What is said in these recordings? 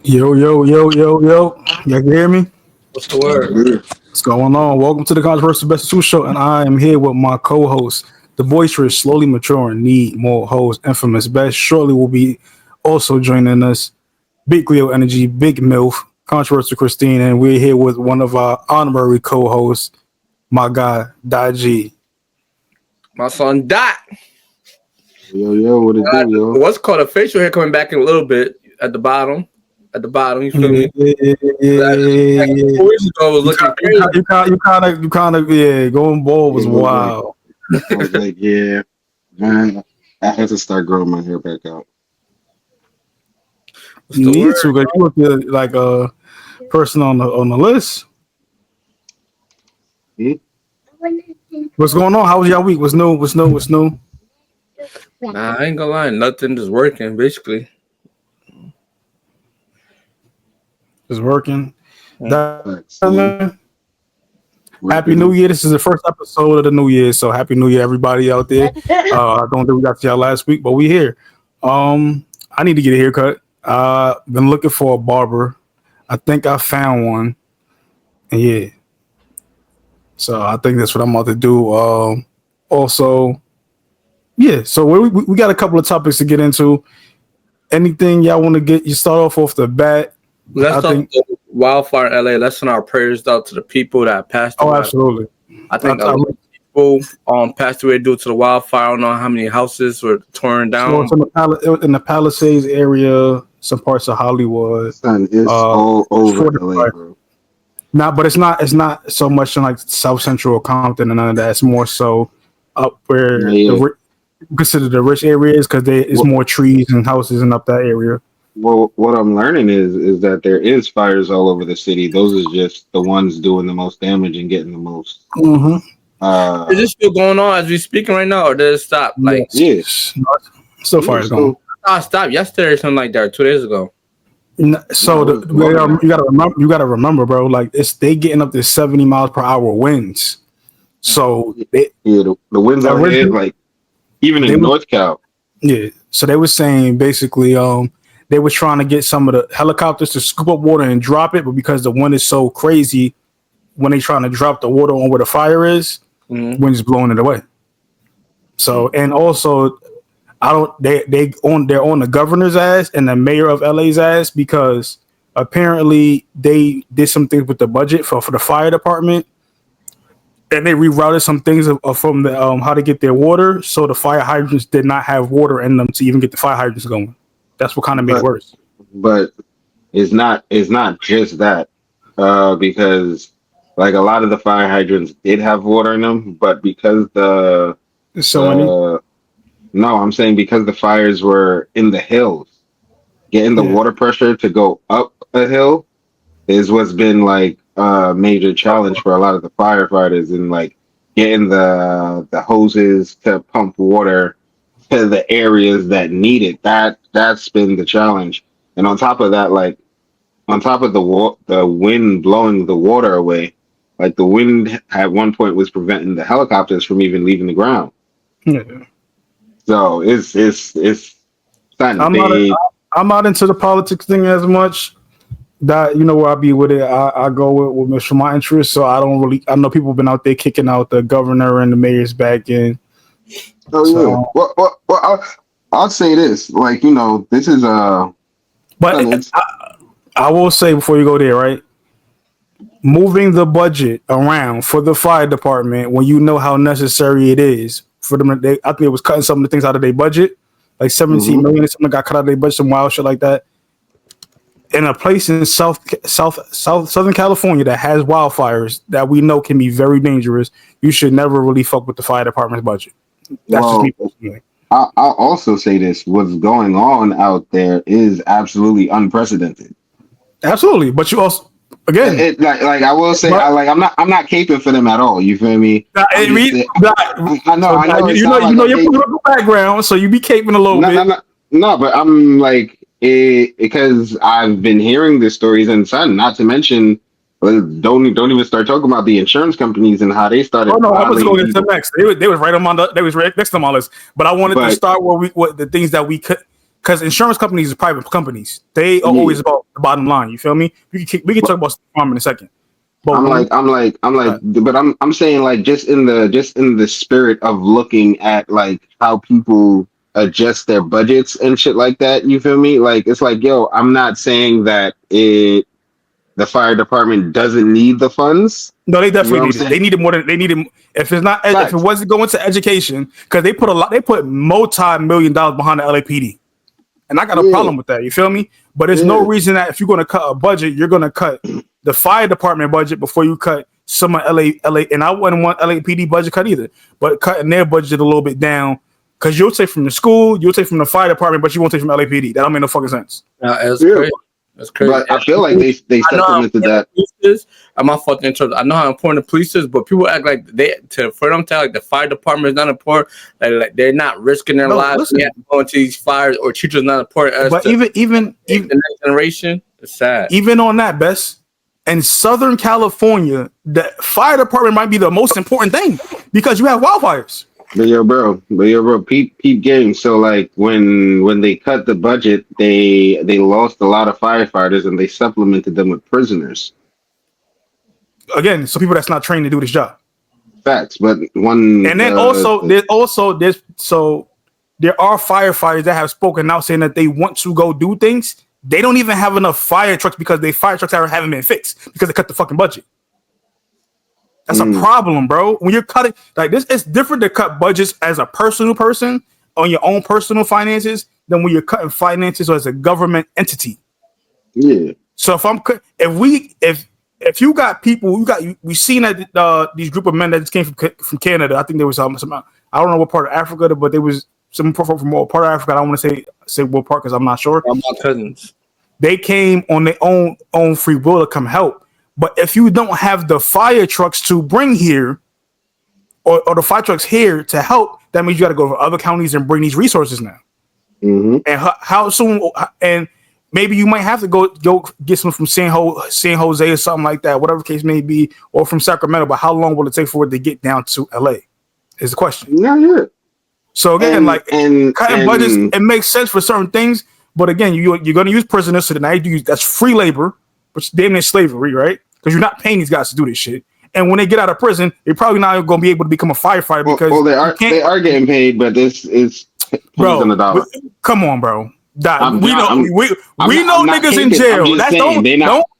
Yo, yo, yo, yo, yo. Y'all can hear me? What's the word? What's going on? Welcome to the Controversial Best Two Show, and I am here with my co-host, the boisterous, slowly maturing, need more host, infamous Best. Shortly will be also joining us, Big Leo Energy, Big MILF, Controversial Christine, and we're here with one of our honorary co-hosts, my guy, G. My son Dot. Yo, what it do, yo? What's called a facial hair coming back in a little bit at the bottom. You feel me? Yeah. 4 weeks ago, I was looking crazy. You kind of, going bald was wild. I was like, yeah, man, I had to start growing my hair back out. You need to, because you look like a person on the list. What's going on? How was y'all week? What's new? Nah, I ain't gonna lie, nothing is working basically. It's working. Happy New Year. This is the first episode of the new year, so happy new year, everybody out there. I don't think we got to y'all last week, but we here. I need to get a haircut. Been looking for a barber. I think I found one. And yeah. So I think that's what I'm about to do. Also, yeah, so we got a couple of topics to get into. Anything y'all want to get you start off the bat? Let's talk about the wildfire in LA. Let's send our prayers out to the people that passed away. Oh, absolutely. I think a lot of people passed away due to the wildfire. I don't know how many houses were torn down. So in the Palisades area, some parts of Hollywood. Son, it's all over LA, bro. But it's not so much in like South Central or Compton and none of that. It's more so up where consider the rich areas because there's more trees and houses and up that area. Well, what I'm learning is that there is fires all over the city. Those are just the ones doing the most damage and getting the most. Mm-hmm. Is this still going on as we speaking right now, or did it stop? Like, yes, so far it's going. I stopped yesterday or something like that, 2 days ago. So you gotta remember, bro. Like they getting up to 70 miles per hour winds. So the winds out here, like even in North Cal. Yeah. So they were saying basically, they were trying to get some of the helicopters to scoop up water and drop it, but because the wind is so crazy, when they trying to drop the water on where the fire is, wind is blowing it away. So and also, they're on the governor's ass and the mayor of LA's ass because apparently they did some things with the budget for the fire department, and they rerouted some things from the how to get their water, so the fire hydrants did not have water in them to even get the fire hydrants going. That's what kind of made it worse. But it's not just that, because like a lot of the fire hydrants did have water in them, but because I'm saying because the fires were in the hills, getting the water pressure to go up a hill is what's been like a major challenge for a lot of the firefighters, and like getting the hoses to pump water to the areas that need it. That's been the challenge. And on top of that, like on top of the wind blowing the water away, like the wind at one point was preventing the helicopters from even leaving the ground. Yeah. So it's I'm not into the politics thing as much. That where I be with it. I go with for my interest. So I know people have been out there kicking out the governor and the mayor's back in. Oh yeah. Well, I'll say this. Like this is But I will say before you go there, right? Moving the budget around for the fire department when you know how necessary it is for them. I think it was cutting some of the things out of their budget, like 17 million or something got cut out of their budget, some wild shit like that. In a place in Southern California that has wildfires that we know can be very dangerous, you should never really fuck with the fire department's budget. That's just me personally. I'll also say this: what's going on out there is absolutely unprecedented. Absolutely, but you also again, like I will say, I'm not caping for them at all. You feel me? I know. You know your political background, so you be caping a little bit. No, but I'm like because I've been hearing these stories, and son, not to mention. Don't even start talking about the insurance companies and how they started. Oh no, I was going into next. They was right on they was right next to my list. But I wanted to start what the things that we could because insurance companies are private companies. They are always about the bottom line. You feel me? We can talk about State Farm in a second. But but I'm saying like just in the spirit of looking at like how people adjust their budgets and shit like that. You feel me? Like it's like, yo, I'm not saying that the fire department doesn't need the funds. No, they definitely need it. They need it more than they need it. If it's not, if it wasn't going to education, because they put multi-million-dollar behind the LAPD, and I got a problem with that. You feel me? But there's no reason that if you're going to cut a budget, you're going to cut the fire department budget before you cut some of LA. And I wouldn't want LAPD budget cut either, but cutting their budget a little bit down because you'll take from the school, you'll take from the fire department, but you won't take from LAPD. That don't make no fucking sense. That's crazy. That's crazy. But I feel like they supplemented that. I'm not fucking in I know how important the police is, but people act like for them to like the fire department is not important. Like they're not risking their lives going to these fires, or teachers not important. But even the next generation, it's sad. Even on that, Best, in Southern California, the fire department might be the most important thing because you have wildfires. But yo, bro, peep game. So like when they cut the budget, they lost a lot of firefighters and they supplemented them with prisoners. Again, so people that's not trained to do this job. Facts, but one and then there are firefighters that have spoken out saying that they want to go do things. They don't even have enough fire trucks because their fire trucks haven't been fixed because they cut the fucking budget. That's a problem, bro. When you're cutting like this, it's different to cut budgets as a personal person on your own personal finances than when you're cutting finances as a government entity. Yeah. So if you got people, we seen that these group of men that just came from Canada. I think there was some I don't know what part of Africa, but there was some from what part of Africa. I don't want to say what part because I'm not sure. My cousins. They came on their own free will to come help. But if you don't have the fire trucks to bring here, or the fire trucks here to help, that means you got to go to other counties and bring these resources now. Mm-hmm. And how soon? And maybe you might have to go get some from San Jose or something like that, whatever the case may be, or from Sacramento. But how long will it take for it to get down to LA? Is the question. Yeah. So again, cutting budgets, it makes sense for certain things, but again, you're going to use prisoners, so now you use that's free labor, which damn near slavery, right? Because you're not paying these guys to do this shit. And when they get out of prison, they're probably not going to be able to become a firefighter because they are getting paid, but this is bro. Come on, bro. We know niggas in jail.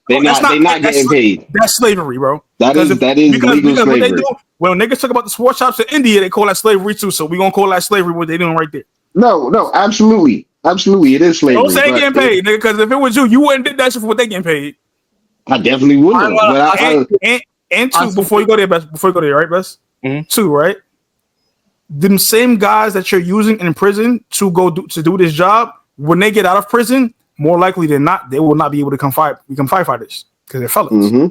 They're not getting paid. That's slavery, bro. That is legal slavery. What they do, when niggas talk about the sports shops in India, they call that slavery too. So we gonna call that slavery what they doing right there. No, absolutely, it is slavery. Don't say getting paid, nigga. Because if it was you wouldn't did that shit for what they getting paid. I definitely wouldn't. And two, before you go there, right, Best? Mm-hmm. Two, right? Them same guys that you're using in prison to do this job, when they get out of prison, more likely than not, they will not be able to become firefighters because they're felons. Mm-hmm.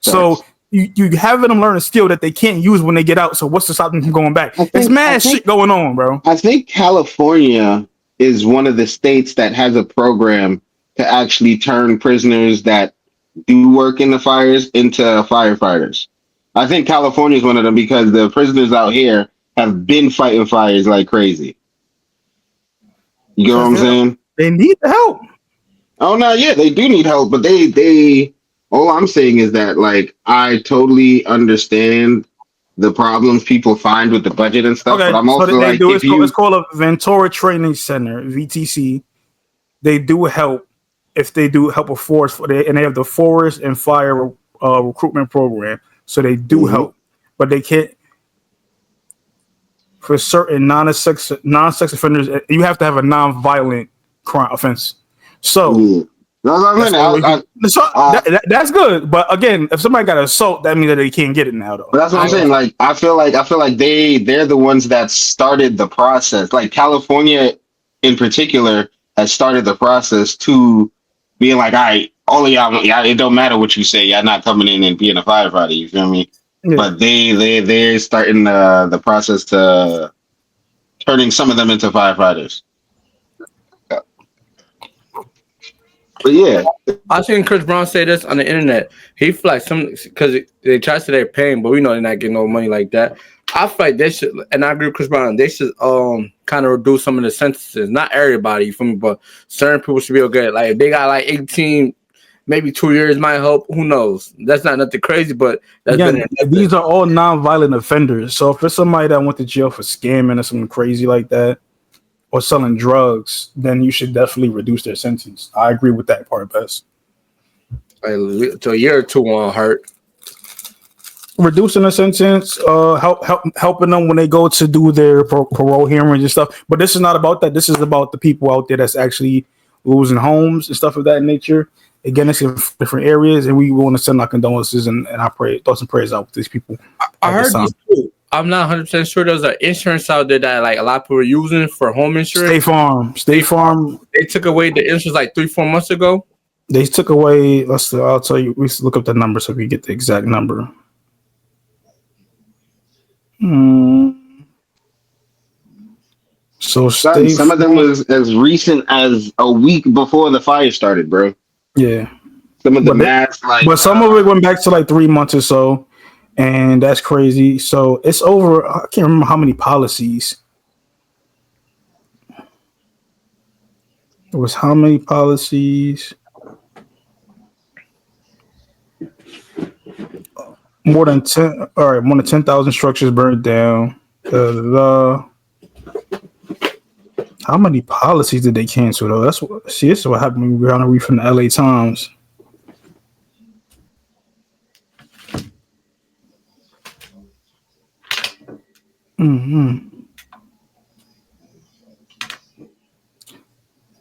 So you having them learn a skill that they can't use when they get out. So what's to stop them from going back? It's mad shit going on, bro. I think California is one of the states that has a program to actually turn prisoners that do work in the fires into firefighters. I think California is one of them because the prisoners out here have been fighting fires like crazy. You get what I'm saying? They need the help. Oh no, yeah, they do need help, but they all I'm saying is that like I totally understand the problems people find with the budget and stuff, but I'm also it's called a Ventura Training Center, VTC. They do help. If they do help with forest, and they have the forest and fire recruitment program, so they do help, but they can't for certain non-sex offenders. You have to have a non-violent crime offense. So that's good. But again, if somebody got assault, that means that they can't get it now, though. But that's what I'm saying. Like I feel like they're the ones that started the process. Like California, in particular, has started the process to being like, all right, all of y'all, it don't matter what you say, y'all not coming in and being a firefighter. You feel me? Yeah. But they're starting the process to turning some of them into firefighters. But yeah, I seen Chris Brown say this on the internet. He feel like because they try to say they're paying, but we know they're not getting no money like that. I feel like they should, and I agree with Chris Brown. They should kind of reduce some of the sentences. Not everybody, you feel me, but certain people should be able to get it. Like if they got like 18, maybe 2 years might help. Who knows? That's not nothing crazy, but that's these are all non-violent offenders. So if it's somebody that went to jail for scamming or something crazy like that, or selling drugs, then you should definitely reduce their sentence. I agree with that part, Best. To a year or two won't hurt. Reducing the sentence, helping them when they go to do their parole hearings and stuff. But this is not about that. This is about the people out there that's actually losing homes and stuff of that nature. Again, it's in different areas, and we want to send our condolences and I pray thoughts and prayers out with these people. I heard this too. I'm not 100% sure. There's an insurance out there that like a lot of people are using for home insurance. State Farm. They took away the insurance like 3-4 months ago. They took away. I'll tell you. We look up the number so we get the exact number. So some of them was as recent as a week before the fire started, bro. Yeah. Some of the masks, like, but some of it went back to like 3 months or so. And that's crazy. So it's over. I can't remember how many policies. It was how many policies? More than 10. All right, more than 10,000 structures burned down. How many policies did they cancel though? This is what happened when we were on a read from the LA Times.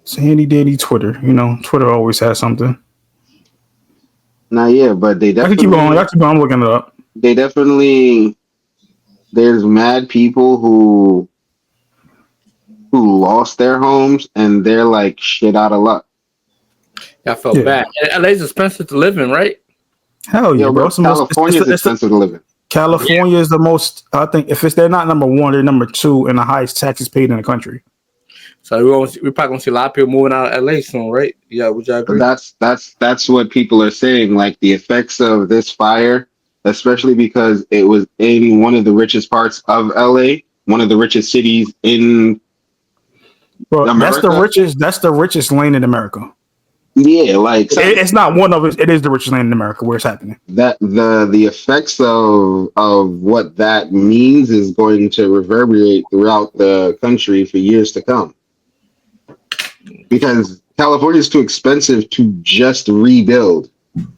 It's handy dandy Twitter. You know, Twitter always has something. Nah, yeah, but they definitely. I keep on looking it up. They definitely. There's mad people who lost their homes and they're like shit out of luck. I felt bad. LA's expensive to live in, right? Hell yeah, bro. California's expensive to live in. California is the most. I think if they're not number one, they're number two in the highest taxes paid in the country. So we're probably gonna see a lot of people moving out of LA soon, right? Yeah, would you agree? That's what people are saying. Like the effects of this fire, especially because it was in one of the richest parts of LA, one of the richest cities in America. That's the richest lane in America. Yeah, like it's not one of it. It is the richest land in America where it's happening. That the effects of what that means is going to reverberate throughout the country for years to come. Because California is too expensive to just rebuild,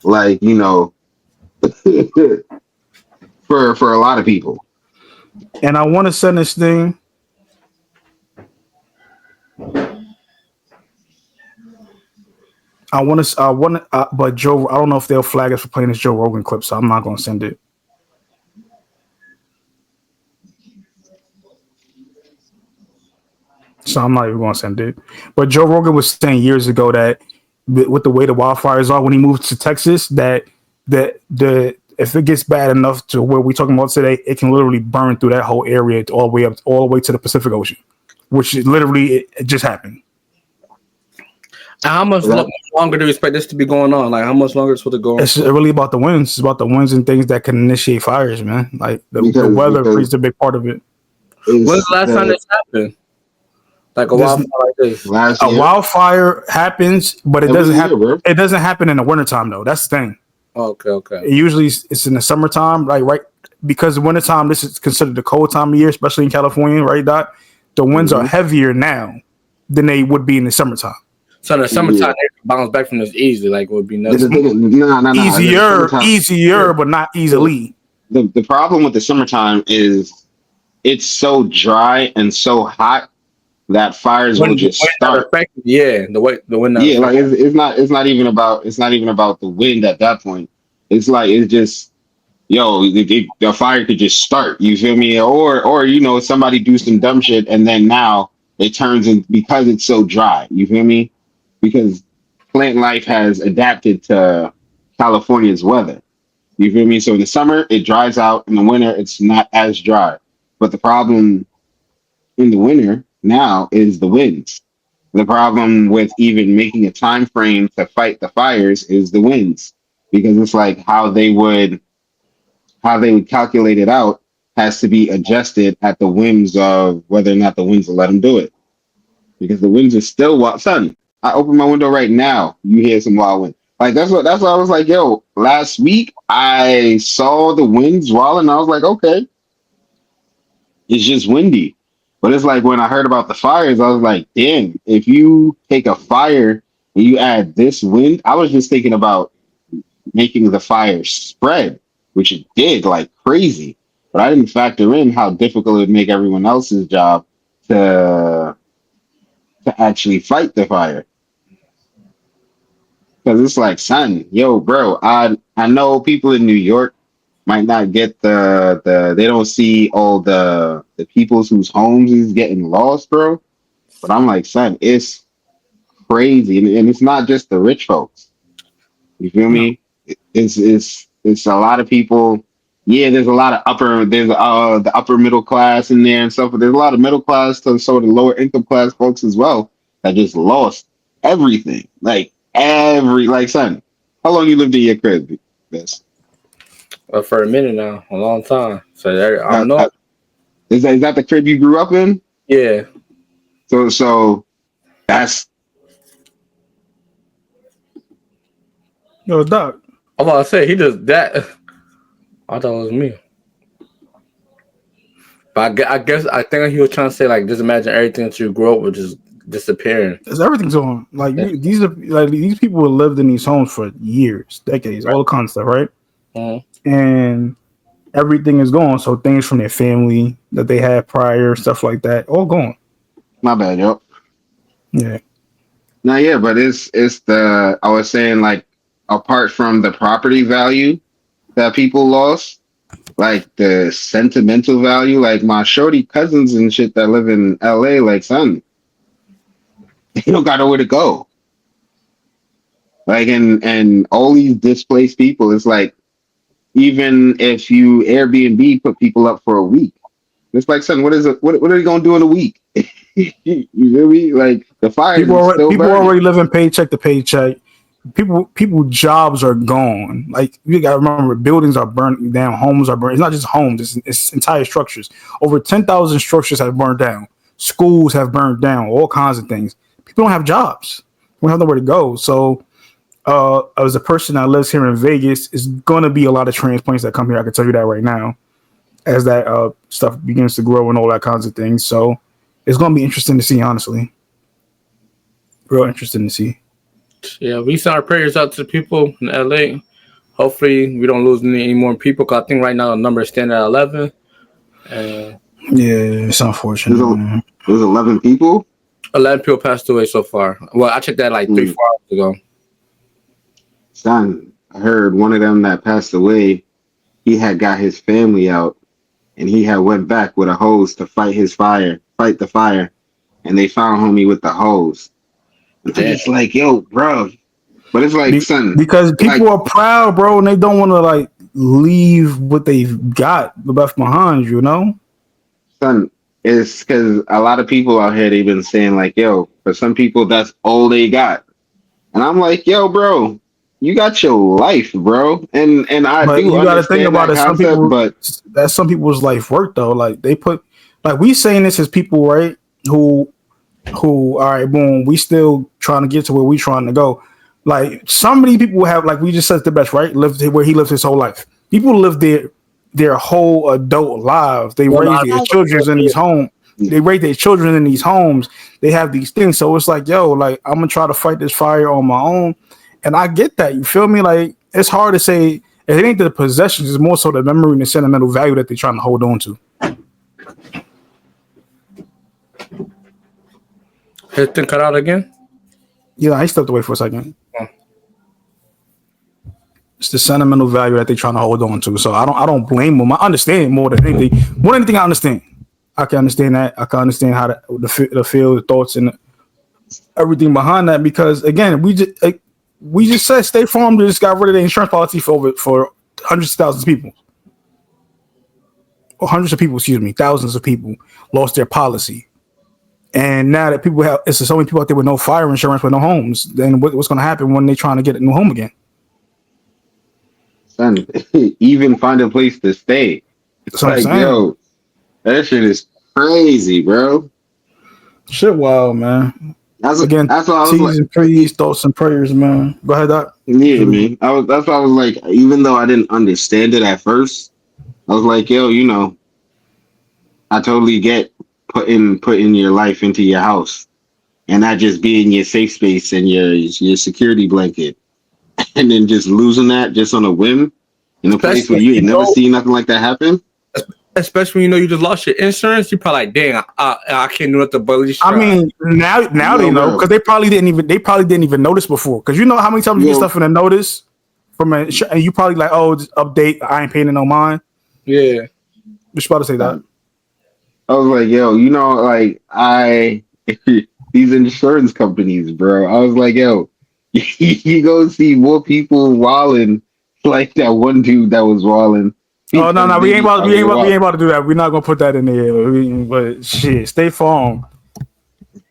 like, you know, for a lot of people. And I want to send this thing. But Joe, I don't know if they'll flag us for playing this Joe Rogan clip, so I'm not going to send it. So I'm not even going to send it. But Joe Rogan was saying years ago that with the way the wildfires are, when he moved to Texas, that if it gets bad enough to where we're talking about today, it can literally burn through that whole area all the way to the Pacific Ocean, which it just happened. How much longer do you expect this to be going on? Like, how much longer is supposed to go on? It's really about the winds. It's about the winds and things that can initiate fires, man. Like the weather plays a big part of it. When's the last time this happened? Like a wildfire like this? A wildfire happens, but it doesn't happen. It doesn't happen in the wintertime, though. That's the thing. Okay. Usually it's in the summertime, right? Because the wintertime, this is considered the cold time of year, especially in California, right, Doc? The winds are heavier now than they would be in the summertime. So in the summertime, they bounce back from this easily, like would be nothing. No. Easier, but not easily. The problem with the summertime is it's so dry and so hot that fires will just start. Yeah, the wind. Yeah, like it's not even about the wind at that point. It's like it's just the fire could just start. You feel me? Or you know, somebody do some dumb shit and then now it turns in because it's so dry. You feel me? Because plant life has adapted to California's weather. You feel me? So in the summer, it dries out. In the winter, it's not as dry. But the problem in the winter now is the winds. The problem with even making a time frame to fight the fires is the winds, because it's like how they would calculate it out has to be adjusted at the whims of whether or not the winds will let them do it. Because the winds are still wild. Son, I open my window right now, you hear some wild wind. Like that's what I was like, yo, last week I saw the winds wild and I was like, okay, it's just windy. But it's like when I heard about the fires, I was like, damn, if you take a fire and you add this wind, I was just thinking about making the fire spread, which it did like crazy. But I didn't factor in how difficult it would make everyone else's job to actually fight the fire. Because it's like, son, yo, bro, I know people in New York might not get they don't see all the peoples whose homes is getting lost, bro. But I'm like, son, it's crazy, and it's not just the rich folks. You feel me? It's a lot of people. Yeah, there's a lot of the upper middle class in there and stuff, but there's a lot of middle class to some of the lower income class folks as well that just lost everything. Like son, how long you lived in your crib, Bess? For a minute now, a long time. So I don't know. Is that the crib you grew up in? Yeah. So that's. Yo, Doc. I'm about to say he does that. I thought it was me. But I think he was trying to say like, just imagine everything that you grew up with just disappearing. Because everything's on. Like these people have lived in these homes for years, decades, all kinds of stuff, right? Mm-hmm. And everything is gone. So things from their family that they had prior, stuff like that, all gone. My bad, yo. Yeah. No, yeah, but it's I was saying, like, apart from the property value that people lost, like the sentimental value, like my shorty cousins and shit that live in LA, like, son, they don't got nowhere to go. Like, and all these displaced people, it's like, even if you Airbnb put people up for a week, it's like, son, what are they gonna do in a week? You feel me? Like the fire. People already living paycheck to paycheck. People jobs are gone. Like you gotta remember, buildings are burning down, homes are burning. It's not just homes; it's entire structures. Over 10,000 structures have burned down. Schools have burned down. All kinds of things. People don't have jobs. We don't have nowhere to go. So, as a person that lives here in Vegas, it's gonna be a lot of transplants that come here. I can tell you that right now, as that stuff begins to grow and all that kinds of things. So, it's gonna be interesting to see. Honestly, real interesting to see. Yeah, we send our prayers out to the people in LA. Hopefully, we don't lose any more people. Cause I think right now the number is standing at 11. Yeah, it's unfortunate. There's 11 people. 11 people passed away so far. Well, I checked that like 3-4 hours ago. Son, I heard one of them that passed away. He had got his family out, and he had went back with a hose to fight the fire, and they found homie with the hose. It's like, yo, bro. But it's like, son. Because people are proud, bro, and they don't want to, like, leave what they've got left behind, you know? Son, it's because a lot of people out here, they've been saying, like, yo, for some people, that's all they got. And I'm like, yo, bro, you got your life, bro. And I but do you gotta think about it. Concept, that's some people's life work, though. Like, they put, like, we saying this as people, right, who all right, boom, we still trying to get to where we trying to go. Like, so many people have, like we just said, the best, right? Lived where he lived his whole life. People live their whole adult lives. They raise their children in these homes. They raise their children in these homes. They have these things. So it's like, yo, like, I'm gonna try to fight this fire on my own. And I get that. You feel me? Like, it's hard to say. It ain't the possessions. It's more so the memory and the sentimental value that they're trying to hold on to. His thing cut out again? Yeah, I stepped away for a second. It's the sentimental value that they're trying to hold on to. So I don't blame them. I understand more than anything. More than anything, I understand. I can understand that. I can understand how the feel, the thoughts, and everything behind that. Because again, we just said State Farm just got rid of the insurance policy for hundreds of thousands of people. Or hundreds of people, excuse me, thousands of people lost their policy. And now that people have, it's so many people out there with no fire insurance, with no homes, then what's going to happen when they're trying to get a new home again? Son, even find a place to stay. It's like, yo, that shit is crazy, bro. Shit, wild, man. That's what I was like. And trees, thoughts and prayers, man. Go ahead, Doc. Yeah, man. That's why I was like, even though I didn't understand it at first, I was like, yo, you know, I totally get putting your life into your house and not just being your safe space and your security blanket, and then just losing that just on a whim in a place where you ain't never seen nothing like that happen. Especially when you know you just lost your insurance, you probably like, dang, I can't do nothing but least. I mean, now they know, because they probably didn't even notice before. Because you know how many times you get stuff in a notice from and you probably like, oh, just update, I ain't paying no mind. Yeah, just about to say that. I was like, yo, you know, like these insurance companies, bro. I was like, yo, you go see more people wilding like that one dude that was wilding. Oh no, we ain't about to do that. We're not gonna put that in there. But shit, State Farm.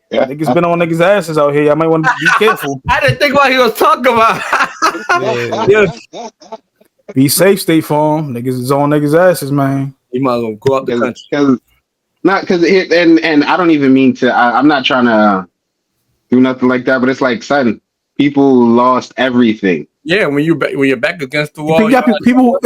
Yeah. Niggas been on niggas' asses out here. I might want to be careful. I didn't think what he was talking about. Yeah. Be safe, State Farm. Niggas is on niggas' asses, man. You might as well go out the country. And I don't even mean to. I'm not trying to do nothing like that. But it's like, son, people lost everything. Yeah, when you're back against the wall, people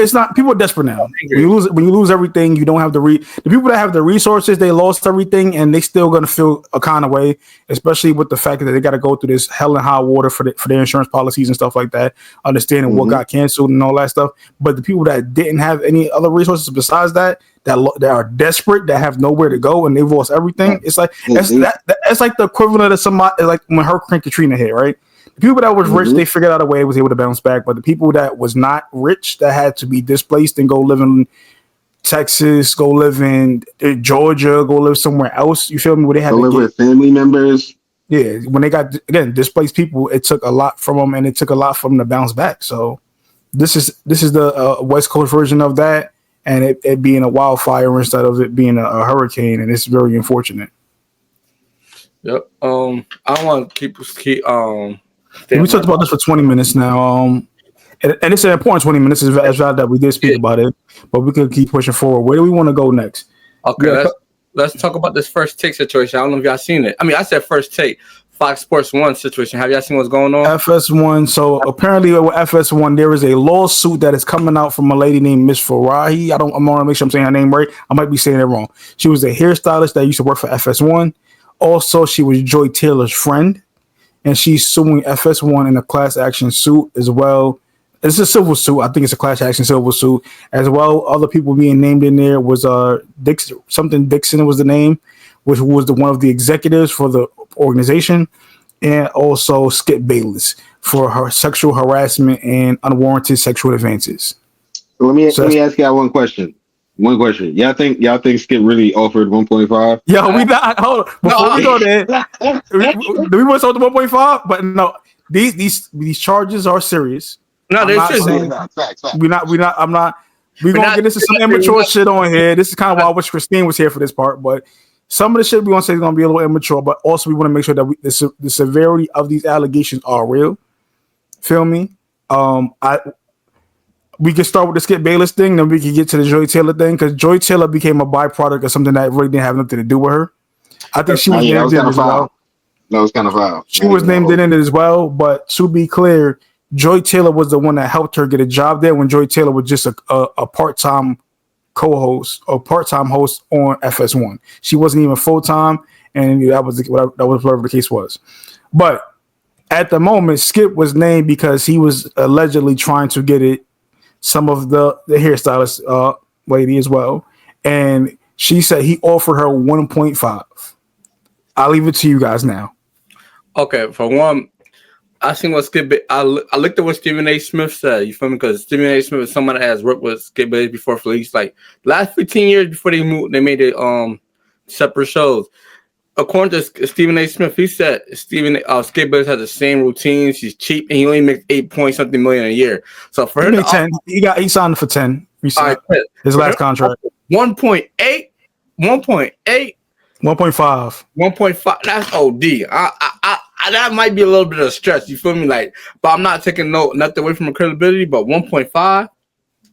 are desperate now. When you lose everything, you don't have the people that have the resources, they lost everything, and they still gonna feel a kind of way, especially with the fact that they got to go through this hell and high water for their insurance policies and stuff like that. Understanding what got canceled and all that stuff, but the people that didn't have any other resources besides that are desperate, that have nowhere to go, and they've lost everything. It's like that's like the equivalent of somebody like when Hurricane Katrina hit, right? The people that was rich, they figured out a way, was able to bounce back. But the people that was not rich, that had to be displaced and go live in Texas, go live in Georgia, go live somewhere else. You feel me? Where they had to live with family members. Yeah, when they got displaced people, it took a lot from them, and it took a lot for them to bounce back. So this is the West Coast version of that, and it being a wildfire instead of it being a hurricane, and it's very unfortunate. Yep. I don't want to keep. We talked about this for 20 minutes now. And it's an important 20 minutes as well that we did speak about it, but we could keep pushing forward. Where do we want to go next? Okay, let's talk about this first take situation. I don't know if y'all seen it. I mean, I said first take. Fox Sports 1 situation. Have y'all seen what's going on? FS1. So apparently with FS1, there is a lawsuit that is coming out from a lady named Miss Farahi. I want to make sure I'm saying her name right. I might be saying it wrong. She was a hairstylist that used to work for FS1. Also, she was Joy Taylor's friend. And she's suing FS1 in a class action suit as well. It's a civil suit. I think it's a class action civil suit as well. Other people being named in there was Dixon was the name, which was one of the executives for the organization, and also Skip Bayless for her sexual harassment and unwarranted sexual advances. Let me ask y'all one question. Y'all think Skip really offered 1.5? Yo, we not hold on. Before we go there, do we want to talk to 1.5? But no, these charges are serious. No, they're serious. We're not. We're gonna get into some immature shit on here. This is kind of why I wish Christine was here for this part. But some of the shit we want to say is gonna be a little immature. But also we want to make sure that the severity of these allegations are real. Feel me? We can start with the Skip Bayless thing, then we can get to the Joy Taylor thing, because Joy Taylor became a byproduct of something that really didn't have nothing to do with her. I think she was named in as well. That was kind of foul. She was named in it as well, but to be clear, Joy Taylor was the one that helped her get a job there when Joy Taylor was just a part-time co-host or part-time host on FS1. She wasn't even full-time, and that was whatever the case was. But at the moment, Skip was named because he was allegedly trying to get some of the hairstylist lady as well, and she said he offered her 1.5. I'll leave it to you guys now. Okay, for one, I seen what I looked at what Stephen A. Smith said. You feel me? Because Stephen A. Smith is someone that has worked with Skip Bayless before for at least like the last 15 years before they made it separate shows. According to Stephen A. Smith, he said Skip Bayless has the same routines. He's cheap, and he only makes $8 million a year. So for him, 10. He signed for 10. His last contract. 1.8. 1.5. 1.5. That's OD. That might be a little bit of stretch. You feel me? Like, but I'm not taking nothing away from her credibility. But 1.5.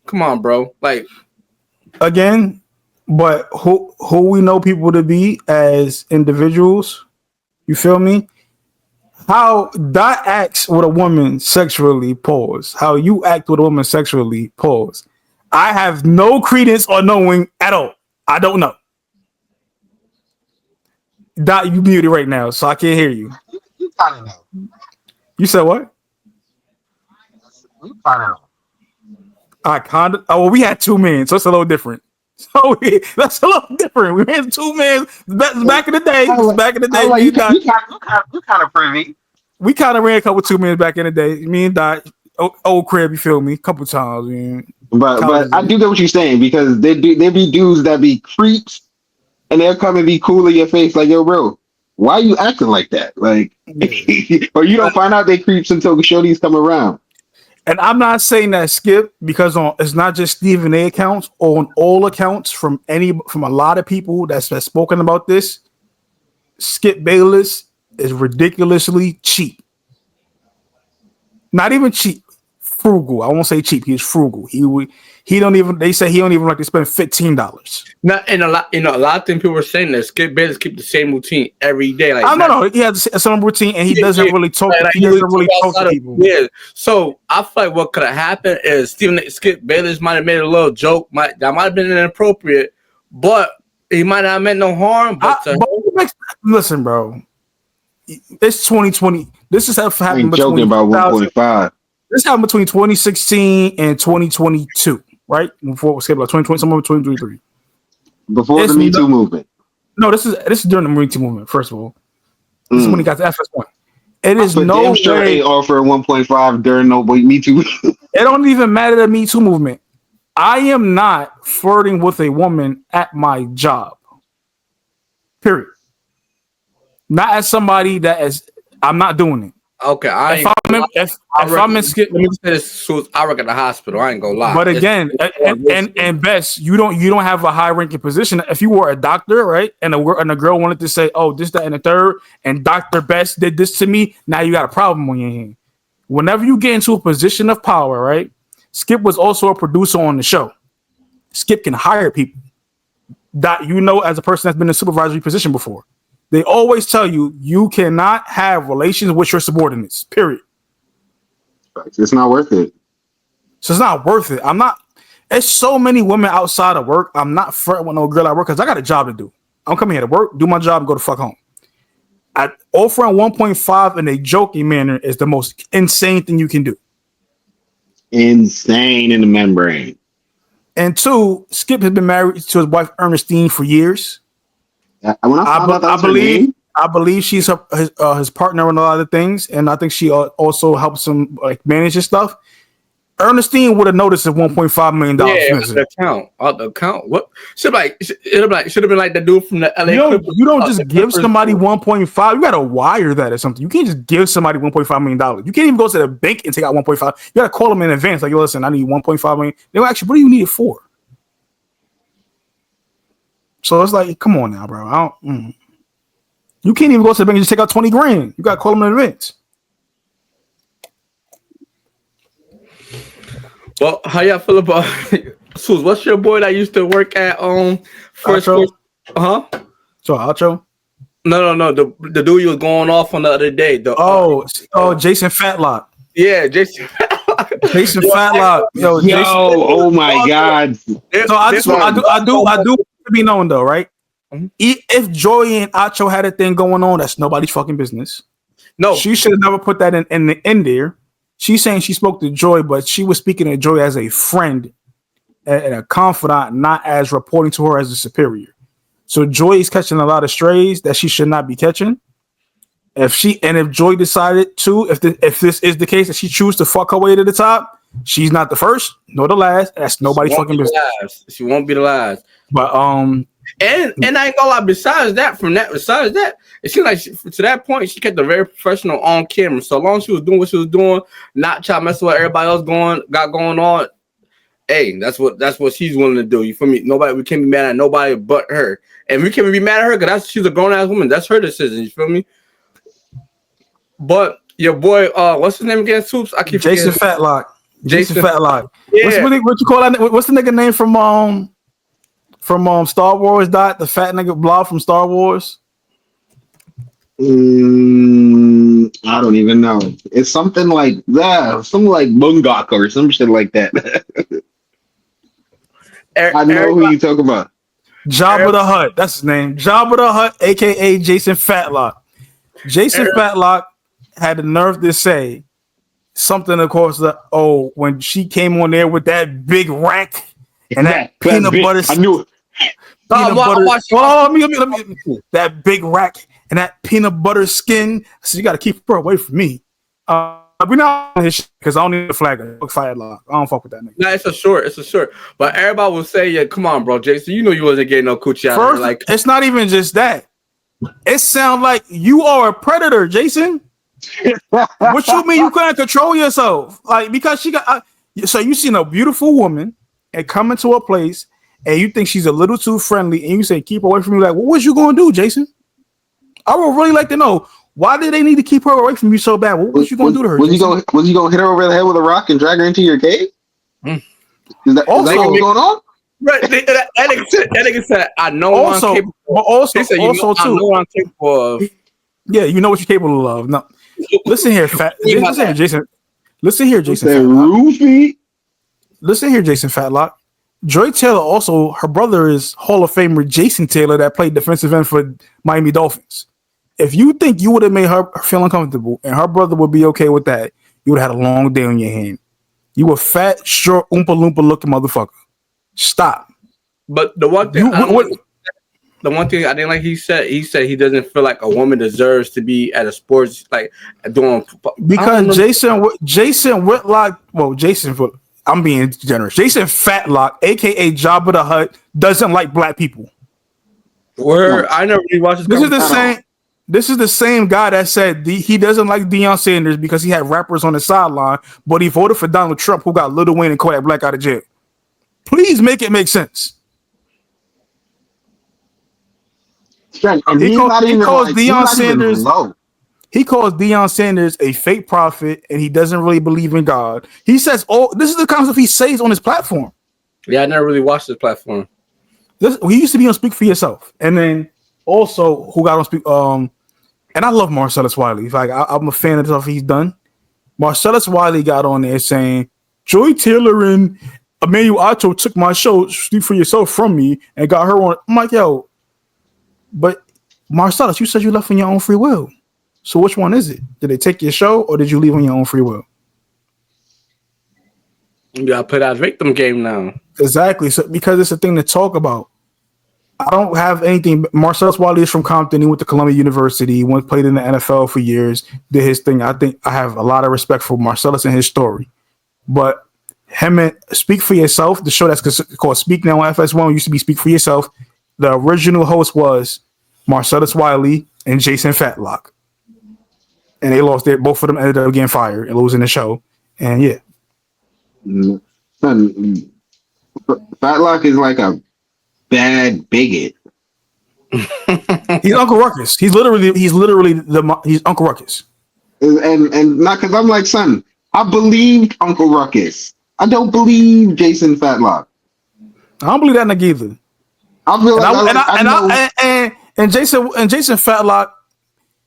Come on, bro. Like, again, but who we know people to be as individuals. You feel me? How Dot acts with a woman sexually, pause. How you act with a woman sexually, pause. I have no credence or knowing at all. I don't know. Dot, you muted right now, so I can't hear you. You kind of know. You said what? You kind of know. I kind of. Oh, well, we had 2 men, so it's a little different. So that's a little different. We had 2 men back in the day. Back in the day, you kind of privy. We kind of ran a couple 2 men back in the day. Me and Dot, old crib. You feel me? A couple times, man. But I do get what you're saying, because they be dudes that be creeps, and they'll come and be cool in your face like, yo, bro, why are you acting like that? Like, or you don't find out they creeps until shorties come around. And I'm not saying that Skip, because it's not just Stephen A accounts, on all accounts from a lot of people that's spoken about this. Skip Bayless is ridiculously cheap. Not even cheap, frugal. I won't say cheap. He's frugal. They say he don't even like to spend $15. Not and a lot of things people were saying that Skip Bayless keep the same routine every day. Like, no, he has a same routine, and he doesn't really talk. He doesn't really talk to people. Yeah. So I feel like what could have happened is Skip Bayless might have made a little joke. That might have been inappropriate, but he might not have meant no harm. But listen, bro, it's 2020. This is happened between joking about 1.5. This happened between 2016 and 2022, right? Before Skip, like 2020, somewhere between 2023. Before the Me Too movement. No, this is during the Me Too movement. First of all, this is when he got to FS1. It is no way offer 1.5 during no Me Too. It don't even matter the Me Too movement. I am not flirting with a woman at my job. Period. Not as somebody that is. I'm not doing it. Okay, if I'm in Skip, let me say this: I work at the hospital. I ain't gonna lie. But again, and Best, you don't have a high ranking position. If you were a doctor, right, and a girl wanted to say, "Oh, this, that, and the third," and Dr. Best did this to me, now you got a problem on your hand. Whenever you get into a position of power, right? Skip was also a producer on the show. Skip can hire people that as a person that's been in a supervisory position before. They always tell you cannot have relations with your subordinates, period. It's not worth it. So it's not worth it. It's so many women outside of work. I'm not flirting with no girl at work because I got a job to do. I'm coming here to work, do my job, and go the fuck home. Offering 1.5 in a joking manner is the most insane thing you can do. Insane in the membrane. And 2, Skip has been married to his wife Ernestine for years. I believe she's his partner in a lot of things, and I think she also helps him like manage his stuff. Ernestine would have noticed the $1.5 million. Yeah, the account. What should have been like the dude from the LA. You don't just give somebody 1.5. You gotta wire that or something. You can't just give somebody $1.5 million. You can't even go to the bank and take out 1.5. You gotta call them in advance. Like, yo, listen, I need 1.5 million. They'll actually, what do you need it for? So it's like, come on now, bro. You can't even go to the bank and just take out 20 grand. You gotta call them in advance. Well, how y'all feel about Sus? What's your boy that used to work at First? Huh? So Alcho? No. The dude you was going off on the other day. Jason Fatlock. Yeah, Jason. Jason Fatlock. Yo, oh my God. So I do to be known though, right? Mm-hmm. If Joy and Acho had a thing going on, that's nobody's fucking business. No, she should have never put that in there. She's saying she spoke to Joy, but she was speaking to Joy as a friend and a confidant, not as reporting to her as a superior. So Joy is catching a lot of strays that she should not be catching. If Joy decided to, if this is the case that she chooses to fuck her way to the top, she's not the first nor the last. That's nobody's fucking business. She won't be the last. But and I ain't gonna lie. Besides that, it seems like to that point she kept the very professional on camera. So long as she was doing what she was doing, not trying to mess with what everybody else got going on. hey, that's what she's willing to do. You feel me? We can't be mad at nobody but her, and we can't be mad at her because she's a grown ass woman. That's her decision. You feel me? But your boy, what's his name again? Swoops. I keep Jason forgetting. Fatlock. Jason Fatlock. Yeah. What you call that? What's the nigga name from Star Wars? The fat nigga blob from Star Wars. I don't even know. It's something like that. Something like Mungok or some shit like that. I know who you talk about. Jabba the Hutt. That's his name. Jabba the Hutt, aka Jason Fatlock. Jason Fatlock had the nerve to say something, of course, when she came on there with that big rack and that peanut butter. I knew it. That big rack and that peanut butter skin. So you got to keep her away from me. We're not on his shit because I don't need a flag. Fatlock. I don't fuck with that nigga. Nah, it's a short. But everybody will say, yeah, come on, bro, Jason, you know you wasn't getting no coochie out First, there. Like, it's not even just that. It sounds like you are a predator, Jason. What you mean you couldn't control yourself? Like, because she got so you seen a beautiful woman and come into a place and you think she's a little too friendly and you say keep her away from me. Like, what was you gonna do, Jason? I would really like to know why did they need to keep her away from you so bad? What was you gonna do to her? Was you gonna hit her over the head with a rock and drag her into your cave? Is that what was going on? Right, that nigga said, I know also, I'm capable. But also, said, also too. I know I'm capable of. Yeah, you know what you're capable of. No, listen here, Jason. Listen here, Jason. Listen here, Jason Fatlock. Joy Taylor also, her brother is Hall of Famer Jason Taylor that played defensive end for Miami Dolphins. If you think you would have made her feel uncomfortable and her brother would be okay with that, you would have had a long day on your hand. You a fat, short, oompa loompa looking motherfucker. Stop. But the one thing the one thing I didn't like, he said he doesn't feel like a woman deserves to be at a sports like doing because Jason Whitlock. Well, I'm being generous. Jason Fatlock, aka Jabba the Hutt, doesn't like black people. I never really watched this. This is the same guy that said he doesn't like Deion Sanders because he had rappers on the sideline, but he voted for Donald Trump, who got Lil Wayne and Kodak Black out of jail. Please make it make sense. He calls Deion Sanders a fake prophet, and he doesn't really believe in God. He says, "Oh, this is the kind of stuff he says on his platform." Yeah, I never really watched his platform. He used to be on Speak for Yourself, and then also who got on Speak. And I love Marcellus Wiley. Like I'm a fan of the stuff he's done. Marcellus Wiley got on there saying, "Joy Taylor and Emmanuel Acho took my show Speak for Yourself from me and got her on." I'm like, yo. But Marcellus, you said you left on your own free will. So which one is it? Did they take your show or did you leave on your own free will? You gotta play that victim game now. Exactly. So because it's a thing to talk about. I don't have anything. Marcellus Wiley is from Compton. He went to Columbia University. He played in the NFL for years. Did his thing. I think I have a lot of respect for Marcellus and his story. But him and Speak for Yourself, the show that's called Speak Now on FS1, used to be Speak for Yourself. The original host was Marcellus Wiley and Jason Fatlock. And they lost it. Both of them ended up getting fired and losing the show. And yeah. Fatlock is like a bad bigot. He's Uncle Ruckus. He's literally Uncle Ruckus. And not because I'm like, son, I believed Uncle Ruckus. I don't believe Jason Fatlock. I don't believe that nigga either. I feel and Jason Fatlock,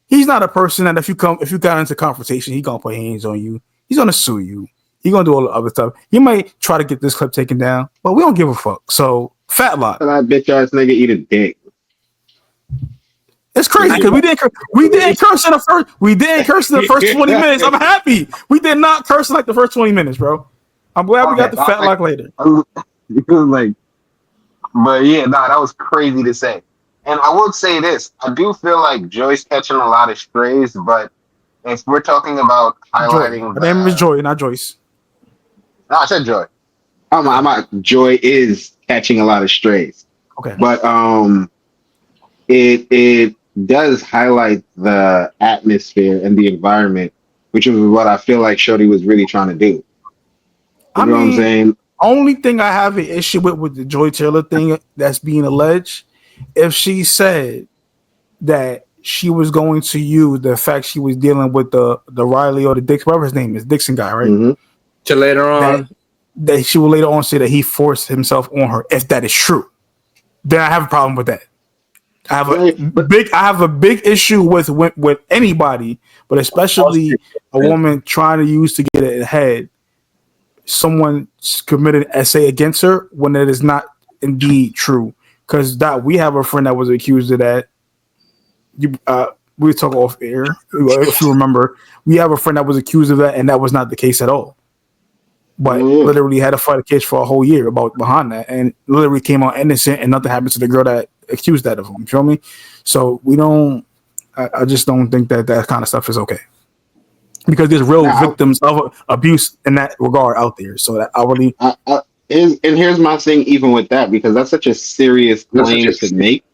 he's not a person that if you got into confrontation, he gonna put hands on you. He's gonna sue you. He's gonna do all the other stuff. He might try to get this clip taken down, but we don't give a fuck. So Fatlock, that bitch ass nigga eat a dick. It's crazy because we didn't curse in the first 20 minutes. I'm happy we did not curse in like the first 20 minutes, bro. I'm glad we got the Fatlock later. But yeah, that was crazy to say. And I will say this: I do feel like Joy's catching a lot of strays, but if we're talking about highlighting, her name is Joy, not Joyce. No, I said Joy. Joy is catching a lot of strays. Okay, but it does highlight the atmosphere and the environment, which is what I feel like Shorty was really trying to do. You know what I'm saying? only thing I have an issue with the Joy Taylor thing that's being alleged, if she said that she was going to use the fact she was dealing with the Riley or the Dix, whatever his name is, Dixon guy, right? Mm-hmm. To later on, that she will later on say that he forced himself on her. If that is true, then I have a problem with that. I have a big issue with anybody, but especially a woman trying to use to get ahead. Someone committed an essay against her when it is not indeed true. Because we have a friend that was accused of that. We talk off air if you remember. We have a friend that was accused of that, and that was not the case at all. But literally had to fight a case for a whole year behind that, and literally came out innocent, and nothing happened to the girl that accused that of him. You feel me? So we don't. I just don't think that kind of stuff is okay, because there's real victims of abuse in that regard out there. So that I really. And here's my thing, even with that, because that's such a serious claim to make.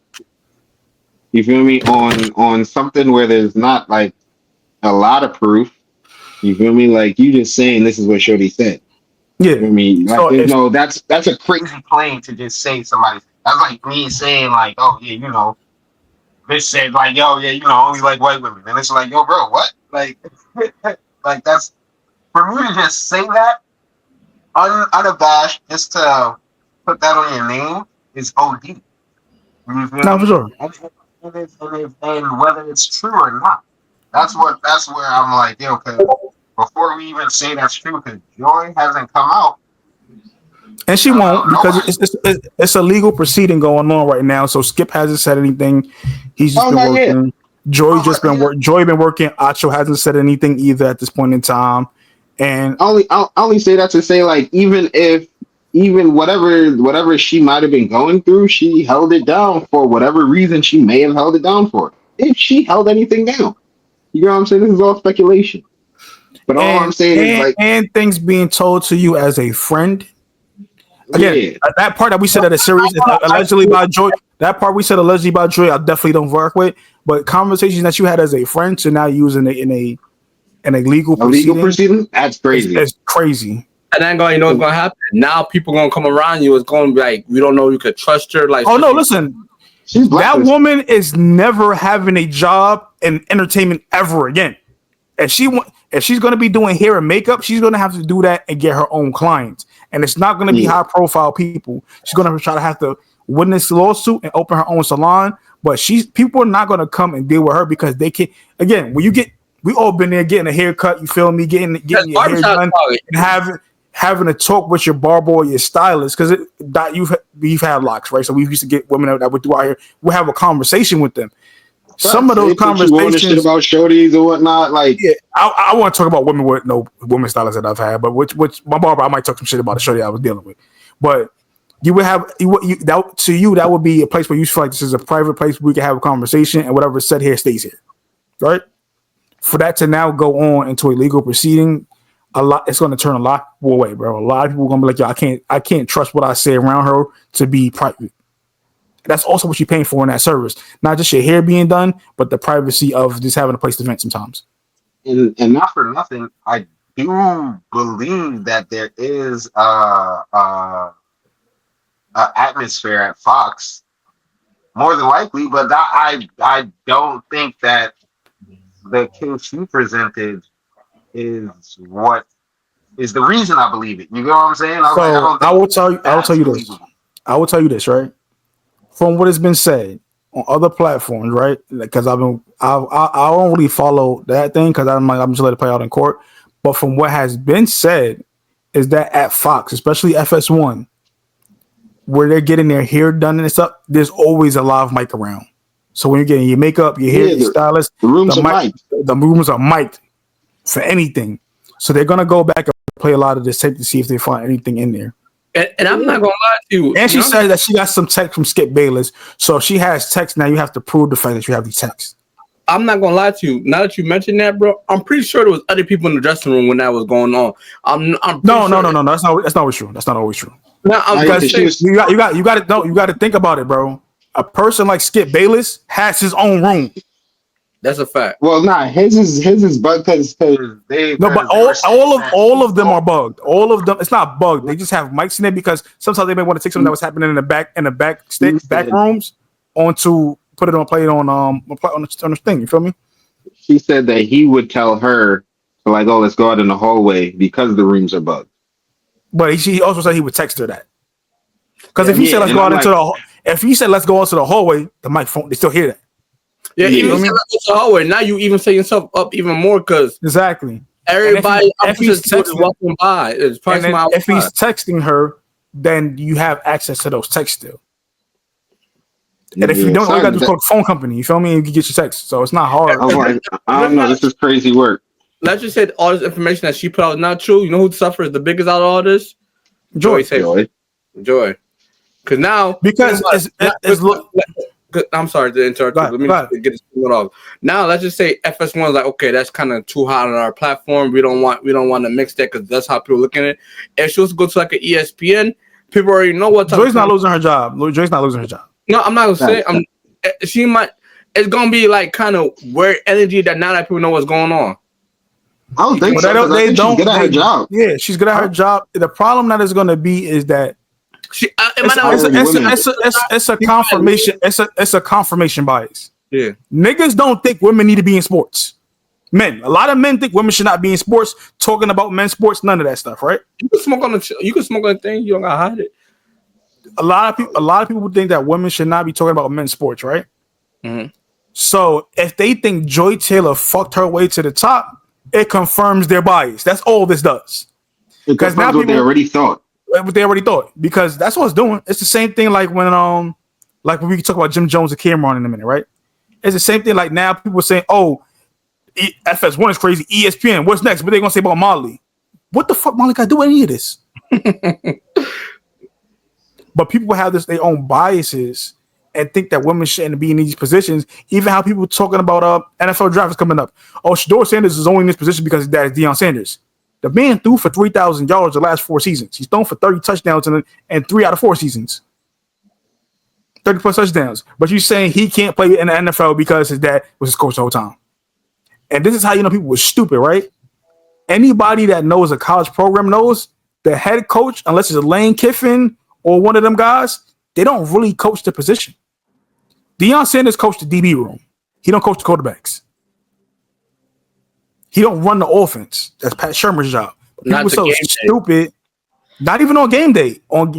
You feel me? On something where there's not like a lot of proof. You feel me? Like you just saying this is what Shorty said. Yeah. You feel me? Like that's a crazy claim to just say somebody. That's like me saying like, oh yeah, this said like, yo, yeah, only like white women. And it's like, yo, bro, what? Like like that's for me to just say that unabashed, just to put that on your name is OD. You feel me? No, for sure. And whether it's true or not, that's where I'm like, yo, because before we even say that's true, because Joy hasn't come out, and she won't, because it's a legal proceeding going on right now. So Skip hasn't said anything. He's just been working. Joy been working. Acho hasn't said anything either at this point in time. And I'll only say that to say, like, even whatever she might have been going through, she held it down for whatever reason she may have held it down for. If she held anything down, you know what I'm saying? This is all speculation. But all I'm saying is like, and things being told to you as a friend. Again, that part that we said at a series allegedly by Joy. That part we said allegedly by Joy, I definitely don't work with. But conversations that you had as a friend to now using it in a legal proceeding, that's crazy. It's crazy. And then what's going to happen? Now people going to come around you. It's going to be like, we don't know you could trust her. Like, oh no, listen, that woman is never having a job in entertainment ever again. If she's going to be doing hair and makeup, she's going to have to do that and get her own clients. And it's not going to be high profile people. She's going to try to have to win this lawsuit and open her own salon. But people are not going to come and deal with her because they can't. Again, when we all been there getting a haircut. You feel me? Getting your hair done and having a talk with your barber or your stylist, because you've had locks, right? So we used to get women that would do our hair. We'll have a conversation with them. Some of those conversations about shorties or whatnot, like I want to talk about women with no women stylists that I've had, but which my barber, I might talk some shit about the shorty I was dealing with. But you would have that would be a place where you feel like this is a private place where we can have a conversation, and whatever is said here stays here, right? For that to now go on into a legal proceeding, it's going to turn a lot of people away, bro. A lot of people are going to be like, yo, I can't trust what I say around her to be private. That's also what you're paying for in that service. Not just your hair being done, but the privacy of just having a place to vent sometimes. And not for nothing, I do believe that there is a atmosphere at Fox, more than likely, but I don't think that the case you presented is what is the reason I believe it. You know what I'm saying? I will tell you this, right? From what has been said on other platforms, right? Because I don't really follow that thing because I'm just let it play out in court. But from what has been said is that at Fox, especially FS1, where they're getting their hair done and stuff, there's always a live mic around. So when you're getting your makeup, your hair, your stylist, the rooms are mic'd for anything. So they're gonna go back and play a lot of this tape to see if they find anything in there. And I'm not gonna lie to you. And she said that she got some text from Skip Bayless. So if she has text now, you have to prove the fact that you have these texts. I'm not gonna lie to you. Now that you mentioned that, bro, I'm pretty sure there was other people in the dressing room when that was going on. No. That's not always true. That's not always true. No, you got to think about it, bro. A person like Skip Bayless has his own room. That's a fact. Well, nah, his is bugged because they No, but all of them are bugged. All of them, it's not bugged. They just have mics in it because sometimes they may want to take something that was happening in the back rooms onto put it on play it on the thing. You feel me? She said that he would tell her like, oh, let's go out in the hallway because the rooms are bugged. But he also said he would text her that. Because if he said let's go out let's go out to the hallway, the mic phone they still hear that. Yeah, even in the hallway. Now you even set yourself up even more because exactly everybody if he's texting, walking by. If he's texting her, then you have access to those texts still. And if you don't, all you gotta do is call the phone company. You feel me? And you get your text. So it's not hard. I was like, I don't know. This is crazy work. Let's just say all this information that she put out is not true. You know who suffers the biggest out of all this? Joy. Because now because I'm sorry to interrupt. Let me get this off. Now let's just say FS1 is like, okay, that's kind of too hot on our platform. We don't want to mix that because that's how people look at it. If she was to go to like an ESPN, people already know what. Joy's not losing her job. Joy's not losing her job. No, I'm not gonna say. She might. It's gonna be like kind of weird energy that now that people know what's going on. I don't think so. They don't. She's good at her job. Yeah, she's good at her job. The problem that is going to be is that it's a confirmation. It's a confirmation bias. Yeah, niggas don't think women need to be in sports. Men, a lot of men think women should not be in sports. Talking about men's sports, none of that stuff, right? You can smoke on the thing. You don't gotta hide it. A lot of people think that women should not be talking about men's sports, right? Mm-hmm. So if they think Joy Taylor fucked her way to the top, it confirms their bias. That's all this does. Because now what they already thought. What they already thought. Because that's what it's doing. It's the same thing like when we talk about Jim Jones and Cameron in a minute, right? It's the same thing like now people are saying, oh, FS1 is crazy. ESPN, what's next? What are they gonna say about Molly? What the fuck Molly got to do with any of this? But people have their own biases and think that women shouldn't be in these positions. Even how people talking about NFL draft is coming up. Oh, Shador Sanders is only in this position because his dad is Deion Sanders. The man threw for 3,000 yards the last 4 seasons. He's thrown for 30 touchdowns in 3 out of 4 seasons. 30 plus touchdowns. But you're saying he can't play in the NFL because his dad was his coach the whole time. And this is how you know people were stupid, right? Anybody that knows a college program knows the head coach, unless it's a Lane Kiffin or one of them guys, they don't really coach the position. Deion Sanders coached the DB room. He don't coach the quarterbacks. He don't run the offense. That's Pat Shermer's job. People so stupid. Not even on game day. All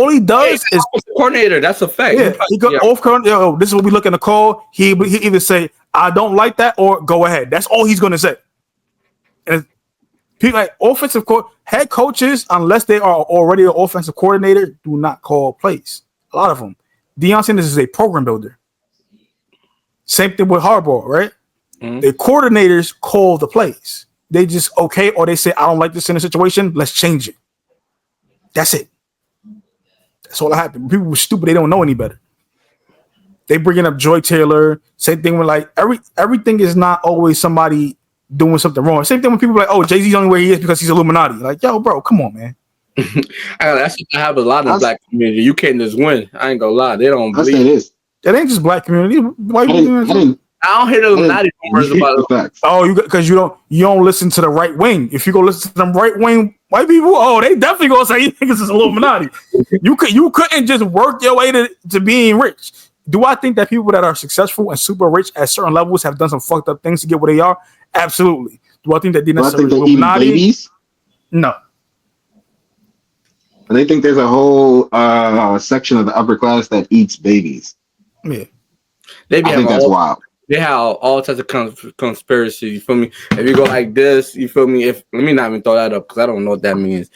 he does is coordinator. That's a fact. Yeah, he go off. This is what we looking to call. He either say I don't like that or go ahead. That's all he's gonna say. And people like offensive head coaches, unless they are already an offensive coordinator, do not call plays. A lot of them. Deion Sanders is a program builder. Same thing with Harbaugh, right? Mm-hmm. The coordinators call the plays. They just okay, or they say, I don't like this in a situation, let's change it. That's it. That's all that happened. People were stupid, they don't know any better. They bringing up Joy Taylor. Same thing with like everything is not always somebody doing something wrong. Same thing when people are like, oh, Jay-Z's only where he is because he's Illuminati. Like, yo, bro, come on, man. That's what I have a lot in the black community. You can't just win. I ain't gonna lie. They don't believe it. It ain't just black community. Why you doing that? I don't hear the Illuminati rumors about it. Oh, because you don't listen to the right wing. If you go listen to them right wing white people, oh, they definitely gonna say you think this is Illuminati. You couldn't just work your way to being rich. Do I think that people that are successful and super rich at certain levels have done some fucked up things to get where they are? Absolutely. Do I think that they're necessarily Illuminati? Babies? No. And they think there's a whole section of the upper class that eats babies. Yeah. I think that's wild. They have all types of conspiracy. You feel me? If you go like this, you feel me? Let me not even throw that up because I don't know what that means.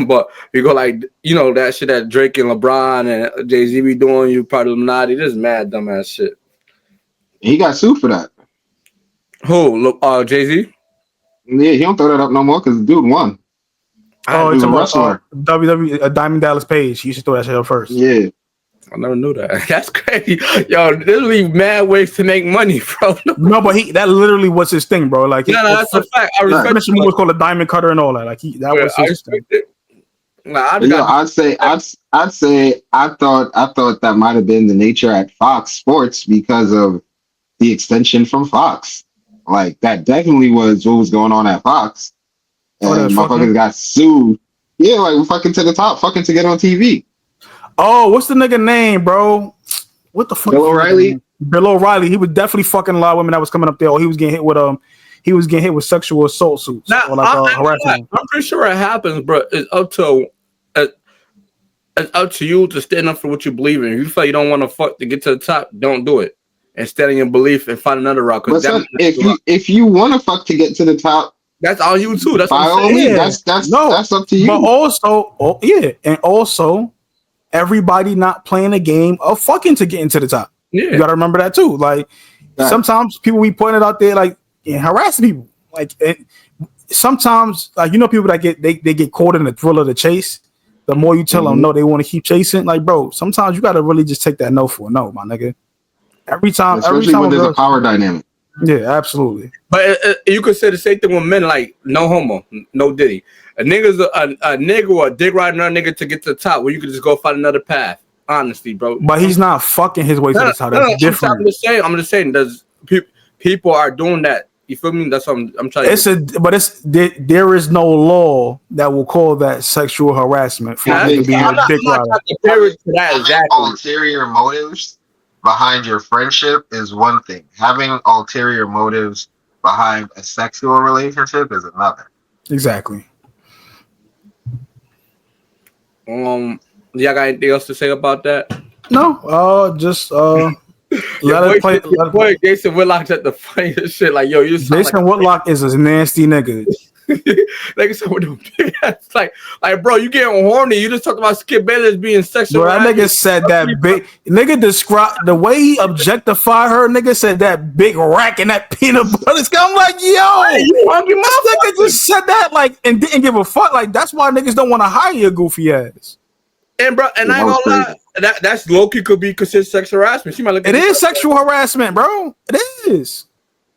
But if you go like, that shit that Drake and LeBron and Jay-Z be doing, you part of Illuminati. This is mad dumbass shit. He got sued for that. Who? Jay-Z? Yeah, he don't throw that up no more because the dude won. Oh, it's a wrestler. WWE, Diamond Dallas Page. He used to throw that shit up first. Yeah. I never knew that. That's crazy. Yo, there's really mad ways to make money, bro. No, but that literally was his thing, bro. Like, that's a fact. I respect it. Was called a diamond cutter and all that. Like, was his thing. I'd say I thought that might have been the nature at Fox Sports because of the extension from Fox. Like that definitely was what was going on at Fox. And motherfuckers got sued. Yeah, like fucking to the top, fucking to get on TV. Oh, what's the nigga name, bro? What the fuck? Bill O'Reilly. Bill O'Reilly. He was definitely fucking a lot of women that was coming up there. Or he was getting hit with sexual assault suits. Now, or like harassment. I'm pretty sure it happens, bro. It's up to you to stand up for what you believe in. If you feel like you don't want to fuck to get to the top, don't do it. And stand in your belief and find another route. If you want to fuck to get to the top, that's all you too. That's by all means. That's up to you. But also, everybody not playing a game of fucking to get into the top. Yeah, you gotta remember that too. Like sometimes people be pointing out there like harassing people. Like sometimes, like people that they get caught in the thrill of the chase. The more you tell them no, they want to keep chasing. Like, bro, sometimes you gotta really just take that no for a no, my nigga. Especially when there's a power dynamic. Yeah, absolutely. But you could say the same thing with men, like no homo, no diddy. A nigga's a nigga or a dick riding another nigga to get to the top, where you could just go find another path. Honestly, bro. But he's not fucking his way to the top. That's different. I'm just saying. People are doing that. You feel me? That's what I'm trying to. There is no law that will call that sexual harassment for you to be a dick rider. Ulterior motives behind your friendship is one thing. Having ulterior motives behind a sexual relationship is another. Exactly. Y'all got anything else to say about that? No. Just boy Jason Whitlock's at the funniest shit. Like, yo, Jason Whitlock is a nasty nigga. Like I said, with them big ass, like, bro, you getting horny? You just talked about Skip Bayless being sexual. Bro, that nigga said that big. Nigga described the way he objectified her. Nigga said that big rack and that peanut butter. I'm like, yo, you hungry? My nigga just said that like and didn't give a fuck. Like that's why niggas don't want to hire your goofy ass. And bro, and I ain't gonna lie, that's low-key could be considered sexual harassment. She might look. It is sexual harassment, bro. It is.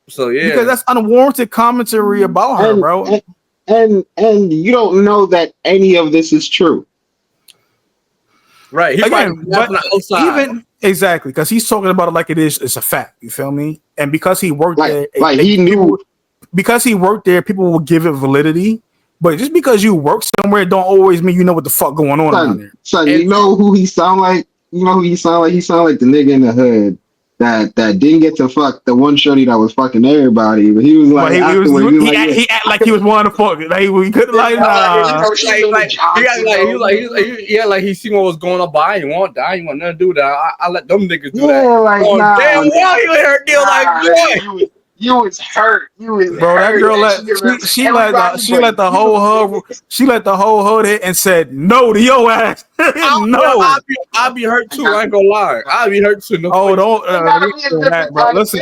So yeah, because that's unwarranted commentary about her, bro. And you don't know that any of this is true, right? Exactly, because he's talking about it like it is. It's a fact. You feel me? And because he worked there, he knew. Because he worked there, people will give it validity. But just because you work somewhere, don't always mean you know what the fuck going on around there. Son, you know who he sound like? You know who he sound like? He sound like the nigga in the hood that didn't get to fuck the one shorty that was fucking everybody. But he was like, he act like he was wanting to fuck it. Like he couldn't like like he seen what was going on. But I ain't want nothing to do with that. I let them niggas do that. Like, damn, why you let her deal like boy? You was hurt. You was bro. Hurt. That girl she let the whole hood hit and said no to your ass. No, I'll be hurt too. I ain't gonna lie. I'll be hurt too. No, don't that, bro. Listen,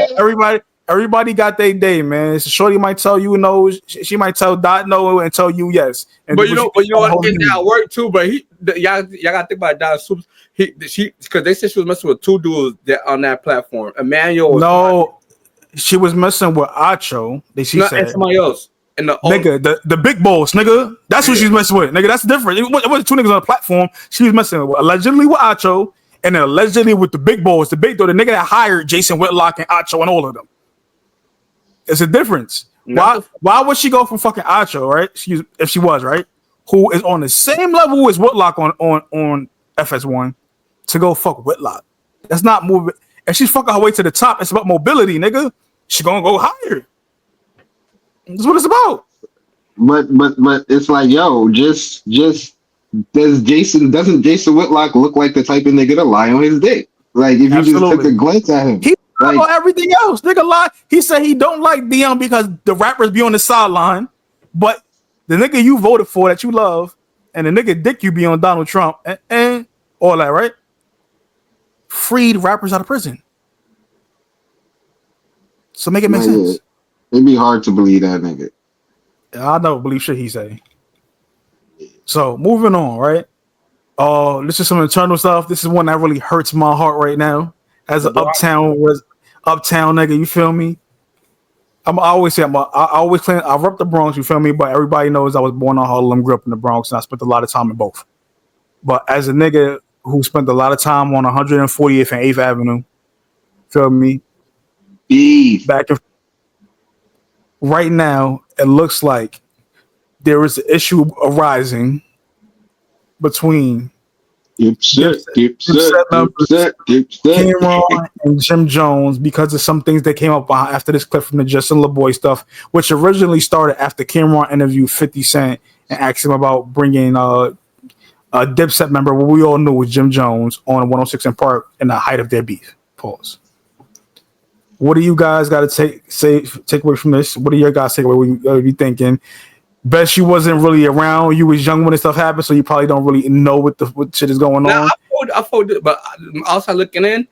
everybody got their day, man. So Shorty might tell you no. She might tell Dot no and tell you yes. And but you know what? It work too. But y'all gotta think about Dot Swoops. Because they said she was messing with two dudes on that platform. Emmanuel. She was messing with Acho. She said and somebody else. And the big boss, nigga. That's what she's messing with, nigga. That's different. It wasn't two niggas on the platform. She was messing with allegedly with Acho and then allegedly with the big boss, the nigga that hired Jason Whitlock and Acho and all of them. It's a difference. No. Why would she go from fucking Acho, right? If she was right, who is on the same level as Whitlock on FS1 to go fuck Whitlock? That's not moving. And she's fucking her way to the top. It's about mobility, nigga. She gonna go higher. That's what it's about. But it's like, yo, just doesn't Jason Whitlock look like the type of nigga to lie on his dick? Like if you just took a glance at him. He about everything else. Nigga lie. He said he don't like Dion because the rappers be on the sideline, but the nigga you voted for that you love, and the nigga dick you be on Donald Trump and all that, right? Freed rappers out of prison. So make it make sense. It'd be hard to believe that nigga. I don't believe shit he say. So moving on, right? This is some internal stuff. This is one that really hurts my heart right now. As an uptown nigga, you feel me? I always claim I rep the Bronx, you feel me? But everybody knows I was born on Harlem, grew up in the Bronx, and I spent a lot of time in both. But as a nigga who spent a lot of time on 140th and 8th Avenue, feel me? Beef. back and right now. It looks like there is an issue arising between Dipset members Cameron and Jim Jones because of some things that came up after this clip from the Justin LaBoy stuff, which originally started after Cameron interviewed 50 Cent and asked him about bringing a Dipset member, what we all knew was Jim Jones, on 106 and Park in the height of their beef. Pause. What do you guys got to take away from this? What do your guys take away? What are you thinking? Best you wasn't really around. You was young when this stuff happened, so you probably don't really know what shit is going on. I fought, but outside looking in,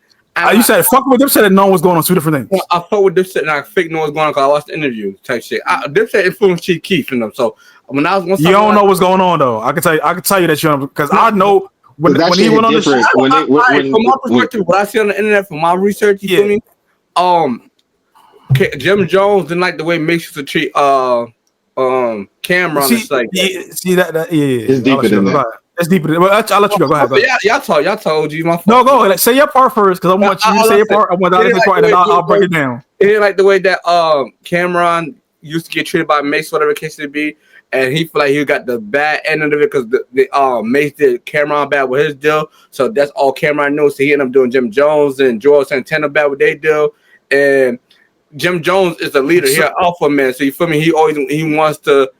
you said fuck with Dipset and know what's going on. Two different things. I fought with Dipset and I fake know what's going on because I watched the interview type shit. Dipset influenced Chief Keef in them, so when I was you don't know what's going on though. I can tell you that you don't because I know when he went on the show. From my perspective, what I see on the internet from my research, you feel me? Jim Jones didn't like the way Mase used to treat Cameron. It's like it's deeper than that. It's deeper than that. I'll let you go. Go ahead. Y'all told you. My no, go ahead. Say your part first because I want you to say your part. I want to say part, and then I'll break it down. He didn't like the way that Cameron used to get treated by Mase, whatever the case it be, and he feel like he got the bad end of it because the Mase did Cameron bad with his deal, so that's all Cameron knows. So he ended up doing Jim Jones and Joel Santana bad with their deal, and Jim Jones is the leader. He's an alpha man. So you feel me? He wants to.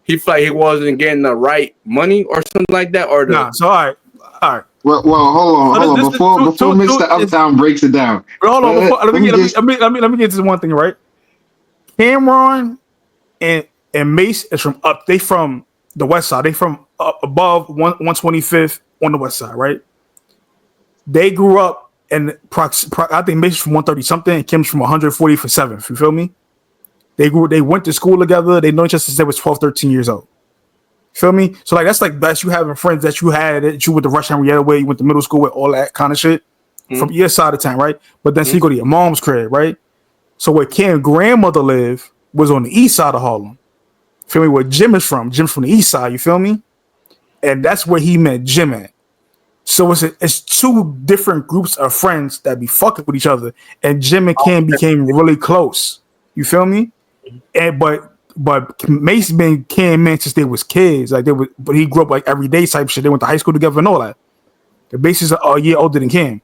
He feel like he wasn't getting the right money or something like that. Or so all right. Well, hold on. Before Mr. Uptown breaks it down. Hold on. Let me get to one thing. Right, Cameron and Mase is from up. They from the west side. They from up above 125th on the west side. Right. They grew up. And I think Mase from 130 something, and Kim's from 140 for 7th. You feel me? They went to school together. They know each other since they was 12, 13 years old. Feel me? So like that's like best you having friends that you had that you went to Rush Henrietta way, you went to middle school with all that kind of shit from your side of town, right? But then so you go to your mom's crib, right? So where Cam's grandmother lived was on the east side of Harlem. Feel me? Where Jim is from? Jim's from the east side. You feel me? And that's where he met Jim at. So it's two different groups of friends that be fucking with each other, and Jim and Cam became really close. You feel me? And but Mase been Cam man since they was kids. Like but he grew up like everyday type shit. They went to high school together and all that. The Mase is a year older than Cam.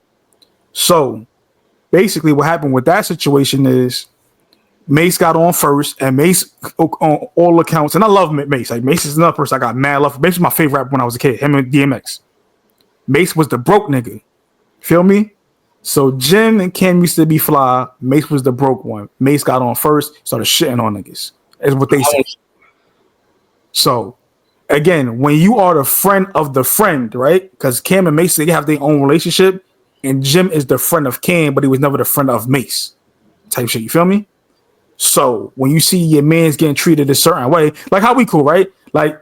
So basically, what happened with that situation is Mase got on first, and Mase on all accounts, and I love Mase. Like Mase is another person I got mad love. Mase was my favorite rapper when I was a kid. Him and DMX. Mase was the broke nigga. Feel me? So Jim and Cam used to be fly. Mase was the broke one. Mase got on first, started shitting on niggas. Is what they say. So again, when you are the friend of the friend, right? Because Cam and Mase, they have their own relationship, and Jim is the friend of Cam, but he was never the friend of Mase. Type shit. You feel me? So when you see your man's getting treated a certain way, like how we cool, right? Like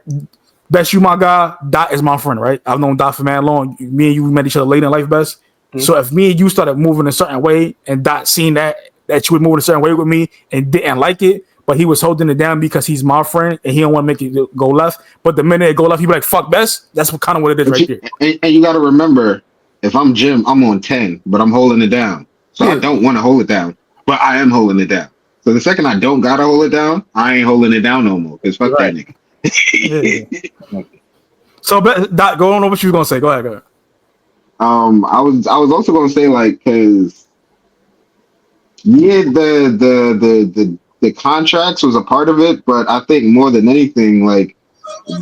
Best, you my guy. Dot is my friend, right? I've known Dot for man long. Me and you met each other late in life, Best. So if me and you started moving a certain way, and Dot seen that you would move a certain way with me and didn't like it, but he was holding it down because he's my friend and he don't want to make it go left. But the minute it go left, he be like, "Fuck Best." That's what it is right there. And you got to remember, if I'm Jim, I'm on 10, but I'm holding it down. So I don't want to hold it down, but I am holding it down. So the second I don't gotta hold it down, I ain't holding it down no more. Cause fuck that nigga. So Dot, go on over what you was gonna say. Go ahead. I was also gonna say, like, cause the contracts was a part of it, but I think more than anything, like,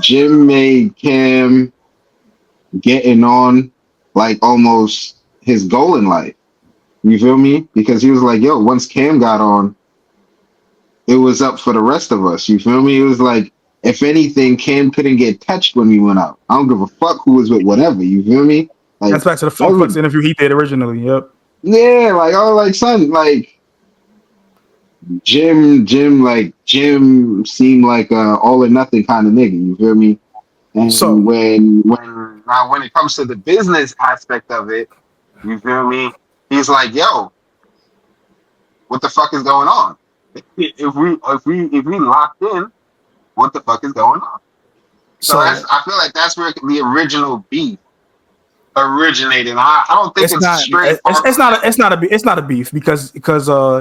Jim made Cam getting on like almost his goal in life. You feel me? Because he was like, yo, once Cam got on, it was up for the rest of us. You feel me? It was like, if anything, Cam couldn't get touched when we went out. I don't give a fuck who was with whatever. You feel me? Like, that's back to the Flex interview he did originally. Yep. Yeah, like, oh, like, son, like, Jim seemed like a all or nothing kind of nigga. You feel me? And so when it comes to the business aspect of it, you feel me? He's like, yo, what the fuck is going on? If we locked in, what the fuck is going on? So I feel like that's where the original beef originated. I don't think it's not. straight. It's not a beef because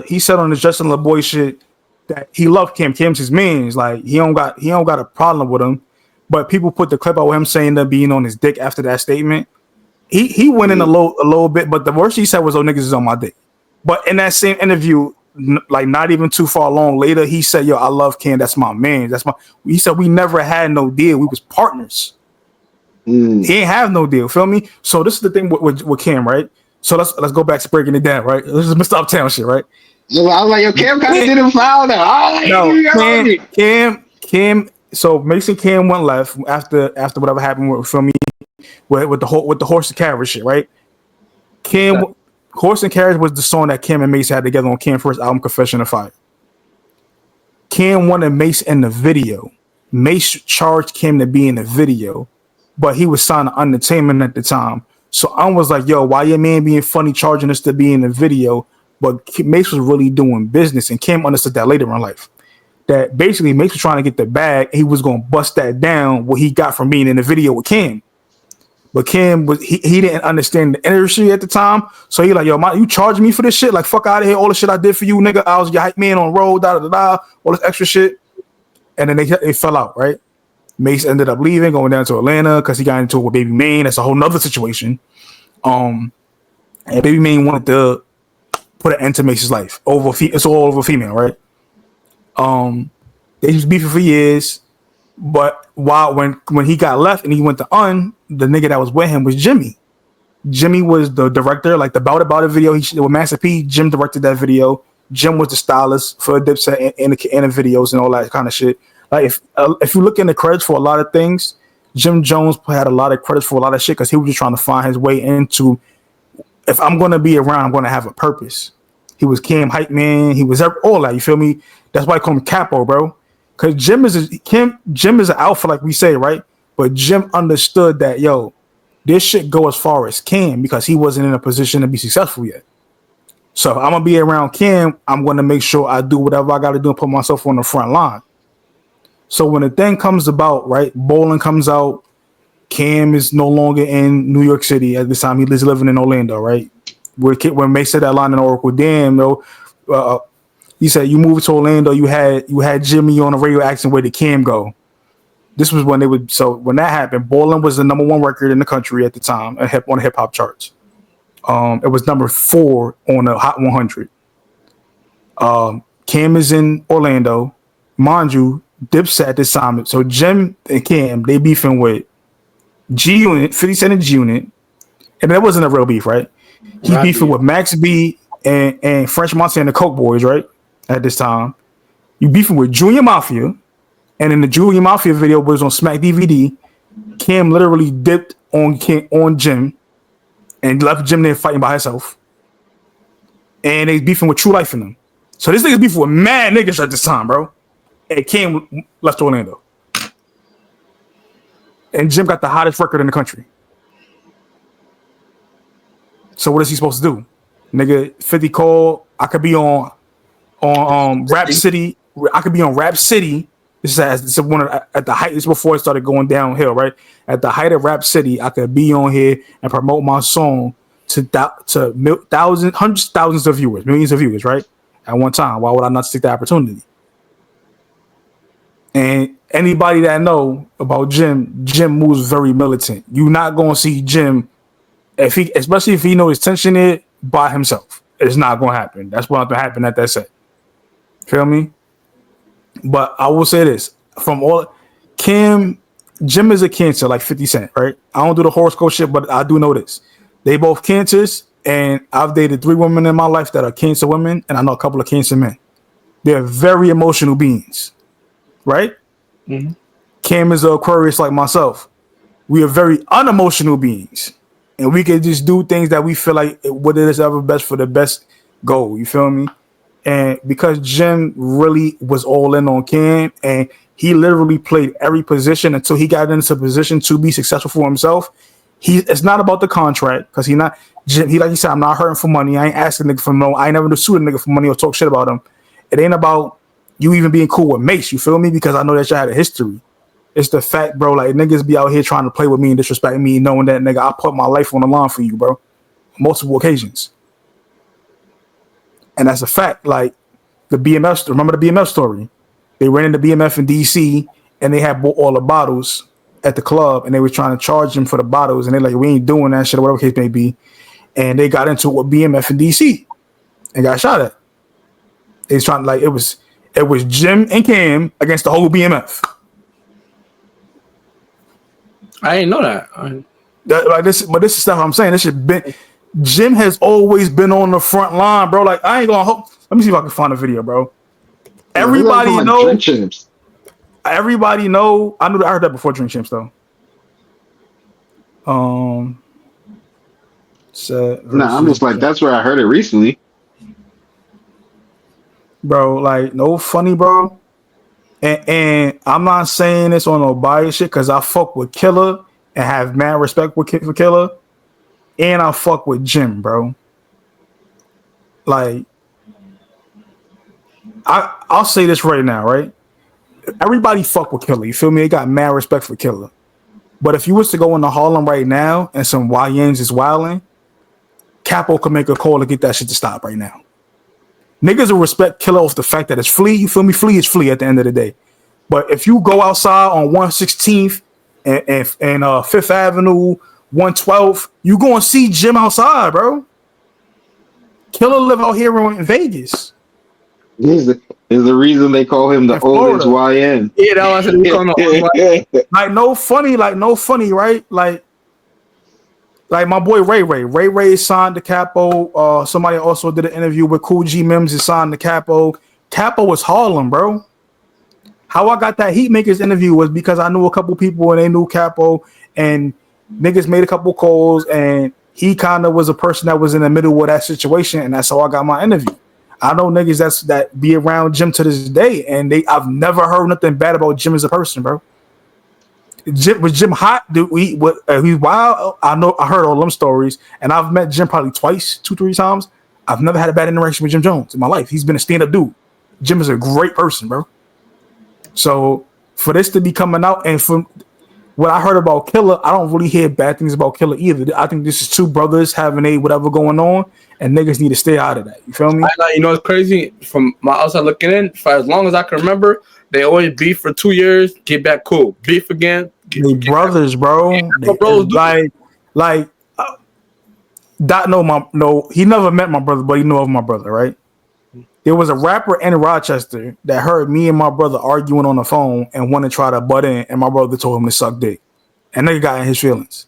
he said on the Justin LaBoy shit that he loved Cam. Cam's his man. Like he don't got a problem with him. But people put the clip out with him saying that being on his dick after that statement. He went in a little bit, but the worst he said was, "Oh, niggas is on my dick." But in that same interview, like not even too far long later, he said, "Yo, I love Cam. That's my man. He said we never had no deal. We was partners. He ain't have no deal. Feel me? So this is the thing with Cam, right? So let's go back to breaking it down, right? This is Mr. Uptown shit, right? I was like, yo, Cam kind of didn't foul that. Cam. So Mason Cam went left after whatever happened with, feel me, with the horse and carriage shit, right? Cam, horse and carriage was the song that Cam and Mase had together on Cam's first album, Confession of Fire. Cam wanted Mase in the video. Mase charged Cam to be in the video, but he was signed to Entertainment at the time. So I was like, yo, why your man being funny charging us to be in the video? But Mase was really doing business, and Cam understood that later in life. That basically Mase was trying to get the bag. He was going to bust that down, what he got from being in the video with Cam. But Cam he didn't understand the industry at the time. So he like, yo, you charging me for this shit? Like, fuck out of here. All the shit I did for you, nigga. I was your hype man on road, all this extra shit. And then they fell out, right? Mase ended up leaving, going down to Atlanta because he got into it with Baby Mane. That's a whole nother situation. And Baby Mane wanted to put an end to Mase's life. It's all over female, right? They was beefing for years, but when he got left and he went to the nigga that was with him was Jimmy. Jimmy was the director, like the About It video. With Master P, Jim directed that video. Jim was the stylist for Dipset and the videos and all that kind of shit. Like if you look in the credits for a lot of things, Jim Jones had a lot of credits for a lot of shit because he was just trying to find his way into. If I'm going to be around, I'm going to have a purpose. He was Cam hype man. He was all that. You feel me? That's why I call him Capo, bro. Because Jim is an alpha, like we say, right? But Jim understood that, yo, this shit go as far as Cam because he wasn't in a position to be successful yet. So if I'm gonna be around Cam, I'm gonna make sure I do whatever I got to do and put myself on the front line. So when the thing comes about, right? Bowling comes out. Cam is no longer in New York City at this time. He's living in Orlando, right? When Mase said that line in Oracle, damn, though. He said, you moved to Orlando, you had Jimmy on the radio asking where did Cam go? This was when when that happened, Ballin' was the number one record in the country at the time, on the hip hop charts. It was number 4 on the Hot 100. Cam is in Orlando. Mind you, Dipset at this time. So Jim and Cam, they beefing with G-Unit, 50 Cent and G-Unit. And that wasn't a real beef, right? He beefing with Max B and French Montana and the Coke Boys, right? At this time. You beefing with Junior Mafia. And in the Junior Mafia video was on Smack DVD, Cam literally dipped on Jim and left Jim there fighting by himself. And they beefing with True Life in them. So this nigga's beefing with mad niggas at this time, bro. And Cam left Orlando. And Jim got the hottest record in the country. So what is he supposed to do? Nigga, 50 call, I could be on Rap City. I could be on Rap City. This is one at the height. This is before it started going downhill, right? At the height of Rap City, I could be on here and promote my song to thousands, hundreds, thousands of viewers, millions of viewers, right? At one time. Why would I not take the opportunity? And anybody that know about Jim moves very militant. You're not gonna see Jim, especially if he knows his tension is by himself. It's not gonna happen. That's what happened at that set. Feel me? But I will say this: Jim is a Cancer, like 50 Cent, right? I don't do the horoscope shit, but I do know this: they both Cancers, and I've dated 3 women in my life that are Cancer women, and I know a couple of Cancer men. They're very emotional beings, right? Mm-hmm. Cam is an Aquarius like myself. We are very unemotional beings, and we can just do things that we feel like what it is ever best for the best goal. You feel me? And because Jim really was all in on Cam, and he literally played every position until he got into a position to be successful for himself. It's not about the contract because Jim, like you said, I'm not hurting for money. I ain't asking nigga for no. I ain't never sue a nigga for money or talk shit about him. It ain't about you even being cool with Mase. You feel me? Because I know that y'all had a history. It's the fact, bro. Like niggas be out here trying to play with me and disrespect me, knowing that nigga I put my life on the line for you, bro, multiple occasions, and that's a fact. Like the BMF, remember the BMF story? They ran into BMF in DC and they had bought all the bottles at the club, and they were trying to charge them for the bottles, and they're like, we ain't doing that shit, or whatever case may be. And they got into it with BMF in DC and got shot at. They was trying to, like, it was Jim and Cam against the whole BMF. I didn't know that. Like this, but this is stuff I'm saying. This shit been, Jim has always been on the front line, bro. Like I ain't gonna hope. Let me see if I can find a video, bro. Everybody know. Everybody know. I heard that before Drink Champs though. I'm just like that's where I heard it recently. Bro, like no funny, bro. And I'm not saying this on no bias shit because I fuck with Killer and have mad respect for Killer, and I fuck with Jim, bro. Like, I'll say this right now, right? Everybody fuck with Killer. You feel me? They got mad respect for Killer. But if you was to go into Harlem right now and some YNs is wilding, Capo could make a call to get that shit to stop right now. Niggas will respect Killer off the fact that it's Flea. You feel me? Flea is Flea at the end of the day. But if you go outside on 116th and 5th Avenue, 112th, you gonna see Jim outside, bro. Killer live out here in Vegas. There's a reason they call him the oldest YN. Yeah, that was we call him the YN. Like no funny, right? Like my boy Ray Ray signed the Capo. Somebody also did an interview with Cool G Mims and signed the Capo. Capo was Harlem, bro. How I got that Heatmakers interview was because I knew a couple people and they knew Capo, and niggas made a couple calls, and he kind of was a person that was in the middle of that situation, and that's how I got my interview. I know niggas that be around Jim to this day, and I've never heard nothing bad about Jim as a person, bro. Was Jim hot? Dude, he's wild. I heard all them stories, and I've met Jim probably twice, 2-3 times. I've never had a bad interaction with Jim Jones in my life. He's been a stand-up dude. Jim is a great person, bro. So for this to be coming out, and from what I heard about Killer, I don't really hear bad things about Killer either. I think this is two brothers having whatever going on, and niggas need to stay out of that. You feel me? You know, it's crazy. From my outside looking in, for as long as I can remember, they always beef for 2 years, get back cool. Beef again. They brothers, bro. Dot he never met my brother, but he knew of my brother, right? There was a rapper in Rochester that heard me and my brother arguing on the phone and wanted to try to butt in, and my brother told him to suck dick. And they got in his feelings.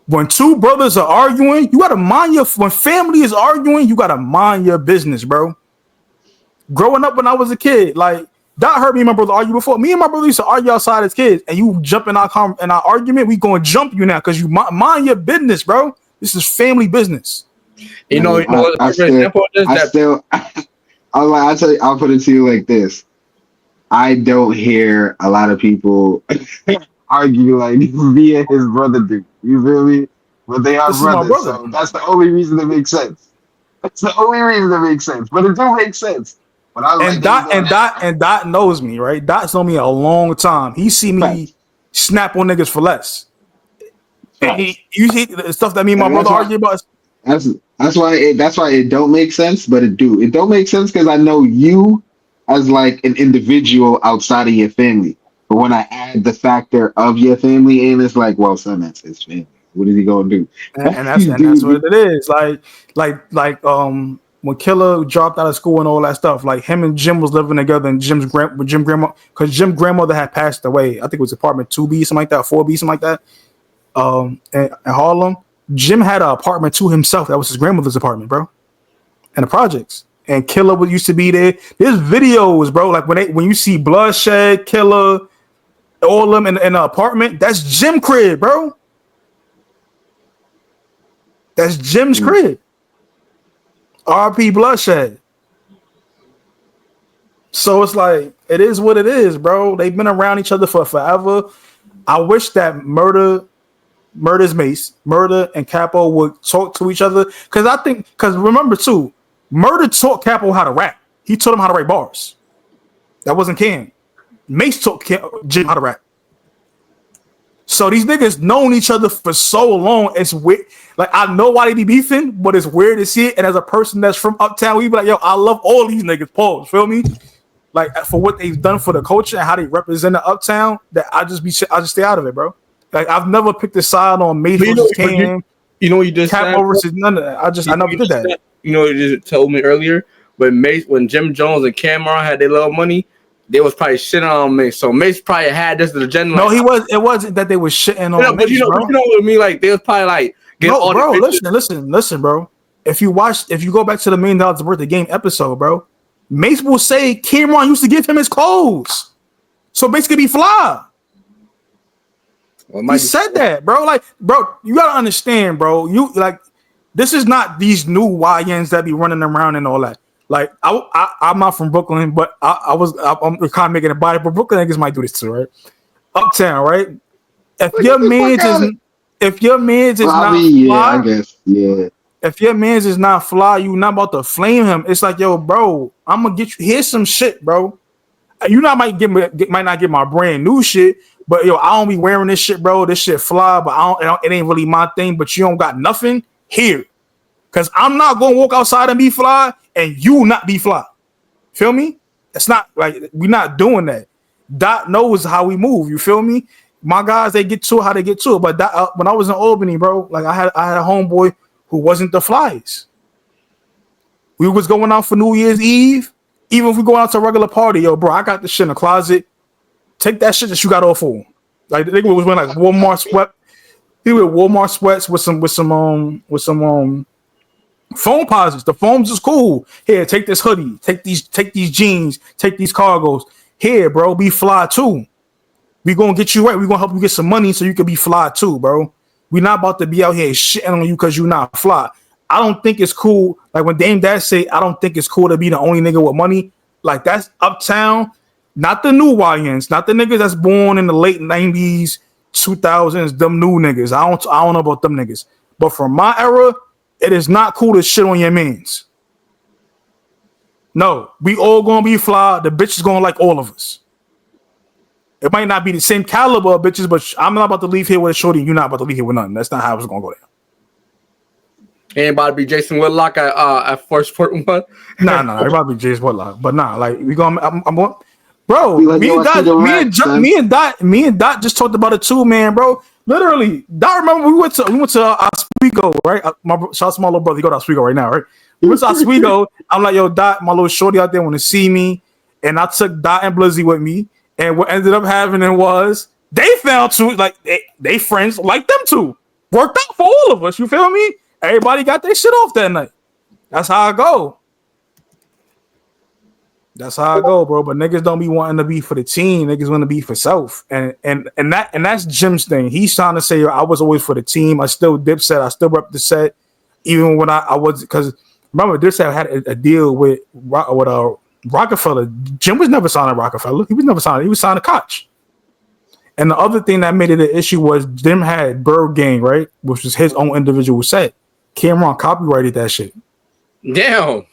When two brothers are arguing, you gotta mind when family is arguing, you gotta mind your business, bro. Growing up when I was a kid, like Dot heard me and my brother argue before. Me and my brother used to argue outside as kids, and you jump in our argument, we gonna jump you now because you mind your business, bro. This is family business. I'll put it to you like this. I don't hear a lot of people argue like me and his brother do. You feel me? But they are brothers, so that's the only reason it makes sense. That's the only reason it makes sense. But it do make sense. But Dot knows me, right? Dot's known me a long time. He see me snap on niggas for less. And you see the stuff that me and my brother argue about. That's why it don't make sense, but it don't make sense because I know you as like an individual outside of your family. But when I add the factor of your family in, it's like, well, son, that's his family. What is he gonna do? And that's what it is. Like when Killer dropped out of school and all that stuff, like him and Jim was living together, and Jim's grandma, because Jim's grandmother had passed away. I think it was apartment 2B, something like that, 4B, something like that. In Harlem, Jim had an apartment to himself. That was his grandmother's apartment, bro. And the projects. And Killer used to be there. There's videos, bro. Like when you see Bloodshed, Killer, all of them in the apartment, that's Jim crib, bro. That's Jim's crib. RP Bloodshed. So it's like, it is what it is, bro. They've been around each other for forever. I wish that Murder's Mase, Murder and Capo would talk to each other. Because remember too, Murder taught Capo how to rap. He taught him how to write bars. That wasn't Cam. Mase taught Jim how to rap. So these niggas known each other for so long. It's weird. Like I know why they be beefing, but it's weird to see it. And as a person that's from Uptown, we be like, yo, I love all these niggas. Pause. Feel me? Like for what they've done for the culture and how they represent the Uptown. That I just stay out of it, bro. Like I've never picked a side on Mase versus Cam. You know what you just Capo versus none of that. I never did that. You know what you just told me earlier? When Jim Jones and Cameron had their little money, they was probably shitting on Mase. So Mase probably had this agenda. No, it wasn't that they was shitting on Mase, but you know what I mean? Like they was probably like bro, listen, bro. If you go back to the $1 million worth of game episode, bro, Mase will say Cameron used to give him his clothes. So basically be fly. He said that, bro. Like, bro, you gotta understand, bro. You like this is not these new YNs that be running around and all that. Like, I'm not from Brooklyn, but I'm kind of making a body, but Brooklyn niggas might do this too, right? Uptown, right? If your man's is not fly, I guess, yeah. If your man's is not fly, you not about to flame him. It's like, yo, bro, I'm gonna get you. Here's some shit, bro. You might not get my brand new shit, but yo, I don't be wearing this shit, bro. This shit fly, but it ain't really my thing. But you don't got nothing here, cause I'm not gonna walk outside and be fly, and you not be fly. Feel me? It's not like we're not doing that. Dot knows how we move. You feel me? My guys, they get to it how they get to it. But when I was in Albany, bro, like I had a homeboy who wasn't the flies. We was going out for New Year's Eve. Even if we go out to a regular party, yo, bro, I got this shit in the closet. Take that shit that you got off for. Like they was wearing like Walmart sweat. He wear Walmart sweats with some foam posits. The foams is cool. Here, take this hoodie. Take these jeans. Take these cargos. Here, bro, be fly too. We gonna get you right. We gonna help you get some money so you can be fly too, bro. We not about to be out here shitting on you because you not fly. I don't think it's cool. Like when Dame Dash say, I don't think it's cool to be the only nigga with money. Like that's Uptown, not the new YNs, not the niggas that's born in the late 90s, 2000s, them new niggas. I don't know about them niggas. But from my era, it is not cool to shit on your mans. No, we all gonna be fly. The bitch is gonna like all of us. It might not be the same caliber of bitches, but I'm not about to leave here with a shorty. You're not about to leave here with nothing. That's not how it's gonna go down. Ain't about to be Jason Whitlock at First Port One. Nah, everybody be Jason Whitlock, but nah, like we gonna. I'm bro. Like, me and Dot just talked about it too, man, bro. Literally, Dot. Remember we went to Oswego, right? Shout out to my little brother. He go to Oswego right now, right? We went to Oswego. I'm like, yo, Dot, my little shorty out there want to see me, and I took Dot and Blizzy with me, and what ended up happening was they found two, like they friends like them too. Worked out for all of us. You feel me? Everybody got their shit off that night. That's how I go. That's how I go, bro. But niggas don't be wanting to be for the team. Niggas want to be for self. And that's Jim's thing. He's trying to say, yo, I was always for the team. I still Dipset. I still rep the set. Even when I was, because remember, Dipset had a deal with Rockefeller. Jim was never signed to Rockefeller. He was never signed. He was signed to Koch. And the other thing that made it an issue was Jim had Bird Gang, right? Which was his own individual set. Cameron copyrighted that shit. Damn.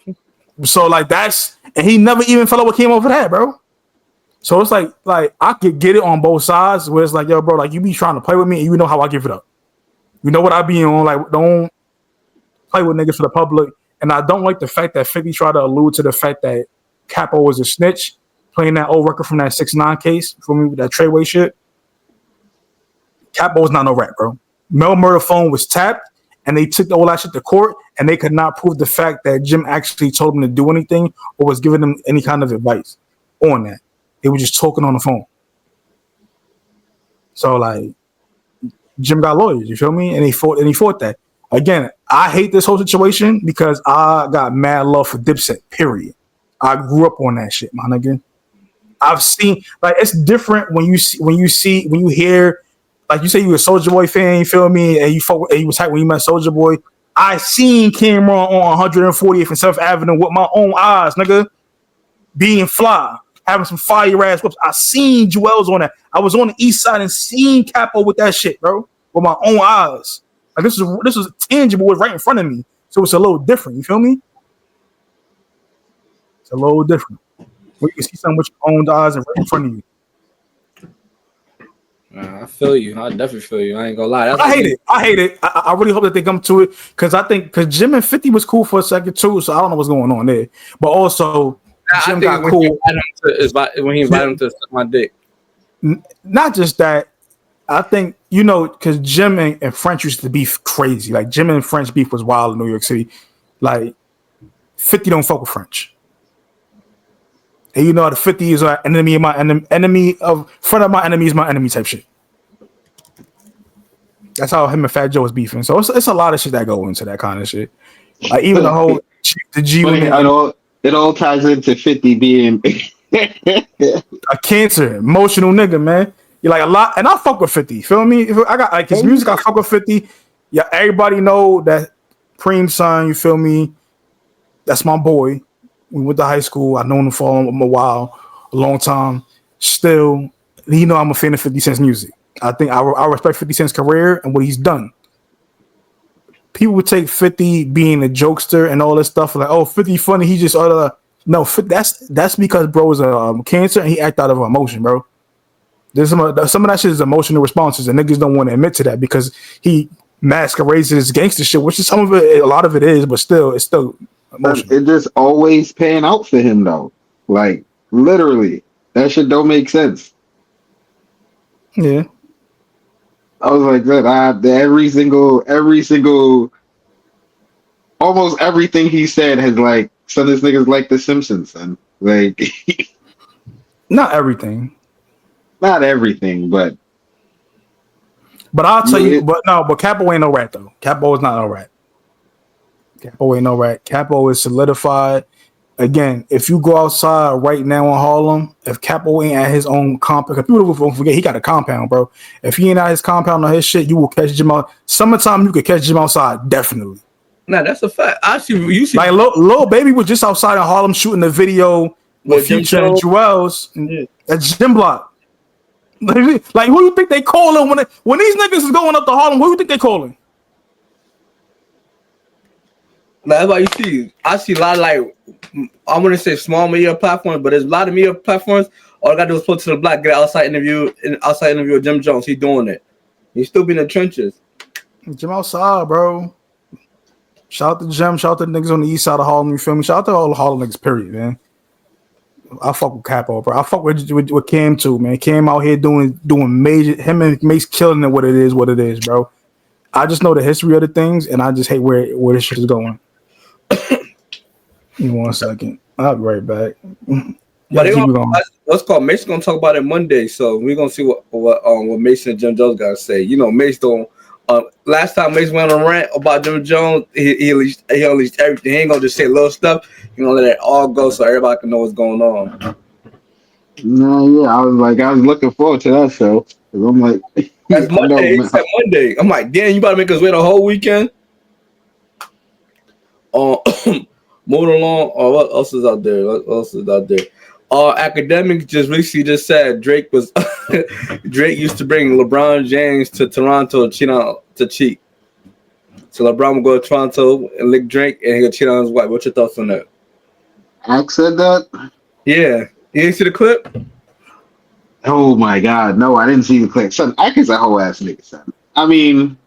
So like and he never even fell out what came over that, bro. So it's like I could get it on both sides where it's like, yo, bro, like you be trying to play with me and you know how I give it up. You know what I be on, like don't play with niggas for the public. And I don't like the fact that 50 tried to allude to the fact that Capo was a snitch, playing that old record from that 6ix9ine case for me with that Treyway shit. Capo was not no rat, bro. Mel Murder phone was tapped. And they took all that shit to court, and they could not prove the fact that Jim actually told them to do anything or was giving them any kind of advice on that. They were just talking on the phone. So like, Jim got lawyers, you feel me? And he fought that. Again, I hate this whole situation because I got mad love for Dipset. Period. I grew up on that shit, my nigga. I've seen like it's different when you hear. Like you say, you a Soulja Boy fan, you feel me? And you was hyped when you met Soulja Boy. I seen Cameron on 140th and 7th Avenue with my own eyes, nigga, being fly, having some fire ass whips. I seen Jewels on that. I was on the east side and seen Capo with that shit, bro, with my own eyes. Like this was tangible, was right in front of me. So it's a little different. You feel me? It's a little different. When you can see something with your own eyes and right in front of you. I feel you. I definitely feel you. I ain't gonna lie. That's I hate it. I really hope that they come to it because I think because Jim and 50 was cool for a second too. So I don't know what's going on there. But also Jim got cool when he invited him to suck my dick. Not just that. I think because Jim and French used to beef crazy. Like Jim and French beef was wild in New York City. Like 50 don't fuck with French. And the 50 is an enemy of my enemy of friend of my enemy is my enemy type shit. That's how him and Fat Joe was beefing. So it's a lot of shit that go into that kind of shit. Like even the whole the G it all ties into 50 being a cancer, emotional nigga, man. You're like a lot, and I fuck with 50. Feel me? If I got like his music, I fuck with 50. Yeah, everybody know that Preem's son. You feel me? That's my boy. We went to high school. I known him for a while, a long time. Still, I'm a fan of 50 Cent's music. I think I respect 50 Cent's career and what he's done. People would take 50 being a jokester and all this stuff like, oh, 50 funny. He just no. That's because bro is a cancer and he act out of emotion, bro. There's some of that shit is emotional responses and niggas don't want to admit to that because he masquerades his gangster shit, which is some of it, a lot of it is, but still, it's still emotional. It just always paying out for him though. Like literally, that shit don't make sense. Yeah. I was like that. Every single, almost everything he said has like some of these niggas like The Simpsons and like. Not everything. Not everything, but I'll tell you. But Capo ain't no rat though. Capo is not no rat. Capo ain't no rat. Capo is solidified. Again, if you go outside right now in Harlem, if Capo ain't at his own compound, because people won't forget he got a compound, bro. If he ain't at his compound or his shit, you will catch Jim out. Summertime, you could catch Jim outside, definitely. Nah, that's a fact. I see. You see, like Lil Baby was just outside in Harlem shooting the video with Future and Jewels at Gym Block. Like who you think they calling when these niggas is going up to Harlem? Who you think they calling? That's why you see. I see a lot of like I want to say small media platforms, but there's a lot of media platforms. All I got to do is put to the block, get an outside interview with Jim Jones. He's doing it. He's still be in the trenches. Jim outside, bro. Shout out to Jim. Shout out to the niggas on the east side of Harlem. You feel me? Shout out to all the Harlem niggas. Period, man. I fuck with Capo, bro. I fuck with Cam too, man. Cam out here doing major. Him and Mase killing it. What it is, bro. I just know the history of the things, and I just hate where this shit is going. Give me 1 second. I'll be right back. What's called Mase gonna talk about it Monday, so we're gonna see what Mase and Jim Jones gotta say. Mase don't. Last time Mase went on a rant about Jim Jones, he unleashed everything. He ain't gonna just say little stuff. He gonna let it all go so everybody can know what's going on. No, yeah, I was looking forward to that show. I'm like, that's Monday. He said Monday. I'm like, damn, you about to make us wait a whole weekend? Moving along. What else is out there? Academics just recently just said Drake used to bring LeBron James to Toronto to cheat. So LeBron will go to Toronto and lick Drake and he'll cheat on his wife. What's your thoughts on that? Ack said that? Yeah. You didn't see the clip? Oh my God. No, I didn't see the clip. Son, Ack is a whole ass nigga, son. I mean,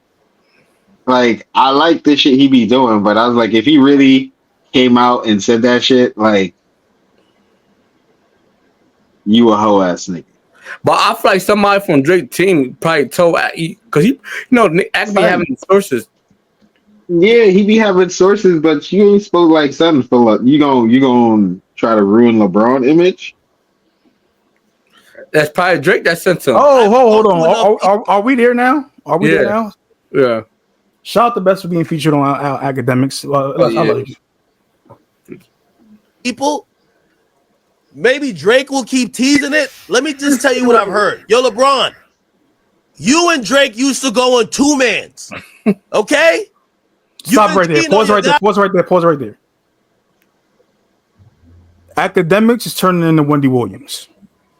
like, I like the shit he be doing, but I was like, if he really came out and said that shit, like, you a whole ass nigga. But I feel like somebody from Drake team probably told because Ack be having sources. Yeah, he be having sources, but you ain't supposed like something for you gonna try to ruin LeBron image. That's probably Drake that sent him. Oh, hold on. Are we there now? Are we there now? Yeah. Shout out to Best for being featured on our academics. People, maybe Drake will keep teasing it. Let me just tell you what I've heard. Yo, LeBron, you and Drake used to go on two mans. Okay? Stop right there. Pause right there. Academics is turning into Wendy Williams.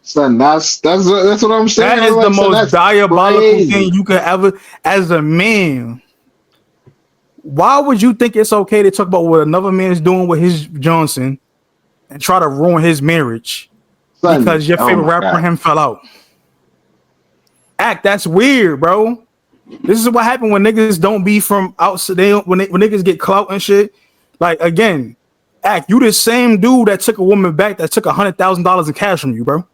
Son, that's what I'm saying. That is the most diabolical thing you could ever, as a man. Why would you think it's okay to talk about what another man is doing with his Johnson and try to ruin his marriage because your favorite rapper and him fell out? That's weird, bro. This is what happened when niggas don't be from outside. When niggas get clout and shit. Like again, you the same dude that took a woman back that took $100,000 in cash from you, bro.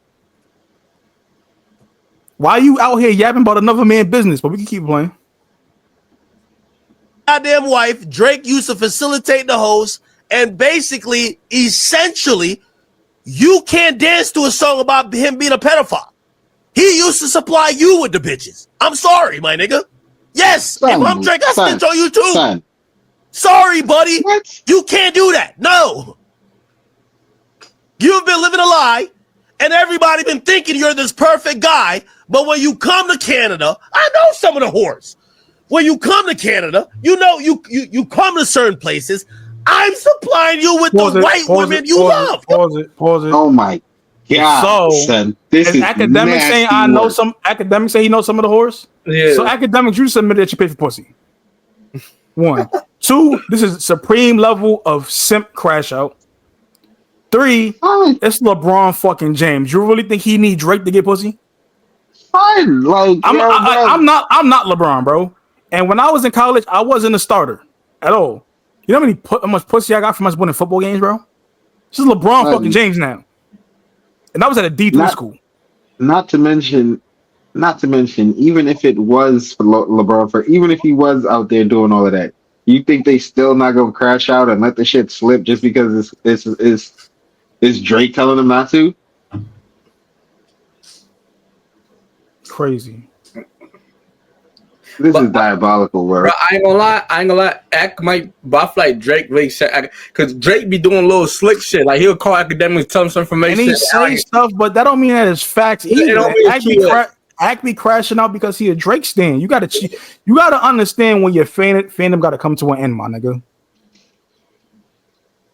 Why you out here yapping about another man's business? But we can keep playing. Goddamn wife, Drake used to facilitate the host, and basically, essentially, you can't dance to a song about him being a pedophile. He used to supply you with the bitches. I'm sorry, my nigga. Yes, if I'm Drake, I snitch on you too. Son. Sorry, buddy. What? You can't do that. No. You've been living a lie, and everybody been thinking you're this perfect guy, but when you come to Canada, I know some of the whores. When you come to Canada, you know you come to certain places. I'm supplying you with the white women you love. Pause it. Oh my God, son. This is academics saying I know some academics say he knows some of the whores. Yeah. So academics, you submitted that you pay for pussy. 1. 2, this is supreme level of simp crash out. 3, it's LeBron fucking James. You really think he need Drake to get pussy? Fine, like I'm not LeBron, bro. And when I was in college, I wasn't a starter at all. You know how much pussy I got from us winning football games, bro? This is LeBron fucking James now. And I was at a D3 school. Not to mention, even if it was for LeBron, even if he was out there doing all of that, you think they still not gonna crash out and let the shit slip just because it's Drake telling them not to? Crazy. This is diabolical, bro. I ain't gonna lie. Act might buff like Drake really said, because Drake be doing little slick shit. Like he'll call academics, tell them some information. And he say stuff, but that don't mean that it's facts either. Act be crashing out because he a Drake stan. You gotta understand when your fandom gotta come to an end, my nigga.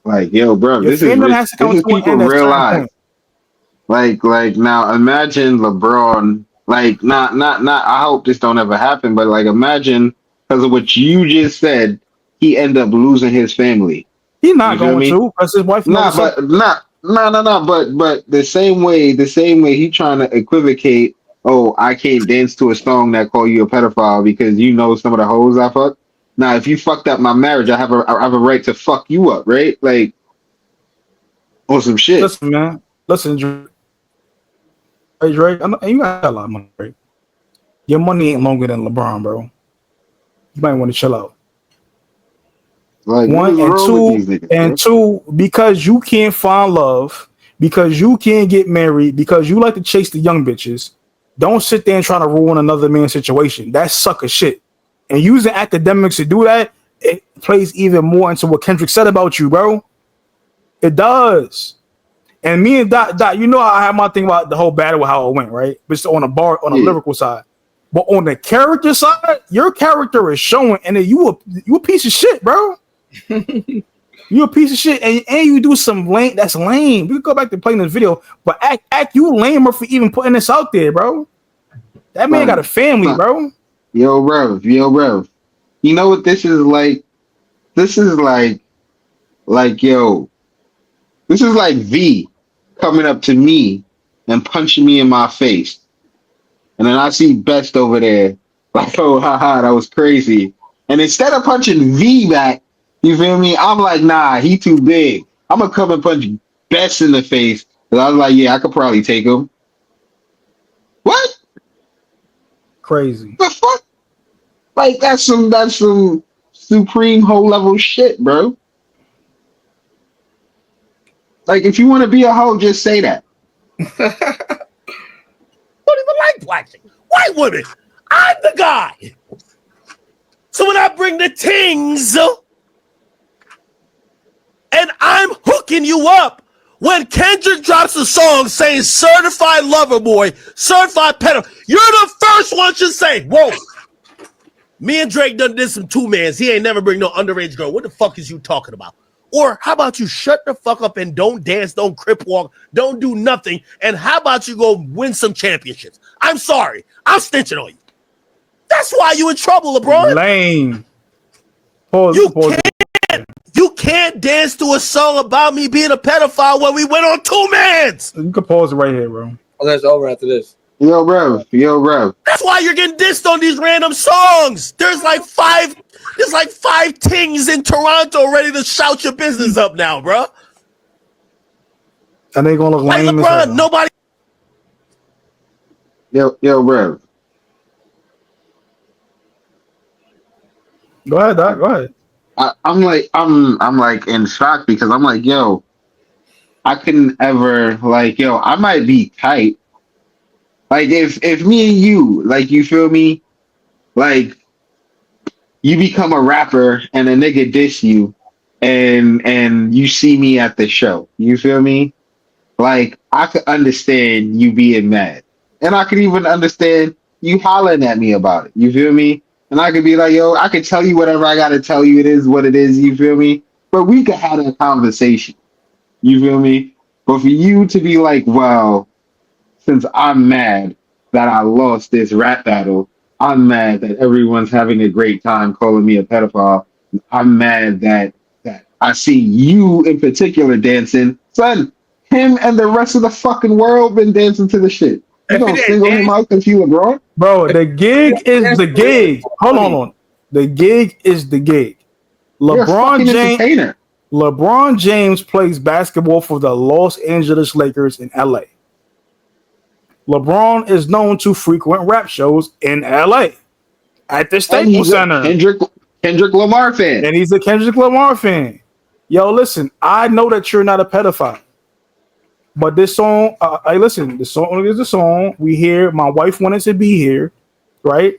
Like, yo, bro, this is people real life. Like now imagine LeBron. Like, not. I hope this don't ever happen, but like, imagine because of what you just said, he end up losing his family. He not going to because his wife. No. But the same way he trying to equivocate. Oh, I can't dance to a song that call you a pedophile because you know some of the hoes I fuck. Now, if you fucked up my marriage, I have a right to fuck you up, right? Like, on some shit. Listen, man. Listen, hey, Drake, I know, you got a lot of money, Drake. Your money ain't longer than LeBron, bro. You might want to chill out. Like, 1 and 2, because you can't find love, because you can't get married, because you like to chase the young bitches, don't sit there and try to ruin another man's situation. That's sucker shit. And using academics to do that, it plays even more into what Kendrick said about you, bro. It does. And me and Dot, you know I have my thing about the whole battle, how it went, right? But it's on a lyrical side. But on the character side, your character is showing, and then you a piece of shit, bro. You a piece of shit, and you do some lame. That's lame. We could go back to playing this video, but act you lamer for even putting this out there, bro. That man got a family, bro. Yo, bro. You know what this is like? This is like yo. This is like V coming up to me and punching me in my face. And then I see Best over there, like, oh, haha, that was crazy. And instead of punching V back, you feel me? I'm like, nah, he too big. I'm going to come and punch Best in the face. And I was like, yeah, I could probably take him. What? Crazy. The fuck? Like, that's some supreme whole level shit, bro. Like, if you want to be a hoe, just say that. Don't even like black chicks. White women. I'm the guy. So when I bring the tings and I'm hooking you up, when Kendrick drops a song saying certified lover boy, certified pedo, you're the first one to say, whoa. Me and Drake done did some two-mans. He ain't never bring no underage girl. What the fuck is you talking about? Or how about you shut the fuck up and don't dance, don't crip walk, don't do nothing, and how about you go win some championships? I'm sorry. I'm snitching on you. That's why you in trouble, LeBron. Lame. You can't dance to a song about me being a pedophile when we went on two-mans. You can pause it right here, bro. Oh, that's over after this. Yo, Rev. That's why you're getting dissed on these random songs. There's like five tings in Toronto ready to shout your business up now, bro. And they gonna look Like lame as LeBron, hell. nobody. Yo, Rev. Go ahead, Doc. Go ahead. I'm like in shock because I'm like, yo, I couldn't ever like, yo, I might be tight. Like if me and you, like, you feel me, like you become a rapper and a nigga diss you, and you see me at the show, you feel me? Like I could understand you being mad, and I could even understand you hollering at me about it. You feel me? And I could be like, yo, I could tell you whatever I gotta tell you. It is what it is. You feel me? But we could have a conversation. You feel me? But for you to be like, well, since I'm mad that I lost this rap battle, I'm mad that everyone's having a great time calling me a pedophile. I'm mad that I see you in particular dancing. Son, him and the rest of the fucking world been dancing to the shit. You If he gonna didn't single him dance- out because you LeBron? Bro, the gig is the gig. Hold on. The gig is the gig. You're a fucking entertainer. LeBron James plays basketball for the Los Angeles Lakers in LA. LeBron is known to frequent rap shows in LA at the And Staples he's a Center. Kendrick Lamar fan. And he's a Kendrick Lamar fan. Yo, listen, I know that you're not a pedophile. But this song, listen, the song is a song. We hear, my wife wanted to be here, right?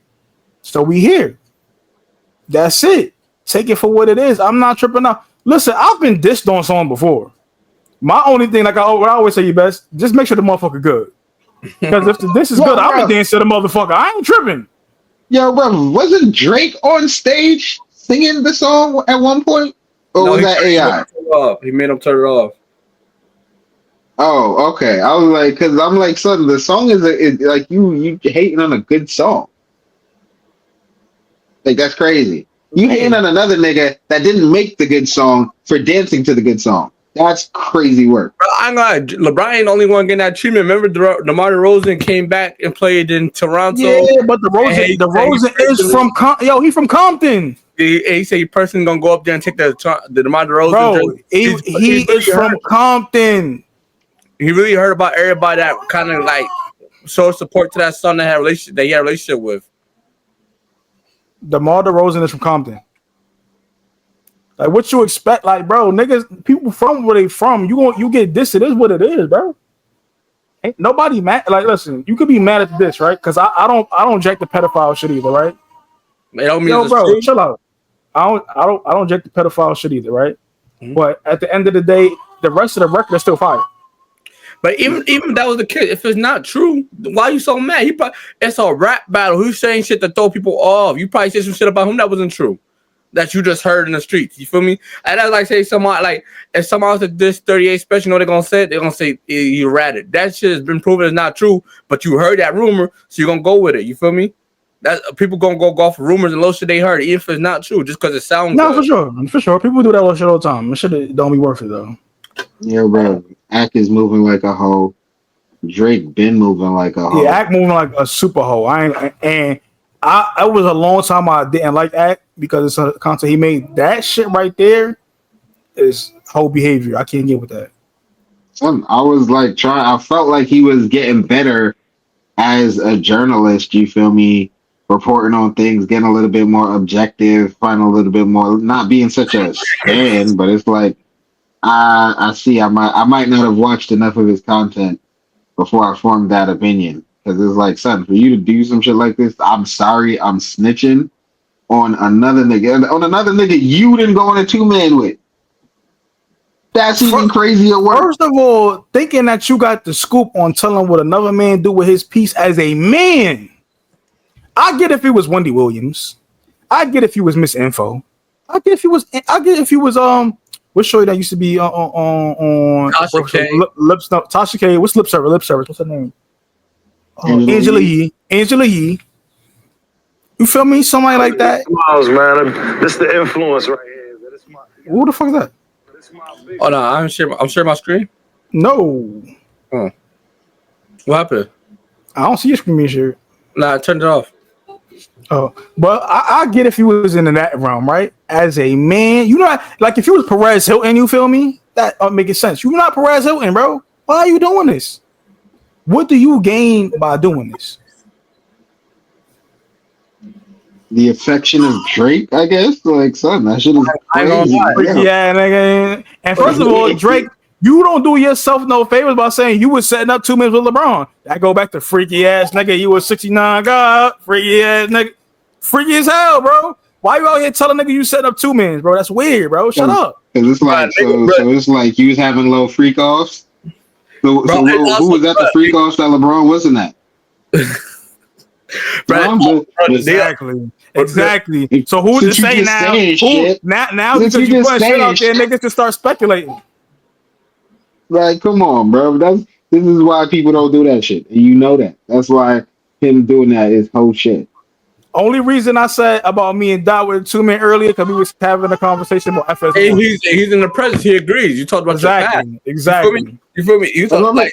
So we here. That's it. Take it for what it is. I'm not tripping out. Listen, I've been dissed on song before. My only thing, like I always say, you best, just make sure the motherfucker good. Because if this is good, I'll be dancing to the motherfucker. I ain't tripping. Yo, bro, wasn't Drake on stage singing the song at one point? Or was that AI? He made him turn it off. Oh, okay. I was like, because I'm like, son, the song is like you hating on a good song. Like that's crazy. You hating on another nigga that didn't make the good song for dancing to the good song. That's crazy work. Bro, I'm not. LeBron ain't the only one getting that treatment. Remember, DeMar DeRozan came back and played in Toronto. Yeah, but DeRozan is from he from Compton. He said he personally gonna go up there and take the DeMar DeRozan. Bro, he is from Compton. He really heard about everybody that kind of like showed support to that son that he had a relationship with. DeMar DeRozan is from Compton. Like, what you expect? Like, bro, niggas, people from where they from, you get this. It is what it is, bro. Ain't nobody mad. Like, listen, you could be mad at this, right? Because I don't jack the pedophile shit either, right? It don't mean Yo, bro, chill out. I don't jack the pedophile shit either, right? Mm-hmm. But at the end of the day, the rest of the record is still fire. But even if that was the case, if it's not true, why are you so mad? It's a rap battle. Who's saying shit to throw people off? You probably said some shit about him that wasn't true, that you just heard in the streets. You feel me? And that's like say someone like if someone else at this 38 special, you know what they're gonna say? They're gonna say you ratted. That shit has been proven it's not true, but you heard that rumor, so you're gonna go with it. You feel me? That people gonna go off rumors and little shit they heard, even if it's not true, just because it sounds good. For sure. People do that little shit all the time. It shit don't be worth it though. Yeah, bro. Ack is moving like a hoe. Drake been moving like a hoe. Yeah, Ack moving like a super hoe. It was a long time I didn't like Ack because it's a concept he made. That shit right there is hoe behavior. I can't get with that. I was like I felt like he was getting better as a journalist, you feel me? Reporting on things, getting a little bit more objective, finding a little bit more, not being such a stan, but it's like I see I might not have watched enough of his content before I formed that opinion. Because it's like, son, for you to do some shit like this, I'm sorry, I'm snitching on another nigga. On another nigga you didn't go on a 2-man with. That's even crazier work. First of all, thinking that you got the scoop on telling what another man do with his piece as a man. I get if it was Wendy Williams. I get if he was Miss Info. I get if he was what's show that used to be on Tasha K. Tasha K. What's lip service? What's her name? Angela Yee. You feel me? Somebody like that. Miles, man. This is the influence right here. Who the fuck is that? Oh no, I'm sharing my screen. No. Oh. What happened? I don't see your screen shirt. Nah, I turned it off. Oh, but I get if you was in that realm, right? As a man, you know, like if you was Perez Hilton, you feel me? That making sense. You're not Perez Hilton, bro. Why are you doing this? What do you gain by doing this? The affection of Drake, I guess. Like, son, that shit is crazy. Yeah, nigga. And first of all, Drake, you don't do yourself no favors by saying you was setting up 2 minutes with LeBron. That go back to freaky ass nigga. You was 69 God, freaky ass nigga, freaky as hell, bro. Why you out here telling nigga you setting up 2 minutes, bro? That's weird, bro. Shut up. Cause it's like so it's like you was having low freak offs. So who was at the freak offs that LeBron wasn't at? Exactly. So who's to say now? Now because you put shit out there, niggas can start speculating. Like, come on, bro. This is why people don't do that shit. And you know that. That's why him doing that is whole shit. Only reason I said about me and Dot with 2 men earlier because we was having a conversation about FS1. Hey, he's in the presence. He agrees. You talked about exactly. You feel me? You talk about.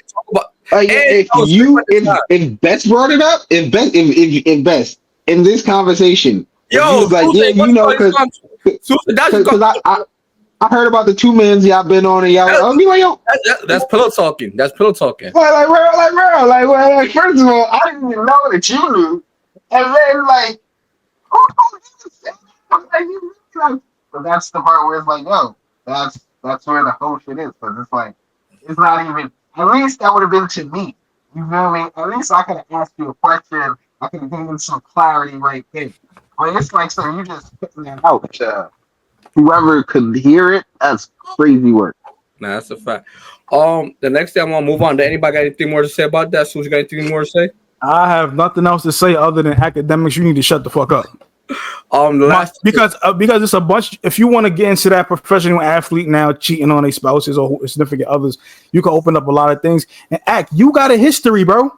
If Best brought it up, if Best in this conversation, he was like, yeah, you know, because I heard about the 2 men's y'all been on, and y'all I'll be like, yo, that's pillow talking. That's pillow talking. Like, first of all, I didn't even know that you knew, and then like, so that's the part where it's like, yo, that's where the whole shit is, because it's like, it's not even. At least that would have been to me. You feel me? At least I could have asked you a question. I could have given some clarity right there. But it's like, so you just putting that out. Whoever could hear it, that's crazy work. Nah, that's a fact. The next thing I'm gonna move on. Did anybody got anything more to say about that? So you got anything more to say? I have nothing else to say other than academics. You need to shut the fuck up. Because it's a bunch. If you want to get into that professional athlete now cheating on their spouses or significant others, you can open up a lot of things and act. You got a history, bro.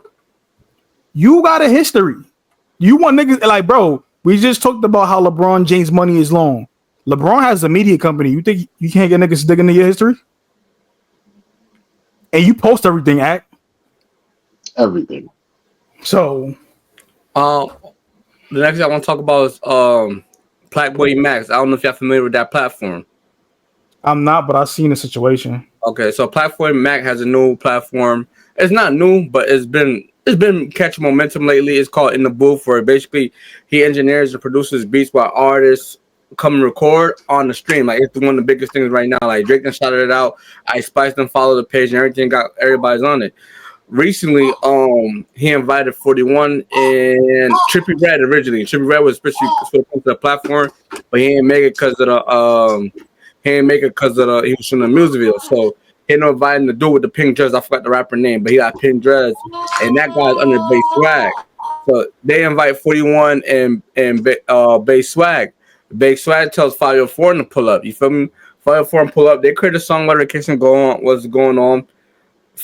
You got a history. You want niggas like, bro? We just talked about how LeBron James' money is long. LeBron has a media company. You think you can't get niggas digging into your history? And you post everything, act everything. So, the next thing I want to talk about is Blackboy Max. I don't know if y'all familiar with that platform. I'm not, but I've seen the situation. Okay, so Platform Mac has a new platform. It's not new, but it's been catching momentum lately. It's called In the Booth, where basically he engineers and produces beats while artists come and record on the stream. Like, it's one of the biggest things right now. Like, Drake done shouted it out. I Spice them follow the page and everything. Everybody's on it. Recently, he invited 41 and Trippie Redd originally. Trippie Redd was especially supposed to the platform, but he didn't make it because of the he was shooting a music video. So he ended up inviting the dude with the pink dress. I forgot the rapper name, but he got pink dress, and that guy's under Bass Swag. So they invite 41 and Bass Swag. Bass Swag tells 504 to pull up. You feel me? 504 pull up. They created a song notification what's going on.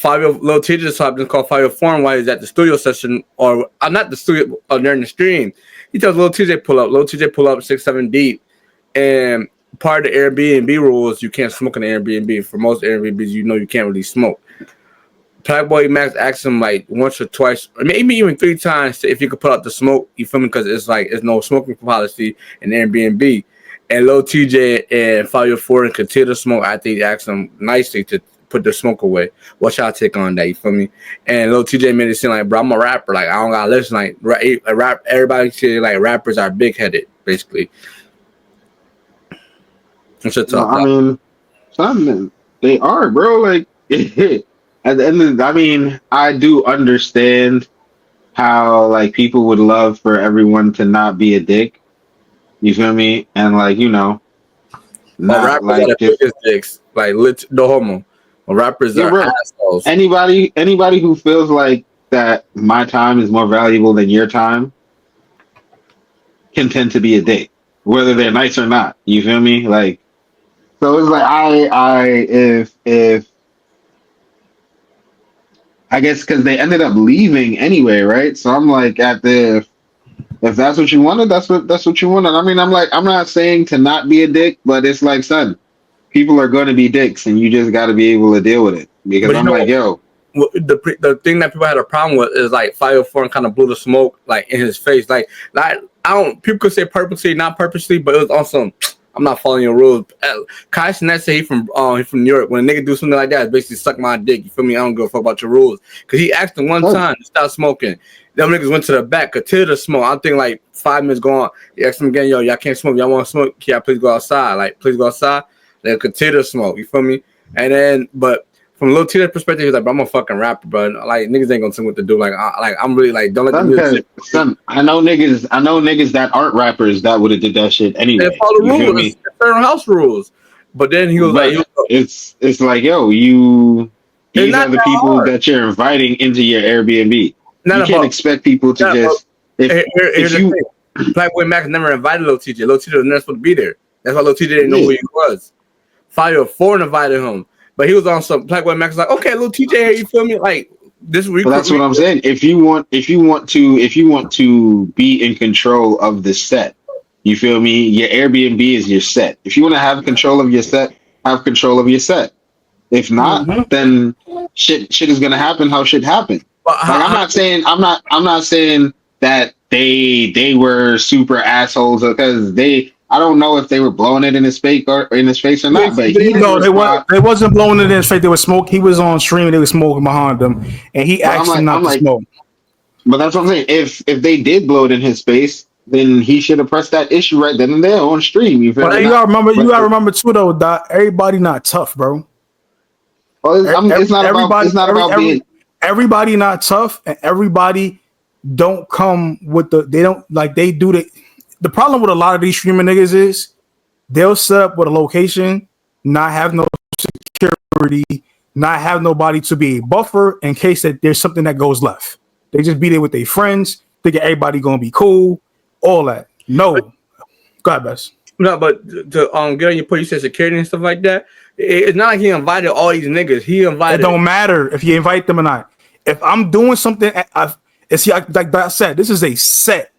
Lil Tjay just hopped in called 504 while he's at the studio session, or not the studio, during the stream. He tells Lil Tjay pull up. Lil Tjay pull up 6-7 deep, and part of the Airbnb rules, you can't smoke in the Airbnb. For most Airbnbs, you know you can't really smoke. Blackboy Max asked him like once or twice, or maybe even 3 times, if you could put out the smoke. You feel me? Because it's like it's no smoking policy in Airbnb. And Lil Tjay and 504 continue to smoke. I think he asked him nicely to put the smoke away. What's y'all take on that? You feel me? And Lil Tjay made it seem like, bro, I'm a rapper. Like, I don't gotta listen. Like, rap. Everybody say like rappers are big headed, basically. What's your talk? I mean, some they are, bro. Like, at the end of, I do understand how like people would love for everyone to not be a dick. You feel me? And like, you know, not like the biggest dicks, like no homo. Rappers are assholes. Anybody who feels like that my time is more valuable than your time can tend to be a dick, whether they're nice or not. You feel me? Like, so it's like if I guess because they ended up leaving anyway, right? So I'm like, if that's what you wanted, that's what you wanted. I mean, I'm not saying to not be a dick, but it's like, son, people are going to be dicks, and you just got to be able to deal with it. Because I'm like, yo, the thing that people had a problem with is like 504 and kind of blew the smoke like in his face. Like I don't. People could say purposely, not purposely, but it was awesome. I'm not following your rules. Kai Cenat say he from New York. When a nigga do something like that, it's basically suck my dick. You feel me? I don't give a fuck about your rules. Cause he asked him one time to stop smoking. Them niggas went to the back, continue to smoke. I'm thinking like 5 minutes going on. He asked him again, yo, y'all can't smoke. Y'all want to smoke? Can y'all please go outside? Like, please go outside. They'll continue to smoke. You feel me? And then, but from Lil Tjay's perspective, he's like, bro, I'm a fucking rapper, bro. Like niggas ain't gonna tell me what to do. Like, I'm really like, don't let them do this shit. Son, I know niggas that aren't rappers that would have did that shit anyway. They follow the rules, certain house rules. But then he was like, it's like, yo, these are the people that you're inviting into your Airbnb. You can't expect people to just. Here's the thing. Blackboy Max never invited Lil Tjay. Lil Tjay was never supposed to be there. That's why Lil Tjay didn't know who he was. 504 invited him, but he was on some Blackboy Max. Was like, okay, Lil Tjay, you feel me? Like this week. That's what I'm saying. If you want to be in control of the set, you feel me? Your Airbnb is your set. If you want to have control of your set, have control of your set. If not, then shit is gonna happen how shit happened. Like, I'm not saying that they were super assholes because I don't know if they were blowing it in his face or not. But they wasn't blowing it in his face. They were smoking. He was on stream and they were smoking behind them, and he asked him not to smoke. But that's what I'm saying. If they did blow it in his face, then he should have pressed that issue right then and there on stream. You gotta remember too though, Doc, everybody not tough, bro. Well, everybody not tough, and everybody don't come with the problem with a lot of these streaming niggas is they'll set up with a location, not have no security, not have nobody to be a buffer in case that there's something that goes left. They just be there with their friends, thinking everybody gonna be cool, all that. No. Go ahead, Bess. No, but to get on your point, you said security and stuff like that. It's not like he invited all these niggas. He invited. It don't matter if you invite them or not. If I'm doing something, like I said, this is a set.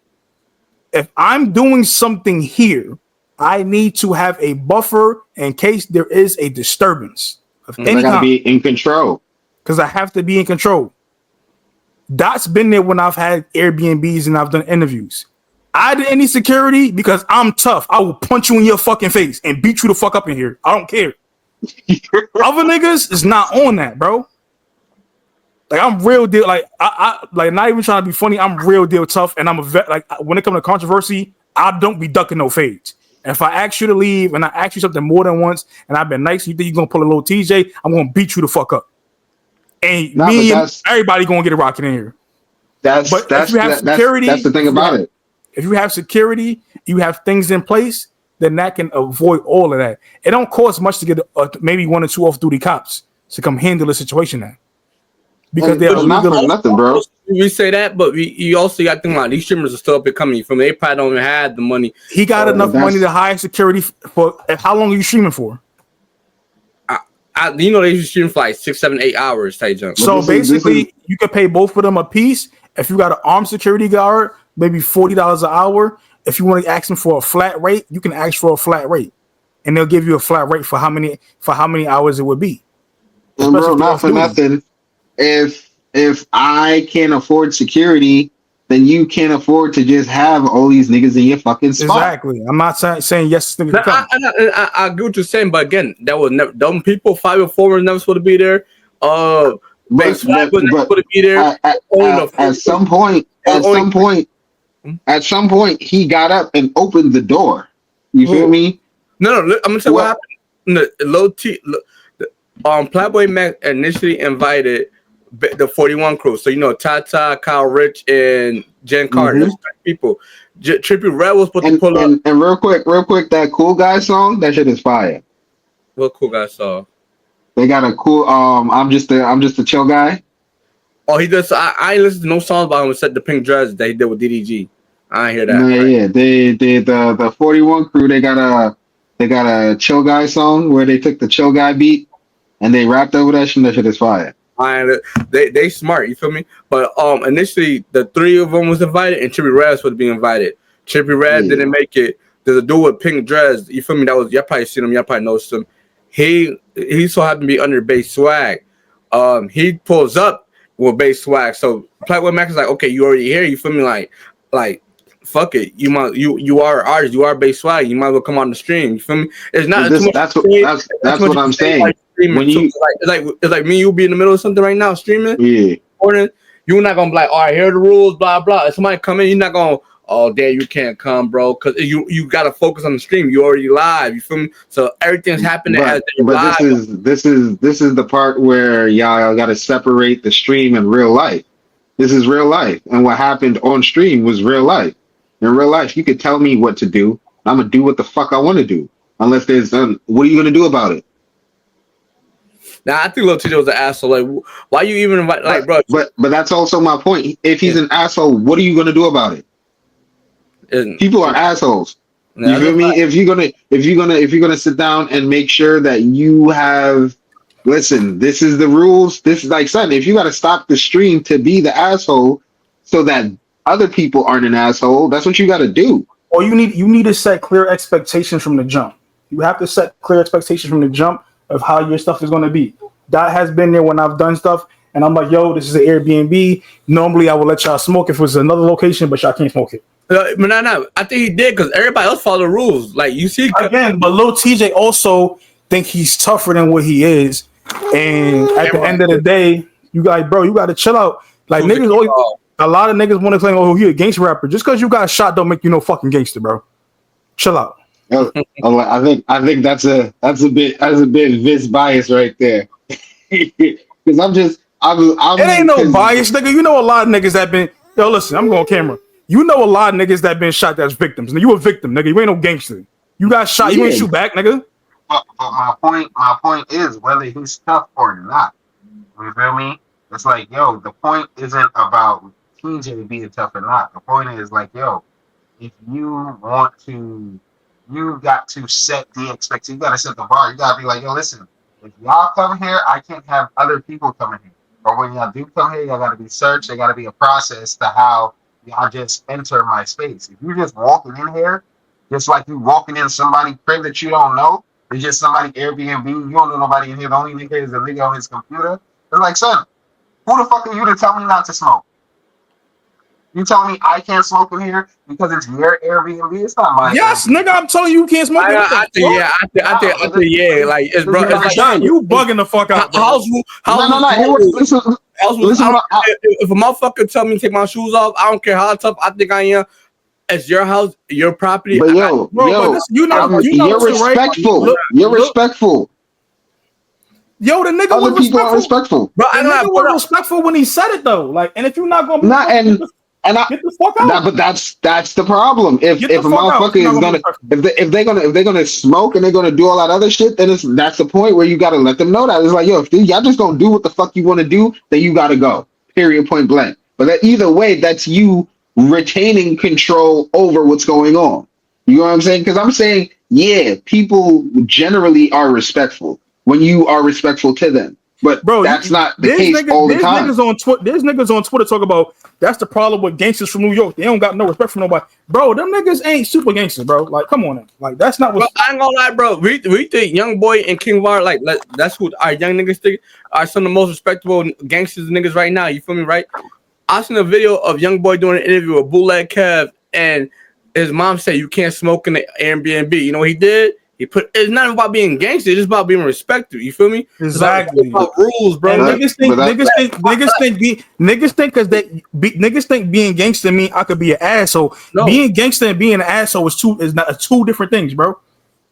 If I'm doing something here, I need to have a buffer in case there is a disturbance of any kind. I gotta be in control. Because I have to be in control. Dot's been there when I've had Airbnbs and I've done interviews. I didn't need security because I'm tough. I will punch you in your fucking face and beat you the fuck up in here. I don't care. Other niggas is not on that, bro. Like I'm real deal. Like I like not even trying to be funny. I'm real deal tough, and I'm a vet. Like when it comes to controversy, I don't be ducking no fades. And if I ask you to leave and I ask you something more than once, and I've been nice, you think you're gonna pull a little TJ, I'm gonna beat you the fuck up. And me and everybody gonna get it rocking in here. That's the thing about it. If you have security, you have things in place, then that can avoid all of that. It don't cost much to get maybe 1 or 2 off-duty cops to come handle the situation now. Because they're not for nothing, bro. We say that, but you also got to think about these streamers are still up and coming from. They probably don't even have the money. He got enough money to hire security for. How long are you streaming for? They stream for like 6, 7, 8 hours. Type jump. So basically, you can pay both of them a piece. If you got an armed security guard, maybe $40 an hour. If you want to ask them for a flat rate, you can ask for a flat rate, and they'll give you a flat rate for how many hours it would be. And bro, not for nothing. If I can't afford security, then you can't afford to just have all these niggas in your fucking spot. Exactly. I'm not saying yes. I get what you're saying, but again, that was never. Dumb people. 504 was never supposed to be there. Vis Swoops was never supposed to be there. At some point, he got up and opened the door. You feel me? No. I'm gonna tell you what happened. Playboy Mac initially invited the 41 crew. So Tata, Kyle Rich, and Jen Carter. Those people. Trippy Red was supposed to pull up. And real quick, that Cool Guy song, that shit is fire. What Cool Guy song? They got a cool. I'm just a chill guy. Oh, he does. I ain't listened to no songs about him except the Pink Dress that he did with DDG. I ain't hear that. Yeah. They did the 41 crew. They got a chill guy song where they took the chill guy beat and they rapped over that shit. That shit is fire. They smart, you feel me? But initially the 3 of them was invited and Trippy Red would be invited. Trippy Red didn't make it. There's a dude with Pink Dress, you feel me? That was y'all probably seen him, y'all probably know him. He so happened to be under Bass Swag. he pulls up with base swag. So Playboy Max is like, okay, you already here. You feel me? Like fuck it. You are an artist. You are base swag. You might as well come on the stream. You feel me? It's not too much. That's what I'm saying. Like, when you it's like me and you be in the middle of something right now streaming. Yeah. You're not gonna be like, all right, here are the rules, blah blah. If somebody come in, you're not gonna, oh, there you can't come, bro, because you gotta focus on the stream. You already live, you feel me? So everything's happening as they're live. This is the part where y'all gotta separate the stream and real life. This is real life, and what happened on stream was real life. In real life, you could tell me what to do. I'm gonna do what the fuck I want to do, unless there's what are you gonna do about it? Now I think Lil Tjay was an asshole. Like, why you even invite? Like, bro. But that's also my point. If he's an asshole, what are you gonna do about it? People are assholes. You feel me? If you're gonna sit down and make sure that you have, listen, this is the rules. This is like, son, if you gotta stop the stream to be the asshole, so that other people aren't an asshole, that's what you gotta do. Or you need to set clear expectations from the jump. You have to set clear expectations from the jump of how your stuff is going to be. That has been there when I've done stuff, and I'm like, yo, this is an Airbnb. Normally, I would let y'all smoke if it was another location, but y'all can't smoke it. But no, I think he did because everybody else followed the rules. Like, you see, again, but Lil Tjay also think he's tougher than what he is, and at the end of the day, you got to chill out. Like, niggas always, a lot of niggas want to claim, oh, he a gangster rapper. Just because you got shot don't make you no fucking gangster, bro. Chill out. I think that's a bit Vis bias right there. Because I'm it ain't no bias, nigga. You know a lot of niggas that been, yo, listen, I'm going on camera. You know a lot of niggas that been shot that's victims. Now, you a victim, nigga. You ain't no gangster. You got shot, you ain't shoot back, nigga. But my point is whether he's tough or not. You feel me? It's like, yo, the point isn't about TJ being tough or not. The point is like, yo, if you want to, you got to set the expectation. You got to set the bar. You got to be like, yo, listen, if y'all come here, I can't have other people coming here. But when y'all do come here, y'all got to be searched. There got to be a process to how y'all just enter my space. If you're just walking in here, just like you walking in somebody's crib that you don't know, it's just somebody Airbnb, you don't know nobody in here, the only nigga is a nigga on his computer. It's like, son, who the fuck are you to tell me not to smoke? You telling me I can't smoke in here because it's your Airbnb? It's not mine. Yes, nigga, I'm telling you can't smoke. I think, yeah. Like, it's bro, it's like, you bugging the fuck out. If a motherfucker tell me to take my shoes off, I don't care how tough I think I am. It's your house, your property. But you're respectful. Right? You're respectful. Yo, the nigga Other people are respectful. But the nigga was respectful when he said it though. Like, and if you're not gonna get the fuck out. But that's the problem. If a motherfucker is gonna if they're gonna smoke and they're gonna do all that other shit, then that's the point where you gotta let them know that. It's like, yo, if y'all just gonna do what the fuck you want to do, then you gotta go. Period. Point blank. But either way, that's you retaining control over what's going on. You know what I'm saying? Because I'm saying, yeah, people generally are respectful when you are respectful to them. But bro, that's not the case all the time. There's niggas on Twitter talk about that's the problem with gangsters from New York. They don't got no respect for nobody. Bro, them niggas ain't super gangsters, bro. Like, come on now. Like, that's not what. I ain't gonna lie, bro. We think Young Boy and King Var, like, that's who our young niggas think are some of the most respectable gangsters niggas right now. You feel me, right? I seen a video of Young Boy doing an interview with Bootleg Kev, and his mom said you can't smoke in the Airbnb. You know what he did? It's not about being gangster, it's just about being respected. You feel me? Exactly. It's about rules, bro. Niggas think being gangster mean I could be an asshole. No. Being gangster and being an asshole is two different things, bro.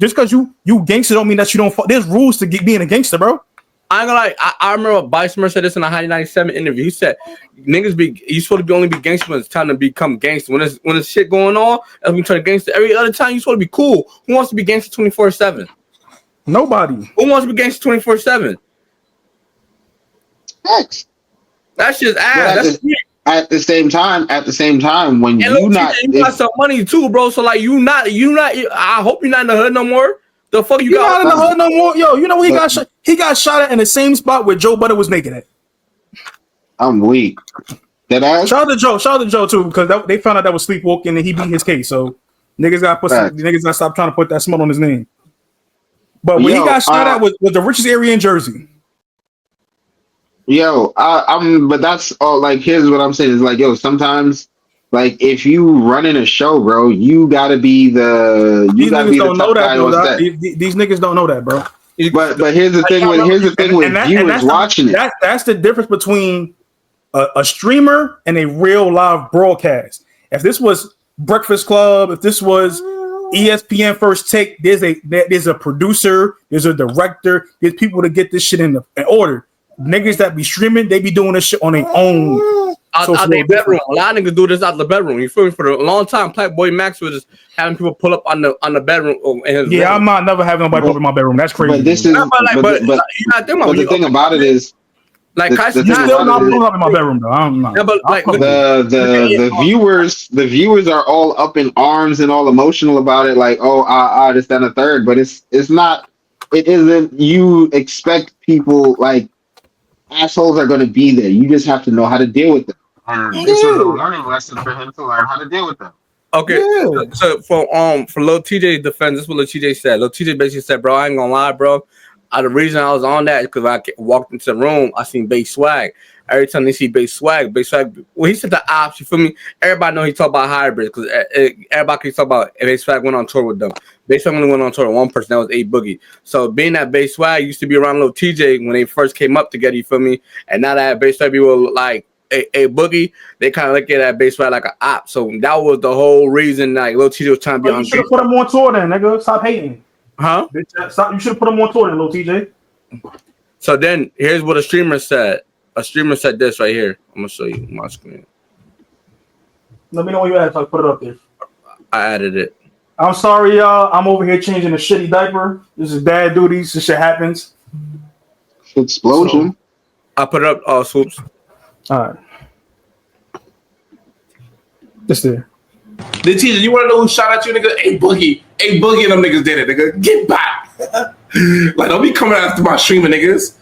Just because you gangster don't mean that you don't. There's rules to being a gangster, bro. I ain't gonna lie. I remember Vice said this in a High 97 interview. He said, "Niggas you supposed to only be gangster when it's time to become gangster. When there's shit going on, and we turn to gangster. Every other time you supposed to be cool. Who wants to be gangster 24/7? Nobody. Who wants to be gangster 24/7? X. That's just ass. At the same time, when you got some money too, bro. So like you not. I hope you're not in the hood no more. The fuck you got? Not in the hood no more. Yo, you know where he got shot? He got shot at in the same spot where Joe Budden was naked at. I'm weak. Shout out to Joe too, because they found out that was sleepwalking and he beat his case. So niggas gotta stop trying to put that smut on his name. But when he got shot at was the richest area in Jersey. Yo, but that's all. Like, here's what I'm saying is like, yo, sometimes, like, if you running a show, bro, you gotta be the tough guy on set. These niggas don't know that, bro. But here's the thing with viewers watching it. That's the difference between a streamer and a real live broadcast. If this was Breakfast Club, if this was ESPN First Take, there's a producer, there's a director, there's people to get this shit in order. Niggas that be streaming, they be doing this shit on their own. Out their bedroom. A lot of niggas do this out the bedroom. You feel me? For a long time, Boy Max was just having people pull up on the bedroom. In his room. I'm not never having nobody pull up in my bedroom. That's crazy. But this is. But the thing about it is, like, you're still not pulling up in my bedroom, though. I'm not. Yeah, but like the viewers are all up in arms and all emotional about it. Like, this, that, and the third. But it's not. It isn't. You expect people like assholes are going to be there. You just have to know how to deal with them. This is a learning lesson for him to learn how to deal with them. Okay, so for Lil TJ's defense, this is what Lil TJ said. Lil TJ basically said, bro, I ain't gonna lie, bro. The reason I was on that is because I walked into the room, I seen Bass Swag. Every time they see Bass Swag, well, he said the ops, you feel me? Everybody know he talk about hybrids because everybody can talk about if Bass Swag went on tour with them. Bass Swag only went on tour with one person, that was A Boogie. So being that Bass Swag used to be around Lil TJ when they first came up together, you feel me? And now that Bass Swag people like a Boogie, they kind of look at that Bass Swag like an op. So that was the whole reason like Lil TJ was trying to be on. You should have put him on tour then, nigga. Stop hating. Huh? You should have put him on tour then, Lil TJ. So then here's what a streamer said. A streamer said this right here. I'm gonna show you my screen. Let me know where you at so I put it up there. I added it. I'm sorry, y'all. I'm over here changing a shitty diaper. This is dad duties. This shit happens. Explosion. So, I put it up, Swoops. All right. This there. The teacher, you want to know who shot at you, nigga? A Boogie and them niggas did it, nigga. Get back. Like, don't be coming after my streaming niggas.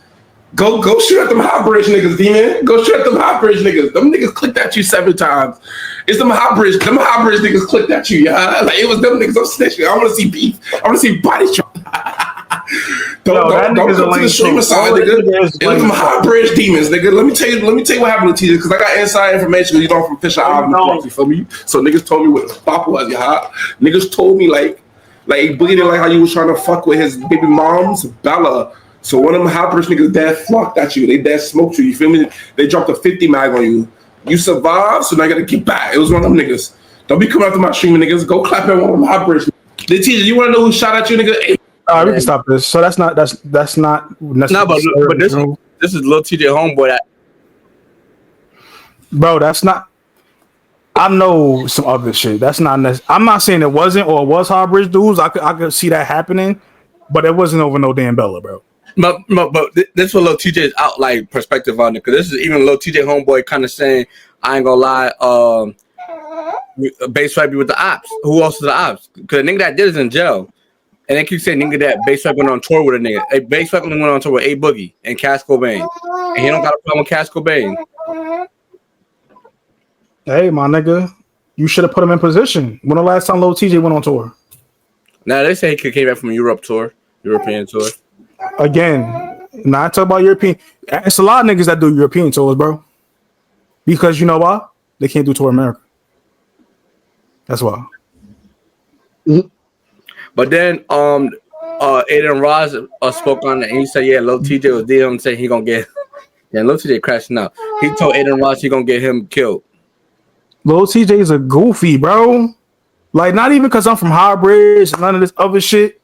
Go shoot at them high bridge niggas, D-man. Go shoot at them high bridge niggas. Them niggas clicked at you 7 times. It's them high bridge niggas clicked at you, yeah. Like, it was them niggas. I'm snitching. I want to see beef. I want to see body shot. Don't come to the streamer side, nigga. It was them high bridge demons, nigga. Let me tell you what happened to TJ, because I got inside information. You know, from Fisher Island, you feel me? So niggas told me what the stop was, yeah. Niggas told me like Boogie didn't like how you was trying to fuck with his baby mom's Bella. So one of them high bridge niggas dead flocked at you. They dead smoked you. You feel me? They dropped a 50 mag on you. You survived, so now you gotta get back. It was one of them niggas. Don't be coming after my streaming niggas. Go clap at one of them high bridge. The teacher, you want to know who shot at you, nigga? Hey. We can stop this. So that's not necessary. No, but this is Lil TJ homeboy. That bro, that's not. I know some other shit. That's not necessary. I'm not saying it wasn't or it was high bridge dudes. I could see that happening, but it wasn't over no damn Bella, bro. But this was Lil TJ's out like perspective on it, because this is even Lil TJ homeboy kind of saying, I ain't gonna lie, Bass Swag be with the ops. Who else is the ops? Because the nigga that did is in jail. And they keep saying nigga that Bass Swag went on tour with a nigga. Bass Swag only went on tour with A Boogie and Cass Cobain. And he don't got a problem with Cass Cobain. Hey, my nigga, you should have put him in position. When the last time Lil TJ went on tour? Now they say he came back from a European tour. Again, now I talk about European. It's a lot of niggas that do European tours, bro. Because you know why? They can't do tour America. That's why. Mm-hmm. But then Aiden Ross spoke on it, and he said, yeah, Lil TJ was dealing saying he gonna get Lil TJ crashing out. He told Aiden Ross he gonna get him killed. Lil TJ is a goofy, bro. Like, not even because I'm from High Bridge, none of this other shit.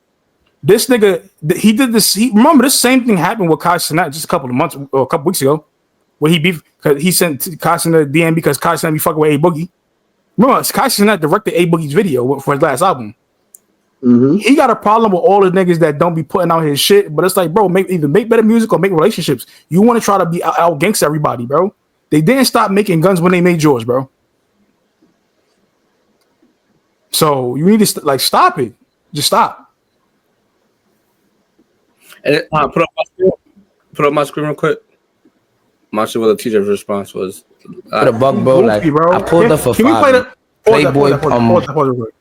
This nigga, he did this. Remember, this same thing happened with Kai Cenat just a couple of months or a couple weeks ago, where he beef because he sent Kai Cenat a DM because Kai Cenat be fucking with A Boogie. Remember, Kai Cenat directed A Boogie's video for his last album. Mm-hmm. He got a problem with all the niggas that don't be putting out his shit, but it's like, bro, either make better music or make relationships. You want to try to be out gangsta everybody, bro. They didn't stop making guns when they made yours, bro. So you need to stop it. Just stop. And put up my screen real quick. I'm not sure what the teacher's response was. For the buck, bro, like bro. I pulled up for can 5. Pause that.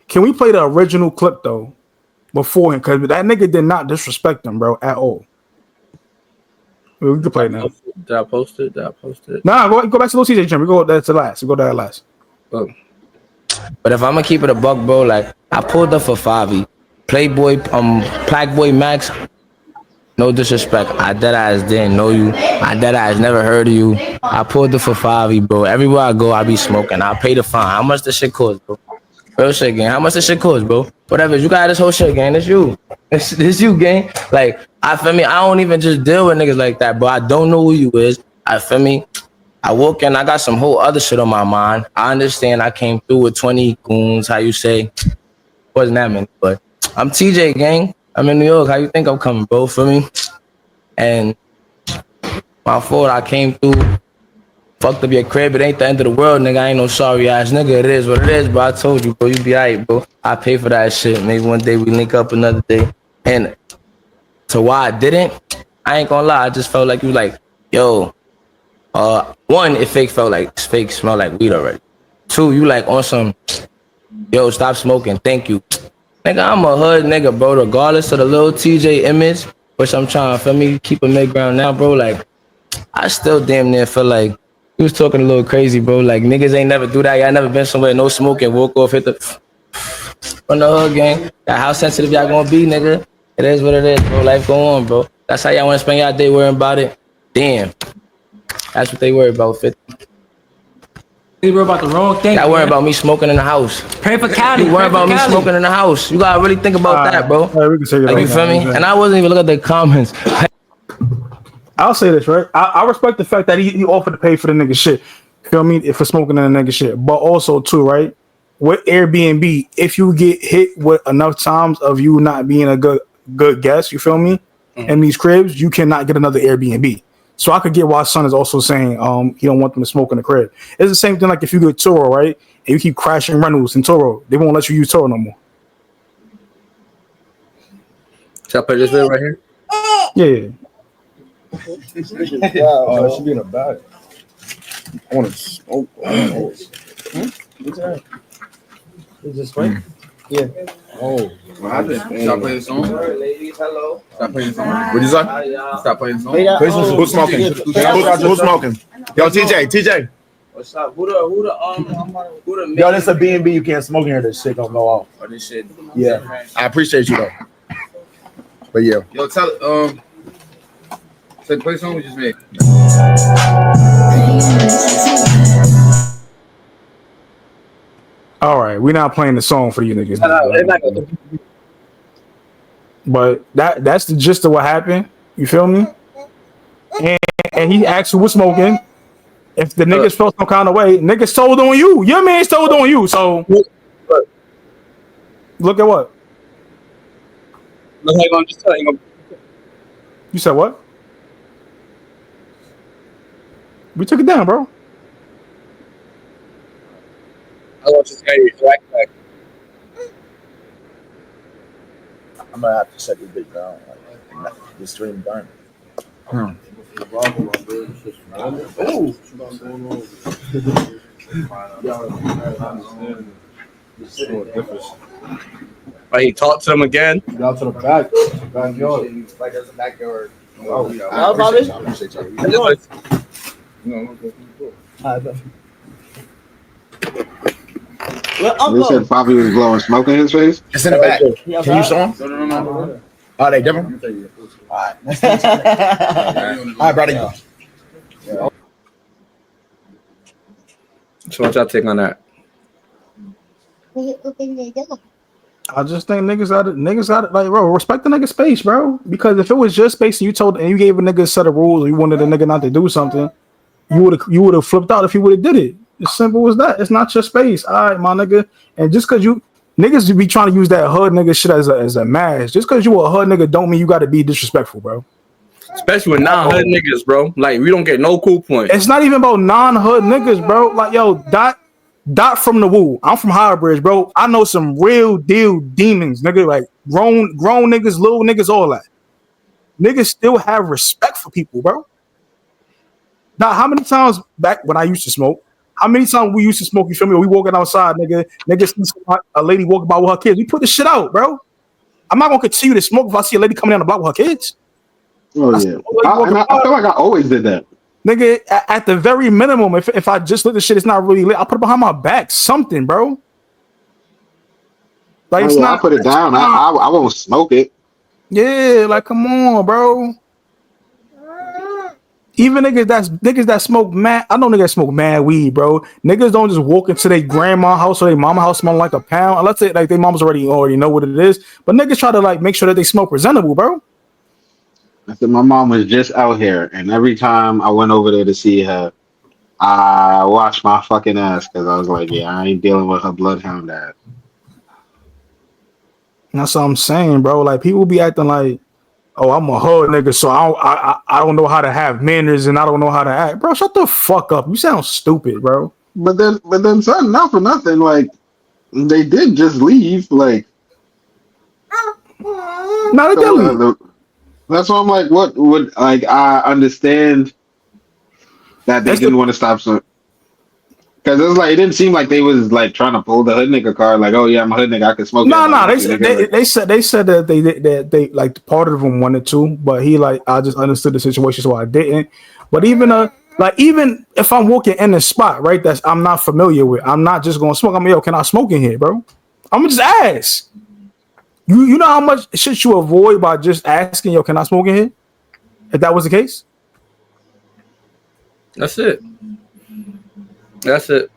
Can we play the original clip though before him? Because that nigga did not disrespect him, bro, at all. We can play it now. Did I post it? Nah, go back to Lil TJ Jim. We go that to last. We go to that last. Oh. But if I'm gonna keep it a buck, bro, like I pulled up for Favi, Playboy, Black Boy Max. No disrespect, I dead ass didn't know you. I dead ass never heard of you. I pulled up for Favi, bro. Everywhere I go, I be smoking. I pay the fine. How much this shit cost, bro? Real shit, gang. How much this shit cost, bro? Whatever. You got this whole shit, gang. It's you. It's you, gang. Like I feel me. I don't even just deal with niggas like that, bro. I don't know who you is. I feel me. I woke in, I got some whole other shit on my mind. I understand I came through with 20 goons, how you say. Wasn't that many, but I'm TJ, gang. I'm in New York. How you think I'm coming, bro? For me? And my fault, I came through, fucked up your crib. It ain't the end of the world, nigga. I ain't no sorry ass nigga. It is what it is, bro. I told you, bro. You be alright, bro. I pay for that shit. Maybe one day we link up another day. And to why I didn't, I ain't gonna lie. I just felt like you like, yo, one, it felt like smelled like weed already. Two, you like on some, yo, stop smoking, thank you. Nigga, I'm a hood nigga, bro, regardless of the little TJ image, which I'm trying, feel me, keep a mid-ground now, bro, like, I still damn near feel like he was talking a little crazy, bro, like, niggas ain't never do that, y'all never been somewhere, no smoking, walk off, hit the, from the hood gang, that how sensitive y'all gonna be, nigga, it is what it is, bro, life go on, bro, that's how y'all wanna spend y'all day worrying about it, damn. That's what they worry about, 50. They worry about the wrong thing. Y'all worry about me smoking in the house. Pray for Cali. You worry about me smoking in the house. You gotta really think about that, bro. We can take it Like, you feel me? And I wasn't even looking at the comments. I'll say this, right? I respect the fact that he offered to pay for the nigga shit. Feel me? For smoking in the nigga shit. But also, too, right? With Airbnb, if you get hit with enough times of you not being a good guest, you feel me? In these cribs, you cannot get another Airbnb. So I could get why son is also saying he don't want them to smoke in the crib. It's the same thing like if you get Toro, right? And you keep crashing rentals in Toro, they won't let you use Toro no more. Shall I put this video right here? Yeah. Oh, that should be in a bag. I want to smoke. What's that? Is this right? Yeah. Oh. What happened? Stop playing the song? Ladies, hello. Stop playing the song. What'd you say? Stop playing the song. Who's smoking? Who's smoking? Yo, TJ. What's up? Who the Yo, this a B&B. You can't smoke in here. This shit don't go off. or this shit? Yeah. I appreciate you, though. But yeah. Yo, tell say play the song we just made. All right, we're not playing the song for you niggas. But that's the gist of what happened. You feel me? And he asked who was smoking. If the niggas felt some kind of way, niggas told on you. Your man told on you. So look at what? You said what? We took it down, bro. I want to say I'm going to have to shut this bitch down. Like, the stream done. Right, he talked to them again. Down to the back. Backyard. Like there's a backyard. I appreciate y'all. They said Bobby was blowing smoke in his face. It's in the back. Can you show them? No. Are they different? All right. All right, brother. So what y'all take on that? I just think niggas got it, like, bro, respect the nigga space, bro. Because if it was your space and you gave a nigga a set of rules, or you wanted a nigga not to do something, you would have flipped out if you would have did it. As simple as that. It's not your space, all right, my nigga. And just because you niggas be trying to use that hood nigga shit as a mask, just because you a hood nigga don't mean you got to be disrespectful, bro. Especially with non-hood niggas, bro. Like, we don't get no cool points. It's not even about non-hood niggas, bro. Like, yo, Dot from the Woo. I'm from Highbridge, bro. I know some real deal demons, nigga. Like grown niggas, little niggas, all that. Niggas still have respect for people, bro. Now, how many times back when I used to smoke, how many times we used to smoke, you feel me? We walking outside, niggas see a lady walking by with her kids. We put the shit out, bro. I'm not gonna continue to smoke if I see a lady coming down the block with her kids. Oh yeah, I feel like I always did that. Nigga, at the very minimum, if I just let the shit, it's not really lit. I'll put it behind my back, something, bro. Like it's not. I put it down. I won't smoke it. Yeah, like come on, bro. Even niggas that smoke mad. I know niggas smoke mad weed, bro. Niggas don't just walk into their grandma house or their mama house smelling like a pound. Let's say like their moms already know what it is. But niggas try to like make sure that they smoke presentable, bro. I said my mom was just out here, and every time I went over there to see her, I washed my fucking ass because I was like, yeah, I ain't dealing with her bloodhound ass. That's what I'm saying, bro. Like people be acting like, oh, I'm a hood nigga, so I don't know how to have manners and I don't know how to act, bro. Shut the fuck up. You sound stupid, bro. But then, son, not for nothing. Like they did just leave. Like, no, they did leave. That's why I'm like, what would like I understand that they didn't want to stop some. Because it was like it didn't seem like they was like trying to pull the hood nigga card. Like, oh yeah, I'm a hood nigga, I can smoke. No, they said that they like part of them wanted to, but he like I just understood the situation, so I didn't. But even even if I'm walking in a spot right that's I'm not familiar with, I'm not just gonna smoke. I'm like, yo, can I smoke in here, bro? I'm gonna just ask. You know how much shit you avoid by just asking, yo, can I smoke in here? If that was the case, that's it. That's it.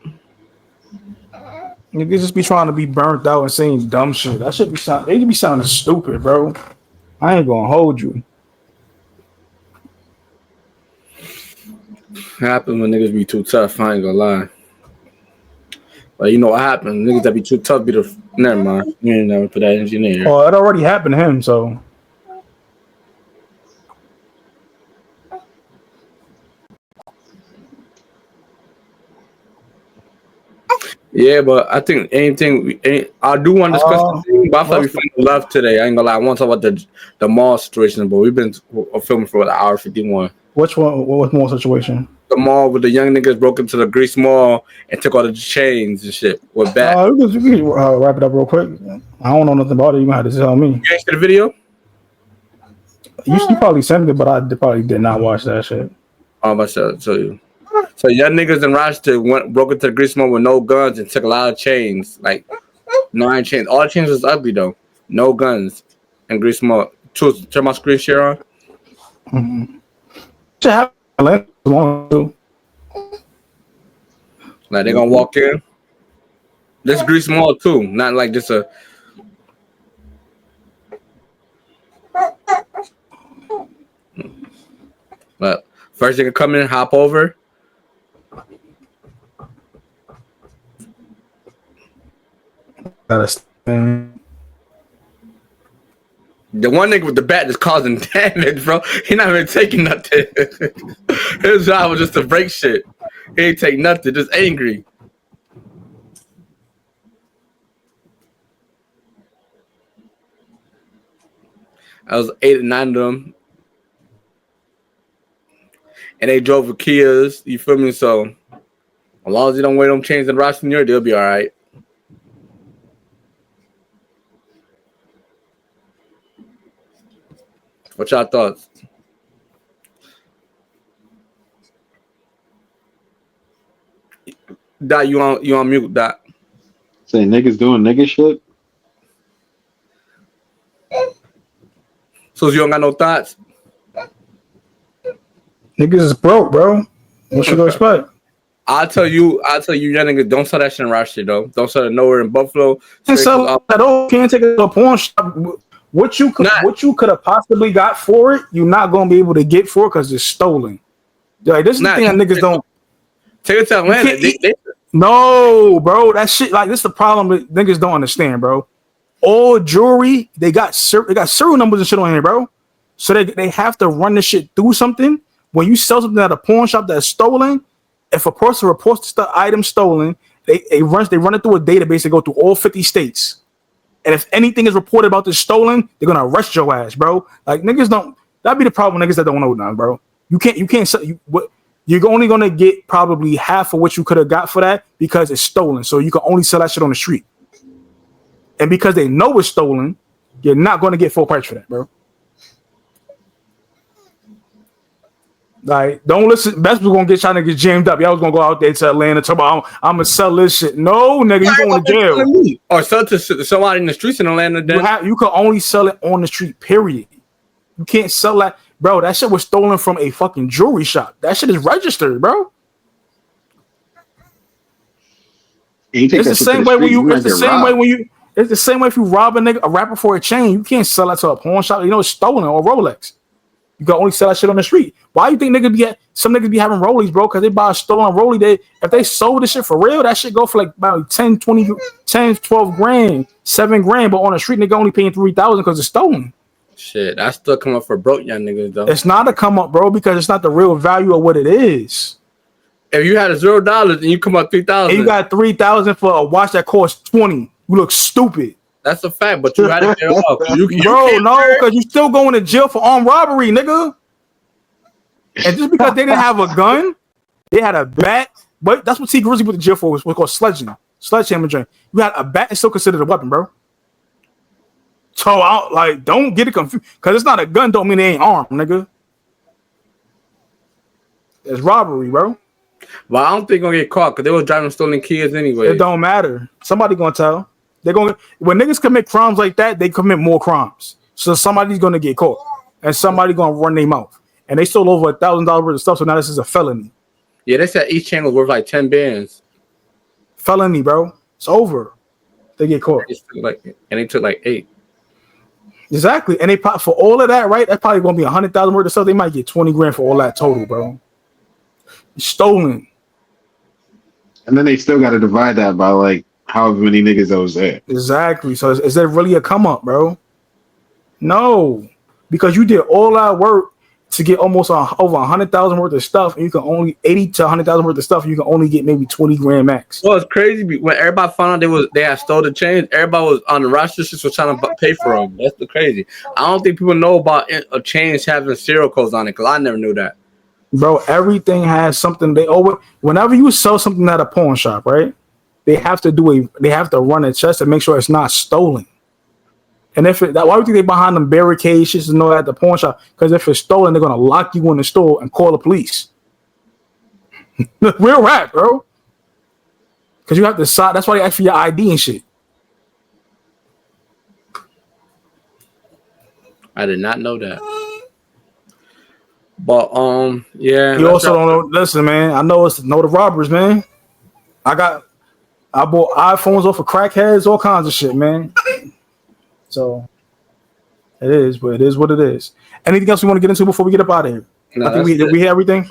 Niggas just be trying to be burnt out and saying dumb shit. That should be they be sounding stupid, bro. I ain't gonna hold you. Happen when niggas be too tough. I ain't gonna lie. But you know what happened? Niggas that be too tough be the. Never mind. You ain't never put that energy in there. Oh, it already happened to him, so. Yeah, but I think anything. I do want to discuss something, but I thought we found love today. I ain't gonna lie. I want to talk about the mall situation, but we've been filming for an hour 51. Which one? What mall situation? The mall with the young niggas broke into the Grease Mall and took all the chains and shit. We're back. You can wrap it up real quick. I don't know nothing about it. You gonna have to tell me. You ain't see the video? You probably sent it, but I probably did not watch that shit. I'm about to tell you. So young niggas in Rochester broke into the Grease Mall with no guns and took a lot of chains. Like 9 chains. All the chains was ugly though. No guns and Grease Mall. Turn my screen share on. Mm-hmm. Should have long too. Like they gonna walk in. This Grease Mall too, not like just a. But first they can come in, hop over. The one nigga with the bat is causing damage, bro. He not even taking nothing. His job was just to break shit. He ain't take nothing, just angry. I was 8 or 9 of them. And they drove with Kias, you feel me? So as long as you don't wear them chains in Rochester, New York, they'll be all right. What y'all thoughts? Dot, you on mute, Dot. Say niggas doing nigga shit. So you don't got no thoughts? Niggas is broke, bro. What you gonna expect? I'll tell you, young niggas, don't sell that shit in Rochester, though. Don't sell it nowhere in Buffalo. Can't sell at all. Can't take it to a pawn shop. What you could have possibly got for it, you're not gonna be able to get for it because it's stolen. Like this is the thing that niggas don't take it to Atlanta. No, bro, that shit like this is the problem that niggas don't understand, bro. All jewelry they got serial numbers and shit on here, bro. So they have to run this shit through something. When you sell something at a pawn shop that's stolen, if a person reports the item stolen, they run it through a database and go through all 50 states. And if anything is reported about this stolen, they're gonna arrest your ass, bro. Like niggas don't. That'd be the problem with niggas that don't know nothing, bro. You can't sell. You're only gonna get probably half of what you could have got for that because it's stolen. So you can only sell that shit on the street. And because they know it's stolen, you're not gonna get full price for that, bro. Like, don't listen. Best was gonna get y'all niggas jammed up. Y'all was gonna go out there to Atlanta, talk about I'm gonna sell this shit. No, nigga, you going to jail. Or sell to somebody in the streets in Atlanta. Then You can only sell it on the street. Period. You can't sell that, bro. That shit was stolen from a fucking jewelry shop. That shit is registered, bro. It's the same way when you. It's the same way when you. It's the same way if you rob a rapper for a chain. You can't sell that to a pawn shop. You know it's stolen or Rolex. You can only sell that shit on the street. Why you think some niggas be having rollies, bro? Because they buy a stolen rollie. If they sold this shit for real, that shit go for like about 10, 20, 10, 12 grand, 7 grand. But on the street, nigga only paying 3,000 because it's stolen. Shit, I still come up for broke young niggas though. It's not a come up, bro, because it's not the real value of what it is. If you had $0 and you come up 3,000, you got 3,000 for a watch that costs 20, you look stupid. That's a fact, but you had to get off. Bro, no, because you still going to jail for armed robbery, nigga. And just because they didn't have a gun, they had a bat. But that's what T Grizzly put the jail for, was called sledgehammer drink. You had a bat and still considered a weapon, bro. So don't get it confused. Because it's not a gun, don't mean they ain't armed, nigga. It's robbery, bro. Well, I don't think they're gonna get caught because they was driving stolen kids anyway. It don't matter. Somebody gonna tell. When niggas commit crimes like that, they commit more crimes. So somebody's gonna get caught, and somebody gonna run their mouth. And they stole over $1,000 worth of stuff, so now this is a felony. Yeah, they said each chain was worth like 10 bands. Felony, bro. It's over. They get caught. They took like 8. Exactly, and they for all of that, right? That's probably gonna be 100,000 worth of stuff. They might get 20 grand for all that total, bro. It's stolen. And then they still got to divide that by like however many niggas that was there. Exactly. So is that really a come up, bro? No, because you did all that work to get almost over 100,000 worth of stuff, and you can only 80 to 100,000 worth of stuff. And you can only get maybe 20 grand max. Well, it's crazy when everybody found out they had stole the chains. Everybody was on the roster just was trying to pay for them. That's the crazy. I don't think people know about a chains having serial codes on it because I never knew that. Bro, everything has something. Whenever you sell something at a pawn shop, right? They have to run a test to make sure it's not stolen. And why do you think they behind them barricades just to know that at the pawn shop? Because if it's stolen, they're gonna lock you in the store and call the police. Real rap, bro. Because you have to sign. That's why they ask for your ID and shit. I did not know that. But yeah. You also don't know. Listen, man. I know the robbers, man. I bought iPhones off of crackheads, all kinds of shit, man. So it is, but it is what it is. Anything else we want to get into before we get up out of here? No, I think we hit everything.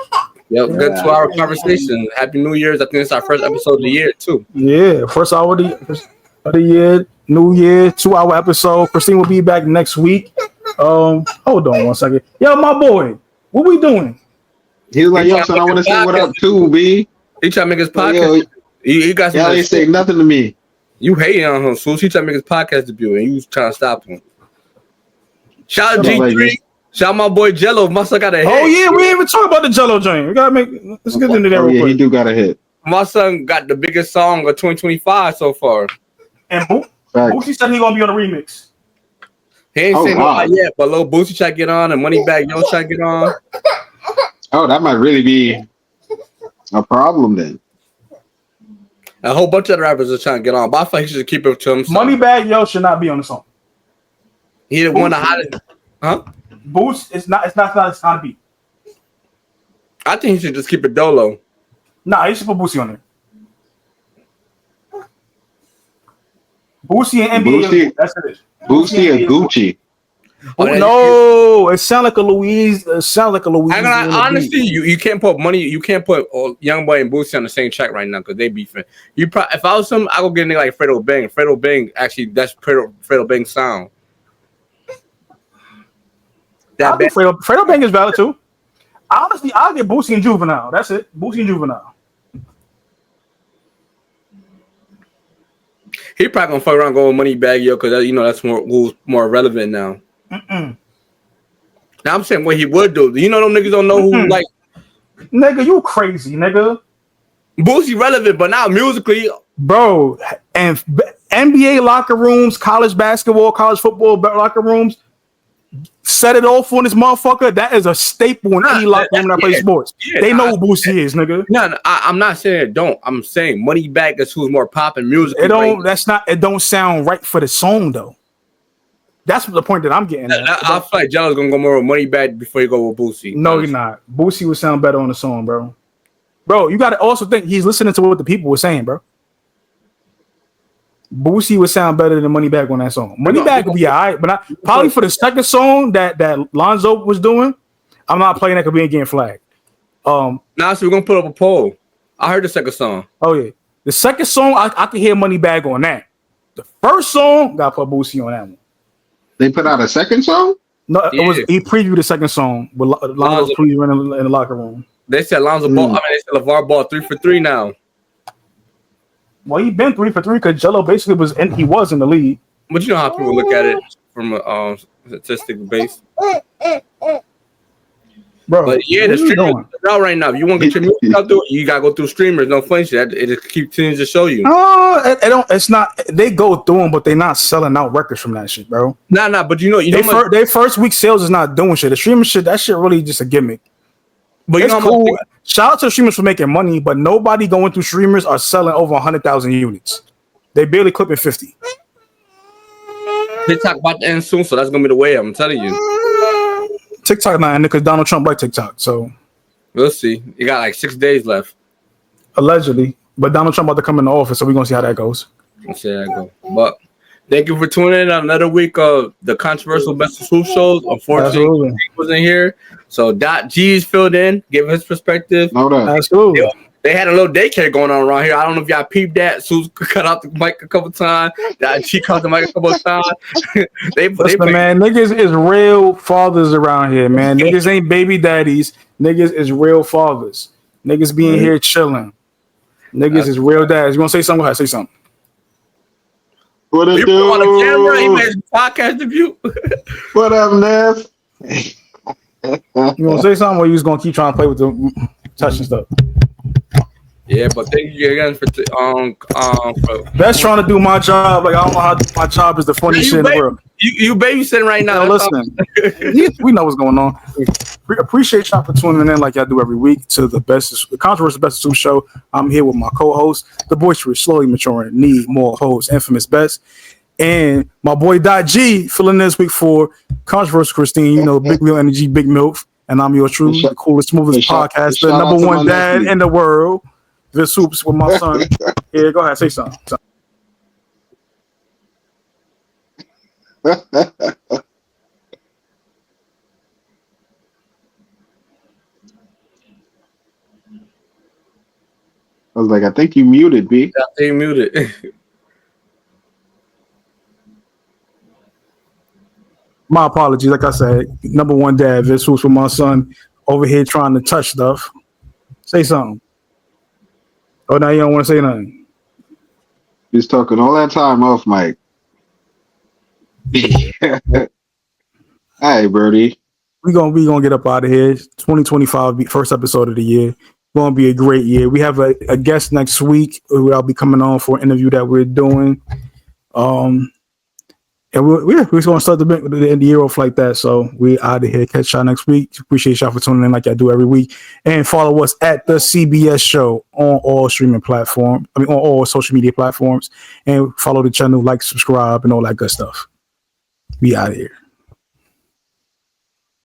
Yep, good 2-hour conversation. Happy New Year's. I think it's our first episode of the year too. Yeah, first hour of the year, New Year, 2-hour episode. Christine will be back next week. Hold on one second. Yo, my boy, what we doing? He was like, yo, son, I want to say what up too, B. He trying to make his podcast. He got y'all ain't say nothing to me. You hating on him, so he trying to make his podcast debut, and you was trying to stop him. Shout out G3. Shout out my boy Jello. My son got a hit. Oh yeah, we ain't even talk about the Jello joint. We gotta let's get into that real quick. He do got a hit. My son got the biggest song of 2025 so far. And Boosie said he gonna be on the remix. He ain't saying nobody yet, but Lil Boosie try to get on, and Moneybagg Yo try to get on. Oh, that might really be a problem then. A whole bunch of rappers are trying to get on, but I feel like he should keep it to himself. Moneybagg Yo should not be on the song. He the one the hottest, huh? Boost, it's not his time to be. I think he should just keep it dolo. Nah, he should put Boosie on there. Boosie and NBA. That's it. Boosie and Gucci. Oh, no, it sounds like a Louise. It sounds like a Louise. Honestly, you can't put money. You can't put Youngboy and Boosie on the same track right now because they beefing. If I was him, I go get a nigga like Fredo Bang. Fredo Bang actually that's Fredo Bang's sound. Fredo Bang is valid too. Honestly, I'll get Boosie and Juvenile. That's it. Boosie and Juvenile. He probably gonna fuck around going Moneybagg Yo because that's more relevant now. Now I'm saying what he would do. You know them niggas don't know who like. Nigga, you crazy, nigga. Boosie relevant, but now musically, bro. And NBA locker rooms, college basketball, college football locker rooms. set it off on this motherfucker. That is a staple in any locker room that plays sports. They know who Boosie is, nigga. No, I'm not saying it don't. I'm saying Moneybagg is who's more popping music. It don't. That's not. It don't sound right for the song though. That's the point that I'm getting at. I feel like Jello's gonna go more with Moneybagg before you go with Boosie. No, you're not. Boosie would sound better on the song, bro. Bro, you got to also think he's listening to what the people were saying, bro. Boosie would sound better than Moneybagg on that song. Moneybagg would be all right, but probably for the second song that Lonzo was doing, I'm not playing that because we ain't getting flagged. Now, so we're gonna put up a poll. I heard the second song. Oh yeah, the second song I can hear Moneybagg on that. The first song got to put Boosie on that one. They put out a second song? No, it was he previewed the second song with Lonzo previewing in the locker room. They said Lonzo ball. I mean, they said LeVar Ball 3 for 3 now. Well, he been 3 for 3 because Jello basically was in the league. But you know how people look at it from a statistic base. Bro, but yeah, the streamers are out right now. If you want to get your music out there, you gotta go through streamers. No funny shit. It just continues to show you. It's not. They go through them, but they're not selling out records from that shit, bro. Nah. But you know, their first week sales is not doing shit. The streaming shit, that shit really just a gimmick. But it's cool. Shout out to the streamers for making money, but nobody going through streamers are selling over 100,000 units. They barely clipping 50. TikTok about to end soon, so that's gonna be the way. I'm telling you. TikTok not ending because Donald Trump like TikTok, so we'll see. You got like 6 days left, allegedly. But Donald Trump about to come in the office, so we're gonna see how that goes. We'll see how that goes. But thank you for tuning in on another week of the controversial Best of Swoop shows. Unfortunately, he wasn't here, so G's filled in, give his perspective. Absolutely. They had a little daycare going on around here. I don't know if y'all peeped that. Sue's cut out the mic a couple times. She cut the mic a couple times. Man, niggas is real fathers around here, man. Niggas ain't baby daddies. Niggas is real fathers. Niggas being here chilling. Niggas is real dads. You want to say something? Go ahead, say something. What up, dude? On the camera, he made his podcast debut. What up, Nev? You want to say something, or you just gonna keep trying to play with the touching stuff? Yeah, but thank you again for Best trying to do my job. Like I don't know how my job is the funniest shit in the world. You babysitting right now. Listen, we know what's going on. We appreciate y'all for tuning in like y'all do every week to the controversial Best of Two show. I'm here with my co-host, the boisterous, slowly maturing, need more hosts, infamous Best, and my boy G filling this week for controversial Christine. You know, big real energy, big milk, and I'm your truly the coolest, smoothest podcaster, number one dad in the world. Vis Swoops with my son. Yeah, go ahead, say something. I was like, I think you muted, B. I think you muted. My apologies. Like I said, number one dad, Vis Swoops with my son over here trying to touch stuff. Say something. Oh, now you don't want to say nothing. He's talking all that time off mic. Hey, Birdie. We gonna get up out of here. 2025, first episode of the year. Gonna be a great year. We have a guest next week who I'll be coming on for an interview that we're doing. And we're gonna start the end of the year off like that. So we out of here. Catch y'all next week. Appreciate y'all for tuning in like I do every week. And follow us at the CBS Show on all streaming platforms. On all social media platforms. And follow the channel, like, subscribe, and all that good stuff. We out of here.